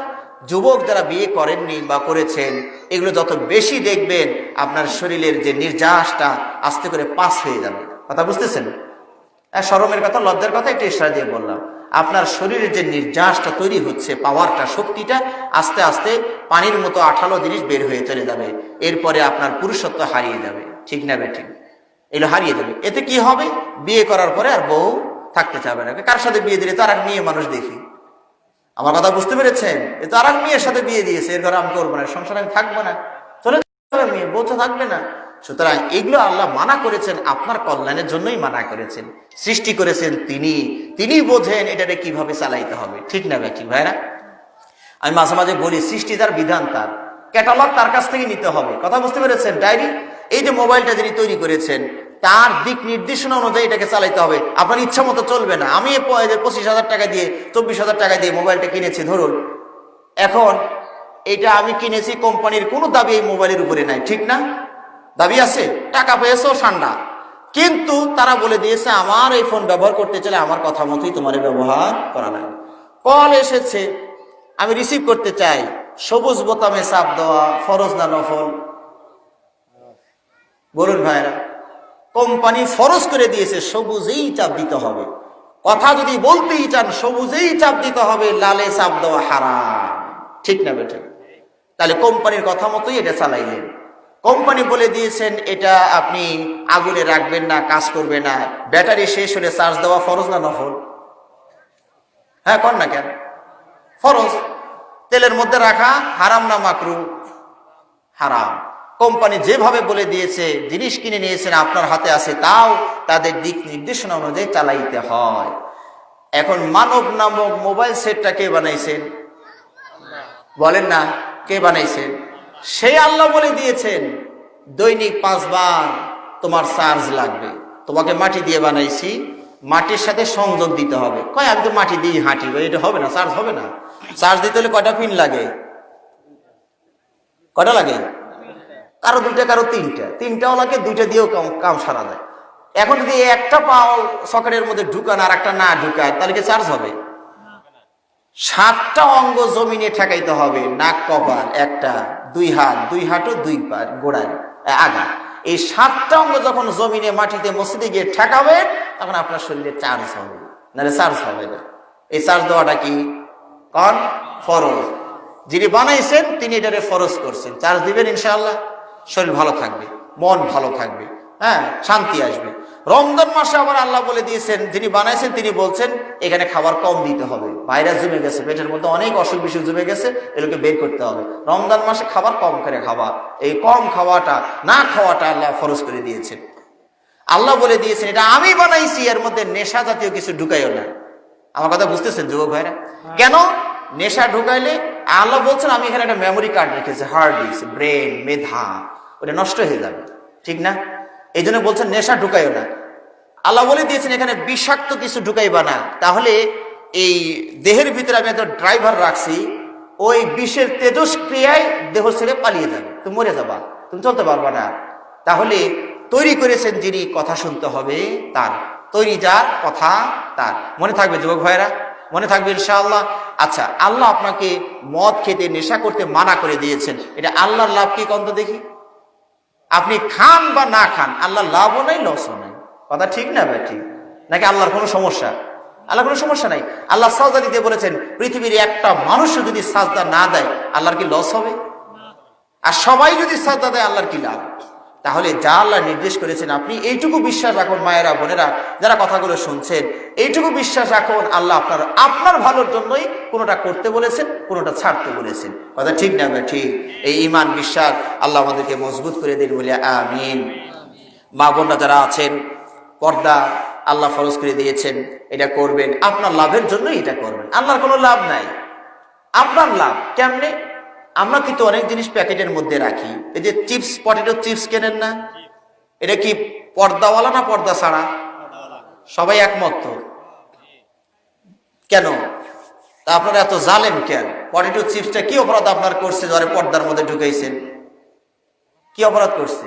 যুবক যারা বিয়ে করেননি বা করেছেন, এগুলো যত বেশি দেখবেন আপনার শরীরের যে নির্যাসটা আস্তে করে পাস হয়ে যাবে। কথা বুঝতেছেন? শরমের কথা, লজ্জার কথা একটু ইশারা দিয়ে বললাম। আপনার শরীরের যে নির্যাসটা তৈরি হচ্ছে, পাওয়ারটা, শক্তিটা আস্তে আস্তে পানির মতো আঠালো জিনিস বের হয়ে চলে যাবে। এরপরে আপনার পুরুষত্ব হারিয়ে যাবে, ঠিক না বেঠিক? এগুলো হারিয়ে যাবে। এতে কি হবে? বিয়ে করার পরে আর বউ থাকতে চাবে না। কার সাথে বিয়ে দিলে? তার এক মেয়ে মানুষ দেখি। আমার কথা বুঝতে পেরেছেন? এ তো আর এক মেয়ের সাথে বিয়ে দিয়েছে, এর ঘরে আমি করবো না, সংসারে আমি থাকবো না, চলে যাবে মেয়ে, বউ তো থাকবে না। সুতরাং এগুলো আল্লাহ মানা করেছেন, আপনার কল্যাণের জন্যই মানা করেছেন। সৃষ্টি করেছেন তিনি বোঝেন এটাকে কিভাবে চালাইতে হবে, ঠিক না ভাই? ঠিক ভাইরা, আমি মাঝে মাঝে বলি সৃষ্টি তার, বিধান তার, ক্যাটালগ তার কাছ থেকে নিতে হবে। কথা বুঝতে পেরেছেন? ডায়েরি, এই যে মোবাইলটা যিনি তৈরি করেছেন তার দিক নির্দেশনা অনুযায়ী এটাকে চালাইতে হবে, আপনার ইচ্ছা মতো চলবে না। আমি 25,000 টাকা দিয়ে 24,000 টাকা দিয়ে মোবাইলটা কিনেছি ধরুন, এখন এটা আমি কিনেছি, কোম্পানির কোনো দাবি এই মোবাইলের উপরে নাই, ঠিক না? দাবি আছে, টাকা পেয়েছো ঠান্ডা, কিন্তু তারা বলে দিয়েছে আমার এই ফোন ব্যবহার করতে চাইলে আমার কথা মতোই তোমার ব্যবহার করা লাগবে। কল এসেছে, আমি রিসিভ করতে চাই, সবুজ বোতামে চাপ দেওয়া ফরজ না নফল? বলুন ভাইরা, কোম্পানি ফরজ করে দিয়েছে সবুজেই চাপ দিতে হবে। কথা যদি বলতেই চান সবুজেই চাপ দিতে হবে, লালে চাপ দেওয়া হারাম, ঠিক না বেটা? তাহলে কোম্পানির কথা মতোই এটা চালাইলেন। কোম্পানি বলে দিয়েছেন এটা আপনি আগুনে রাখবেন না, কাজ করবে না, ব্যাটারি শেষ হলে চার্জ দেওয়া ফরজ না নফল? হ্যাঁ, কর না কেন? ফরজ। তেলের মধ্যে রাখা হারাম না মাকরু? হারাম। কোম্পানি যেভাবে বলে দিয়েছে, জিনিস কিনে নিয়েছেন আপনার হাতে আছে, তাও তাদের দিক নির্দেশনা অনুযায়ী চালাইতে হয়। এখন মানব নামক মোবাইল সেটটা কে বানাইছেন? বলেন না, কে বানাইছেন? সেই আল্লাহ বলে দিয়েছেন দৈনিক 5 বার তোমার চার্জ লাগবে। তোমাকে মাটি দিয়ে বানাইছি, মাটির সাথে সংযোগ দিতে হবে। কয় আমি তো মাটি দিয়ে হাঁটি, এটা হবে না, চার্জ হবে না। চার্জ দিতে হলে কয়টা পিন লাগে? কয়টা লাগে? কারো 2টা, কারো 3টা, 3টাও লাগে, 2টা দিয়েও কাম সারা যায়। এখন যদি একটা পাও সকেটের মধ্যে ঢুকান আর একটা না ঢুকায়, তাহলে কি চার্জ হবে? 7টা অঙ্গ জমিনে ঠেকাইতে হবে, নাক, কপাল একটা, 2 হাত, 2 হাঁটু, 2 পা, গোড়ায় আগা। এই 7টা অঙ্গ যখন জমিনে মাটিতে মসজিদে গিয়ে ঠেকাবে তখন আপনার শরীরে চার্জ হবে, নাহলে চার্জ হবে না। এই চার্জ দেওয়াটা কি? কোন? ফরজ। যিনি বানাইছেন তিনি এটারে ফরজ করছেন। চার্জ দিবেন, ইনশাআল্লাহ শরীর ভালো থাকবে, মন ভালো থাকবে, হ্যাঁ, শান্তি আসবে। রমজান মাসে আবার আল্লাহ বলে দিয়েছেন, যিনি বানাইছেন তিনি বলছেন এখানে খাবার কম দিতে হবে। ভাইরাস জমে গেছে পেটের মধ্যে, অনেক অসুখ বিসুখ জমে গেছে, এগুলোকে বের করতে হবে। রমজান মাসে খাবার কম করে খাওয়া, এই কম খাওয়াটা, না খাওয়াটা আল্লাহ ফরজ করে দিয়েছেন। আল্লাহ বলে দিয়েছেন এটা আমি বানাইছি, এর মধ্যে নেশা জাতীয় কিছু ঢুকাইও না। আমার কথা বুঝতেছেন যুবক ভাইরা? কেন নেশা ঢুকাইলে? আল্লাহ বলছেন আমি এখানে একটা মেমোরি কার্ড রেখেছি, হার্ড ডিস্ক, ব্রেন, মেধা, ওটা নষ্ট হয়ে যাবে, ঠিক না? এই জন্য বলছেন নেশা ঢুকাইও না। আল্লাহ বলে দিয়েছেন এখানে বিষাক্ত কিছু ঢুকাইবা না, তাহলে এই দেহের ভিতরে আমি একটা ড্রাইভার রাখছি, ওই বিষের তেজস্ক্রিয়ায় দেহ ছেড়ে পালিয়ে যাবে, তুমি মরে যাবা, তুমি চলতে পারবা না। তাহলে তৈরি করেছেন যিনি, কথা শুনতে হবে তার, তৈরি যার, কথা তার। মনে থাকবে যুবক ভাইরা? মনে থাকবে ইনশাআল্লাহ। আচ্ছা, আল্লাহ আপনাকে মদ খেতে, নেশা করতে মানা করে দিয়েছেন, এটা আল্লাহর লাভ কি কন্ত দেখি? আপনি খান বা না খান, আল্লাহর লাভও নাই, লসও নাই। কথা ঠিক না ভাই? ঠিক নাকি? আল্লাহর কোনো সমস্যা? আল্লাহ কোনো সমস্যা নাই। আল্লাহ সাজদা দিতে বলেছেন, পৃথিবীর একটা মানুষও যদি সাজদা না দেয় আল্লাহর কি লস হবে? আর সবাই যদি সাজদা দেয় আল্লাহর কি লাভ? তাহলে যা আল্লাহ নির্দেশ করেছেন আপনি এইটুকু বিশ্বাস রাখুন। মায়েরা, বোনেরা যারা কথাগুলো শুনছেন, এইটুকু বিশ্বাস রাখুন আল্লাহ আপনার ভালোর জন্যই কোনোটা করতে বলেছেন, কোনোটা ছাড়তে বলেছেন। কথা ঠিক না ভাই? ঠিক। এই ঈমান, বিশ্বাস আল্লাহ আমাদেরকে মজবুত করে দিন বলে আমিন। মা বোনরা যারা আছেন, পর্দা আল্লাহ ফরজ করে দিয়েছেন, এটা করবেন, আপনার লাভের জন্যই এটা করবেন, আল্লাহর কোনো লাভ নাই, আপনার লাভ। কেমনে? আমরা কিন্তু অনেক জিনিস প্যাকেটের মধ্যে রাখি, এই যে চিপস, পটেটো চিপস কেনেন না, এটা কি পর্দাওয়ালা না পর্দা ছাড়া? সবাই একমত তো? কেন তা আপনারা এত জালেম কেন? পটেটো চিপসটা কি অপরাধ আপনার করছে যারা পর্দার মধ্যে ঢুকাইছেন? কি অপরাধ করছে?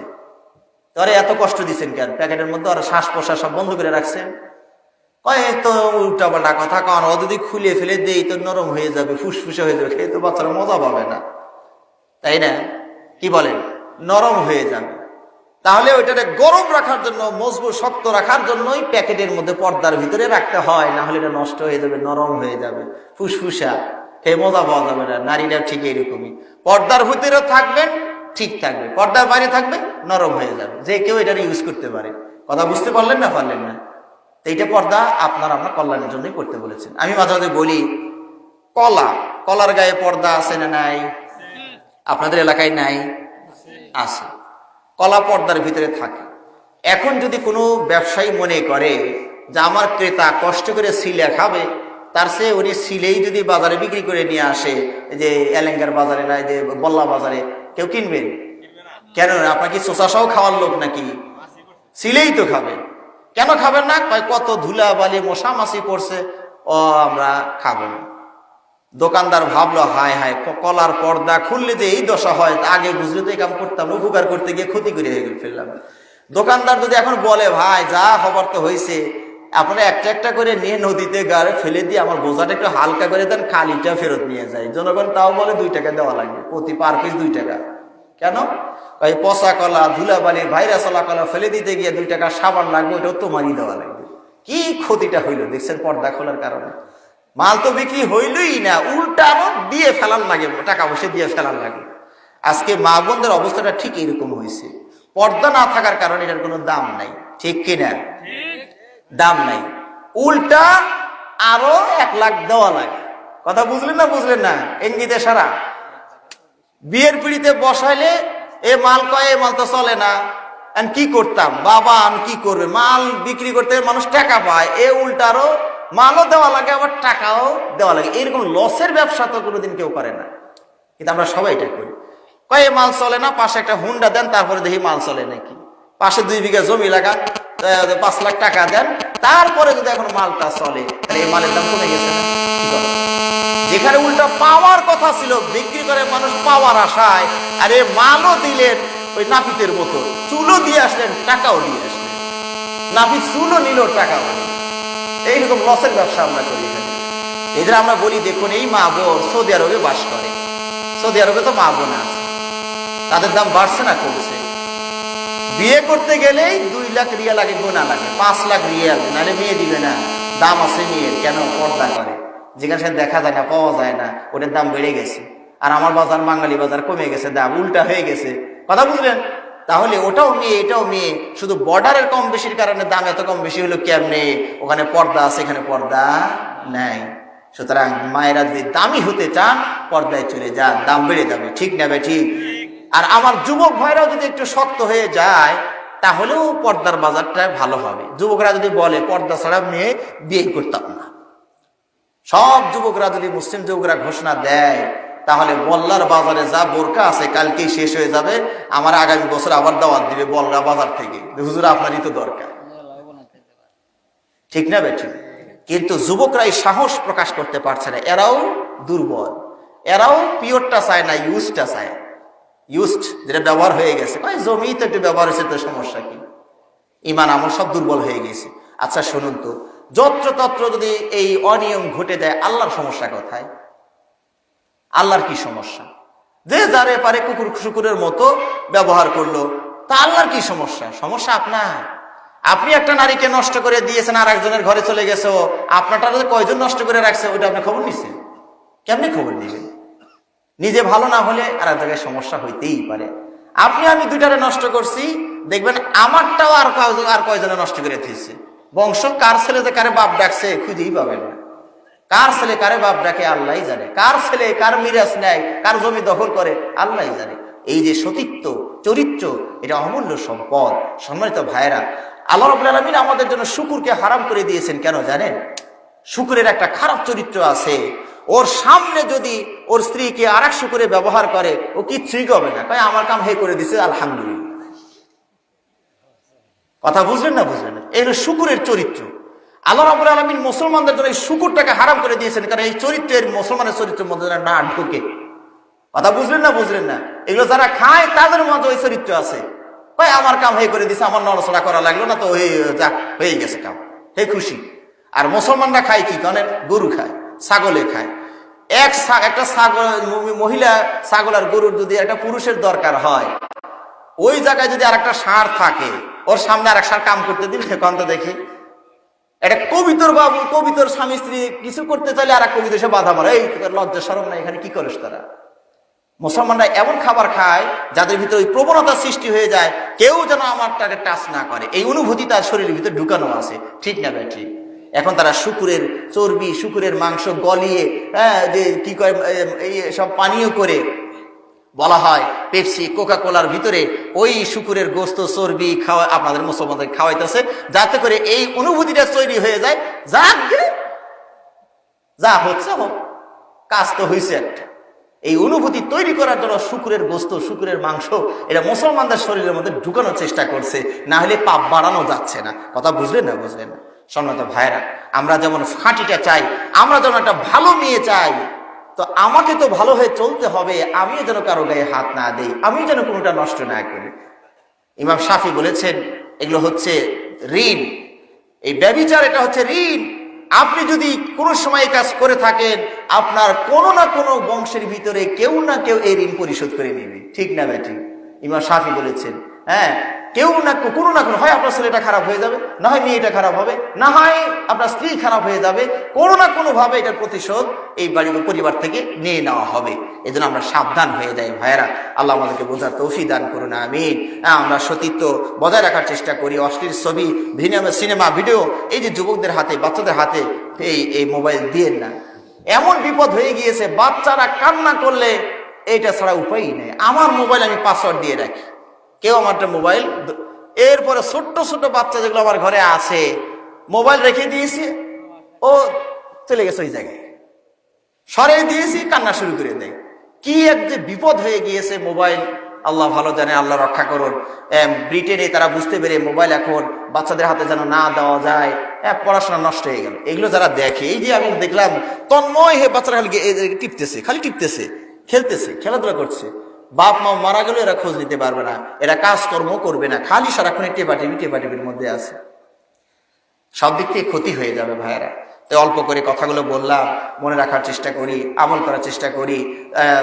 তারা এত কষ্ট দিচ্ছেন কেন? প্যাকেটের মধ্যে আর শ্বাস প্রশ্বাস সব বন্ধ করে রাখছেন। কয় তো উল্টা পাল্টা কথা, কারণ ও যদি খুলে ফেলে দেই তো নরম হয়ে যাবে, ফুসফুসে হয়ে যাবে, খেয়ে তো বাচ্চারা মজা পাবে না, তাই না? কি বলেন? নরম হয়ে যাবে। তাহলে ওইটাকে গরম রাখার জন্য, মজবুত শক্ত রাখার জন্যই প্যাকেটের মধ্যে পর্দার ভিতরে রাখতে হয়, না হলে এটা নষ্ট হয়ে যাবে, নরম হয়ে যাবে, ফুসফুসা, খেয়ে মজা পাওয়া যাবে না। নারীরা ঠিক এরকমই, পর্দার ভিতরে থাকবেন ঠিক থাকবে, পর্দার বাইরে থাকবে নরম হয়ে যাবে, যে কেউ এটা ইউজ করতে পারে। কথা বুঝতে পারলেন না? পারলেন না? তো এইটা পর্দা আপনার কল্যাণের জন্যই করতে বলেছেন। আমি মাঝে মাঝে বলি, কলার গায়ে পর্দা আছে না নাই? আপনাদের এলাকায় নাই? আছে। কলা পর্দার ভিতরে থাকে। এখন যদি কোনো ব্যবসায়ী মনে করে যে আমার ক্রেতা কষ্ট করে সিলে খাবে, তার চেয়ে উনি সিলেই যদি বাজারে বিক্রি করে নিয়ে আসে, যে এলেঙ্গার বাজারে না, যে বল্লা বাজারে, কেউ কিনবেন? কেন? আপনার কি চোষাশাও খাওয়ার লোক নাকি? সিলেই তো খাবেন। কেন খাবেন না? কত ধুলা বালি মশা মাছি পড়ছে, ও আমরা খাবো না। দোকানদার ভাবলো হায় হায়, কলার পর্দা খুললে যে এই দশা হয়, আগে বুঝলে তো এই কাম করতাম না, উপকার করতে গিয়ে ক্ষতি করে ফেললাম। দোকানদার যদি এখন বলে ভাই যা হবার তো হয়েছে, আপনারা একটা একটা করে নিয়ে নদীতে গাড়ে ফেলে দিয়ে আমার বোঝাটা একটু হালকা করে দেন, খালিটা ফেরত নিয়ে যায়, জনগণ তাও বলে 2 টাকা দেওয়া লাগবে, প্রতি পার পিস 2 টাকা। কেন? ওই পচা কলা, ধুলাবালি, ভাইরাসলা কলা ফেলে দিতে গিয়ে 2 টাকা সাবান লাগবে, ওটাও তোমারই দেওয়া লাগবে। কি ক্ষতিটা হইলো দেখছেন পর্দা খোলার কারণে? মাল তো বিক্রি হইলই না, উল্টা আরো দিয়ে ফেলার লাগে, টাকা পয়সা দিয়ে ফেলার লাগে। আজকে মা বোনদের অবস্থাটা ঠিক এরকম হয়েছে। পর্দা না থাকার কারণে এটার কোনো দাম নাই, ঠিক কিনা? দাম নাই, উল্টা আরো 1 লাখ দেওয়া লাগে। কথা বুঝলেন না? বুঝলেন না? ইঙ্গিতে সারা। বিয়ের পিড়িতে বসাইলে এ মাল কয়, এ মাল তো চলে না, কি করতাম বাবা, আমি কি করবে, মাল বিক্রি করতে মানুষ টাকা পায়, এ উল্টা আরো মালও দেওয়া লাগে, আবার টাকাও দেওয়া লাগে। এরকম লসের ব্যবসা তো কোনোদিন কেউ করে না, কিন্তু আমরা সবাই এটা করি। কয় মাল চলে না, পাশে একটা হুন্ডা দেন, তারপরে দেখি মাল চলে নাকি। পাশে 2 বিঘা জমি লাগান, 5 লাখ টাকা দেন, তারপরে যদি এখন মালটা চলে, তাহলে এই মালের দাম কমে গেছে না? যেখানে উল্টা পাওয়ার কথা ছিল, বিক্রি করে মানুষ পাওয়ার আশায়, আর এই মালও দিলেন ওই নাপিতের মতো, চুলও দিয়ে আসলেন, টাকাও দিয়ে আসলেন। নাপিত চুলও নিল, টাকাও নিল। এইরকম লসের ব্যবসা আমরা করি এখানে। এই জন্য আমরা বলি দেখুন, এই মা বোন সৌদি আরবে বাস করে, সৌদি আরবে তো মা বোন আছে, তাদের দাম বাড়ছে না কমছে? বিয়ে করতে গেলেই 2 লাখ রিয়াল আগে গোনা লাগে, 5 লাখ রিয়াল, নাহলে মেয়ে দিবে না। দাম আছে মেয়ের, কেন? পর্দা করে। যেখানে সে দেখা যায় না, পাওয়া যায় না, ওটার দাম বেড়ে গেছে। আর আমার বাজার, বাঙালি বাজার কমে গেছে, দাম উল্টা হয়ে গেছে। কথা বুঝলেন? তাহলে ওটাও মেয়ে, এটাও মেয়ে, শুধু বর্ডারের কম বেশির কারণে দাম এত কম বেশি হলো কেমনে? ওখানে পর্দা আছে, এখানে পর্দা নাই। সুতরাং মায়েরা যদি দামি হতে চান, পর্দায় চলে যান, দাম বেড়ে যাবে, ঠিক না? ঠিক। আর আমার যুবক ভাইরাও যদি একটু শক্ত হয়ে যায়, তাহলেও পর্দার বাজারটা ভালো হবে। যুবকরা যদি বলে পর্দা ছাড়া মেয়ে বিয়ে করতাম না, সব যুবকরা যদি, মুসলিম যুবকরা ঘোষণা দেয়, তাহলে বল্লার বাজারে যা বোরকা আছে কালকেই শেষ হয়ে যাবে। আমার আগামী বছর আবার দাওয়াত দিবে বল্লা বাজার থেকে, হুজুর আপনারই তো দরকার, ঠিক না বেঠিক? কিন্তু যুবকরা এই সাহস প্রকাশ করতে পারছে না, এরাও দুর্বল, এরাও পিওরটা চায় না, ইউজটা চায়। ইউজড যেটা ব্যবহার হয়ে গেছে, জমি তো একটু ব্যবহার হয়েছে, তো সমস্যা কি? ইমান আমল সব দুর্বল হয়ে গেছে। আচ্ছা শুনুন তো, যত্রতত্র যদি এই অনিয়ম ঘটে যায়, আল্লাহর সমস্যা কোথায়? আল্লাহর কি সমস্যা? যে যারে পারে কুকুর শুকুরের মতো ব্যবহার করলো, তা আল্লাহর কি সমস্যা? সমস্যা আপনার। আপনি একটা নারীকে নষ্ট করে দিয়েছেন, আর একজনের ঘরে চলে গেছে, আপনারটা কয়জন নষ্ট করে রাখছে, ওইটা আপনি খবর নিচ্ছেন? কেমনি খবর নেবেন? নিজে ভালো না হলে আর এক জায়গায় সমস্যা হইতেই পারে। আপনি আমি 2টারে নষ্ট করছি, দেখবেন আমারটাও আর কয়জনে নষ্ট করে দিয়েছে। বংশ কার ছেলে যে কারে বাপ ডাকছে খুঁজেই পাবেন না। কার ছেলে কারে বাপ ডাকে আল্লাহই জানে, কার ছেলে কার মিরাজ নেয়, কার জমি দখল করে আল্লাহই জানে। এই যে সতীত্ব, চরিত্র, এটা অমূল্য সম্পদ। সম্মানিত ভাইরা, আল্লাহ রাব্বুল আলামিন আমাদের জন্য শুকুরকে হারাম করে দিয়েছেন। কেন জানেন? শুকুরের একটা খারাপ চরিত্র আছে। ওর সামনে যদি ওর স্ত্রীকে আরেক শুকুরে ব্যবহার করে, ও কিচ্ছুই করবে না, কয় আমার কাম হে করে দিছে, আলহামদুলিল্লাহ। কথা বুঝলেন না? বুঝলেন না? এই হলো শুকুরের চরিত্র। আল্লাহ রাব্বুল আলামিন মুসলমানদের জন্য এই শুকুরটাকে হারাম করে দিয়েছেন, কারণ এই চরিত্রের, মুসলমানের চরিত্রের মধ্যে না ঢুকে। কথা বুঝলেন না? বুঝলেন না? এগুলো যারা খায় তাদের মধ্যে ওই চরিত্র আছে, কয় আমার কাম হে করে দিছে, আমার নড়াচড়া করা লাগলো না, তো হয়ে গেছে কাম, হে খুশি। আর মুসলমানরা খায় কি? কারণ গরু খায়, ছাগলে খায়। একটা ছাগল, মহিলা ছাগল আর গরুর যদি একটা পুরুষের দরকার হয়, ওই জায়গায় যদি আর একটা ষাঁড় থাকে, ওর সামনে আর এক ষাঁড় কাম করতে দিন, সে কন্ত দেখি এটা কবিতর বাবু, কবিতর স্বামী স্ত্রী কিছু করতে চাইলে আর এক কবিতর সে বাধা মারে, এই লজ্জা শরম না, এখানে কি করিস তারা? মুসলমানরা এমন খাবার খায় যাদের ভিতরে ওই প্রবণতা সৃষ্টি হয়ে যায়, কেউ যেন আমারটাকে টাচ না করে, এই অনুভূতি তার শরীরের ভিতরে ঢুকানো আছে, ঠিক না ভাই? ঠিক। এখন তারা শুকুরের চর্বি, শুকুরের মাংস গলিয়ে, যে কি করে এই সব পানীয় করে বলা হয় পেপসি কোকা কোলার ভিতরে ওই শুকুরের গোস্ত চর্বি খাওয়া আপনাদের মুসলমানদের খাওয়াইতেছে, যাতে করে এই অনুভূতিটা তৈরি হয়ে যায়, যা হচ্ছে হোক, কাজ তো হয়েছে একটা। এই অনুভূতি তৈরি করার জন্য শুকুরের গোস্ত, শুকুরের মাংস এটা মুসলমানদের শরীরের মধ্যে ঢুকানোর চেষ্টা করছে, না হলে পাপ বাড়ানো যাচ্ছে না। কথা বুঝলেন না? বুঝলেন না? সম্মানিত ভাইরা, আমরা যেমন খাঁটিটা চাই, আমরা যেমন একটা ভালো মেয়ে চাই, তো আমাকে তো ভালো হয়ে চলতে হবে, আমিও যেন কারো গায়ে হাত না দেই, আমিও যেন কোনোটা নষ্ট না করি। ইমাম শাফি বলেছেন এগুলো হচ্ছে ঋণ, এই ব্যভিচার এটা হচ্ছে ঋণ। আপনি যদি কোনো সময় কাজ করে থাকেন, আপনার কোনো না কোনো বংশের ভিতরে কেউ না কেউ এই ঋণ পরিশোধ করে নেবে, ঠিক না ঠিক? ইমাম শাফি বলেছেন, হ্যাঁ, কেউ না কোনো না কোনো, হয় আপনার ছেলেটা খারাপ হয়ে যাবে, না হয় মেয়েটা খারাপ হবে, না হয় আপনার স্ত্রী খারাপ হয়ে যাবে, কোনো না কোনো ভাবে এটার প্রতিশোধ এই বাড়ির পরিবার থেকে নিয়ে নেওয়া হবে। এই জন্য আমরা সাবধান হয়ে যাই ভাইয়েরা। আল্লাহ আমাদেরকে বোঝার তৌফিক দান করুন, আমিন। আমরা সতীত্ব বজায় রাখার চেষ্টা করি। অশ্লীল ছবি, সিনেমা, ভিডিও এই যে যুবকদের হাতে, বাচ্চাদের হাতে এই মোবাইল দিয়েন না। এমন বিপদ হয়ে গিয়েছে, বাচ্চারা কান্না করলে এইটা ছাড়া উপায়ই নেই। আমার মোবাইল আমি পাসওয়ার্ড দিয়ে রাখি, কেউ আমার মোবাইল, এরপরে ছোট্ট ছোট্ট বাচ্চা যেগুলো আমার ঘরে আছে, মোবাইল রেখে দিয়েছি, ও চলে গেছে ওই জায়গায়, সরিয়ে দিয়েছি, কান্না শুরু করে দেয়। কি এক যে বিপদ হয়ে গিয়েছে মোবাইল, আল্লাহ ভালো জানে, আল্লাহ রক্ষা করুন। ব্রিটেনে তারা বুঝতে পেরে মোবাইল এখন বাচ্চাদের হাতে যেন না দেওয়া যায়, পড়াশোনা নষ্ট হয়ে গেল। এগুলো যারা দেখে, এই যে আমি দেখলাম তন্ময় হয়ে বাচ্চারা খালি টিপতেছে, খালি টিপতেছে, খেলতেছে, খেলাধুলা করছে। বাপ মা মারা গেলে এরা খোঁজ নিতে পারবে না, এরা কাজকর্ম করবে না, খালি সারাক্ষণ টেপাটিপির মধ্যে আছে। সব দিক থেকে ক্ষতি হয়ে যাবে ভাইয়েরা। তো অল্প করে কথাগুলো বললাম, মনে রাখার চেষ্টা করি, আমল করার চেষ্টা করি,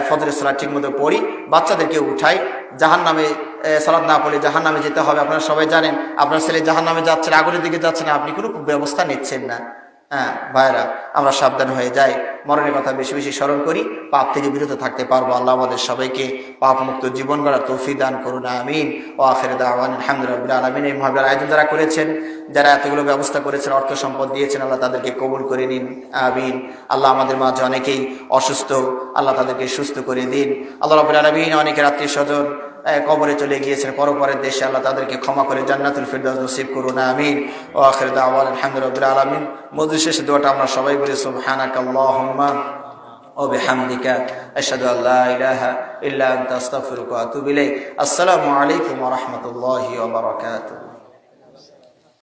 ফজরের সালাত ঠিক মতো পড়ি, বাচ্চাদেরকে উঠাই। জাহান্নামে সালাত না পড়লে জাহান্নামে যেতে হবে, আপনারা সবাই জানেন। আপনার ছেলে জাহান্নামে যাচ্ছে, আগুনের দিকে যাচ্ছে না, আপনি কোনো ব্যবস্থা নিচ্ছেন না। হ্যাঁ ভাইরা, আমরা সাবধান হয়ে যাই, মরণের কথা বেশি বেশি স্মরণ করি, পাপ থেকে বিরত থাকতে পারবো। আল্লাহ আমাদের সবাইকে পাপ মুক্ত জীবন গড়ার তৌফিক দান করুন, আমিন। ও আখির দাওয়ানা আলহামদুলিল্লাহি আলামিন। এই মহাবির আয়োজন যারা করেছেন, যারা এতগুলো ব্যবস্থা করেছেন, অর্থ সম্পদ দিয়েছেন, আল্লাহ তাদেরকে কবুল করে নিন, আমিন। আল্লাহ আমাদের মাঝে অনেকেই অসুস্থ, আল্লাহ তাদেরকে সুস্থ করে দিন। আল্লাহ রাব্বুল আলামিন অনেকের আত্মীয় স্বজন কবরে চলে গিয়েছেন পরপরের দেশে, আল্লাহ তাদেরকে ক্ষমা করে জান্নাতুল ফিরদাউস নসিব করুন, আমিন। ও আখির দাওয়ানা আলহামদুলিল্লাহি আলামিন। মজলিস শেষে দোয়াটা আমরা সবাই বলি, সুবহানাকাল্লাহুম্মা ওয়া বিহামদিকা আশহাদু আল্লা ইলাহা ইল্লা আনতা আস্তাগফিরুকা ওয়া আতুবু ইলাইক। আসসালামু আলাইকুম ওয়া রাহমাতুল্লাহি ওয়া বারাকাতুহু।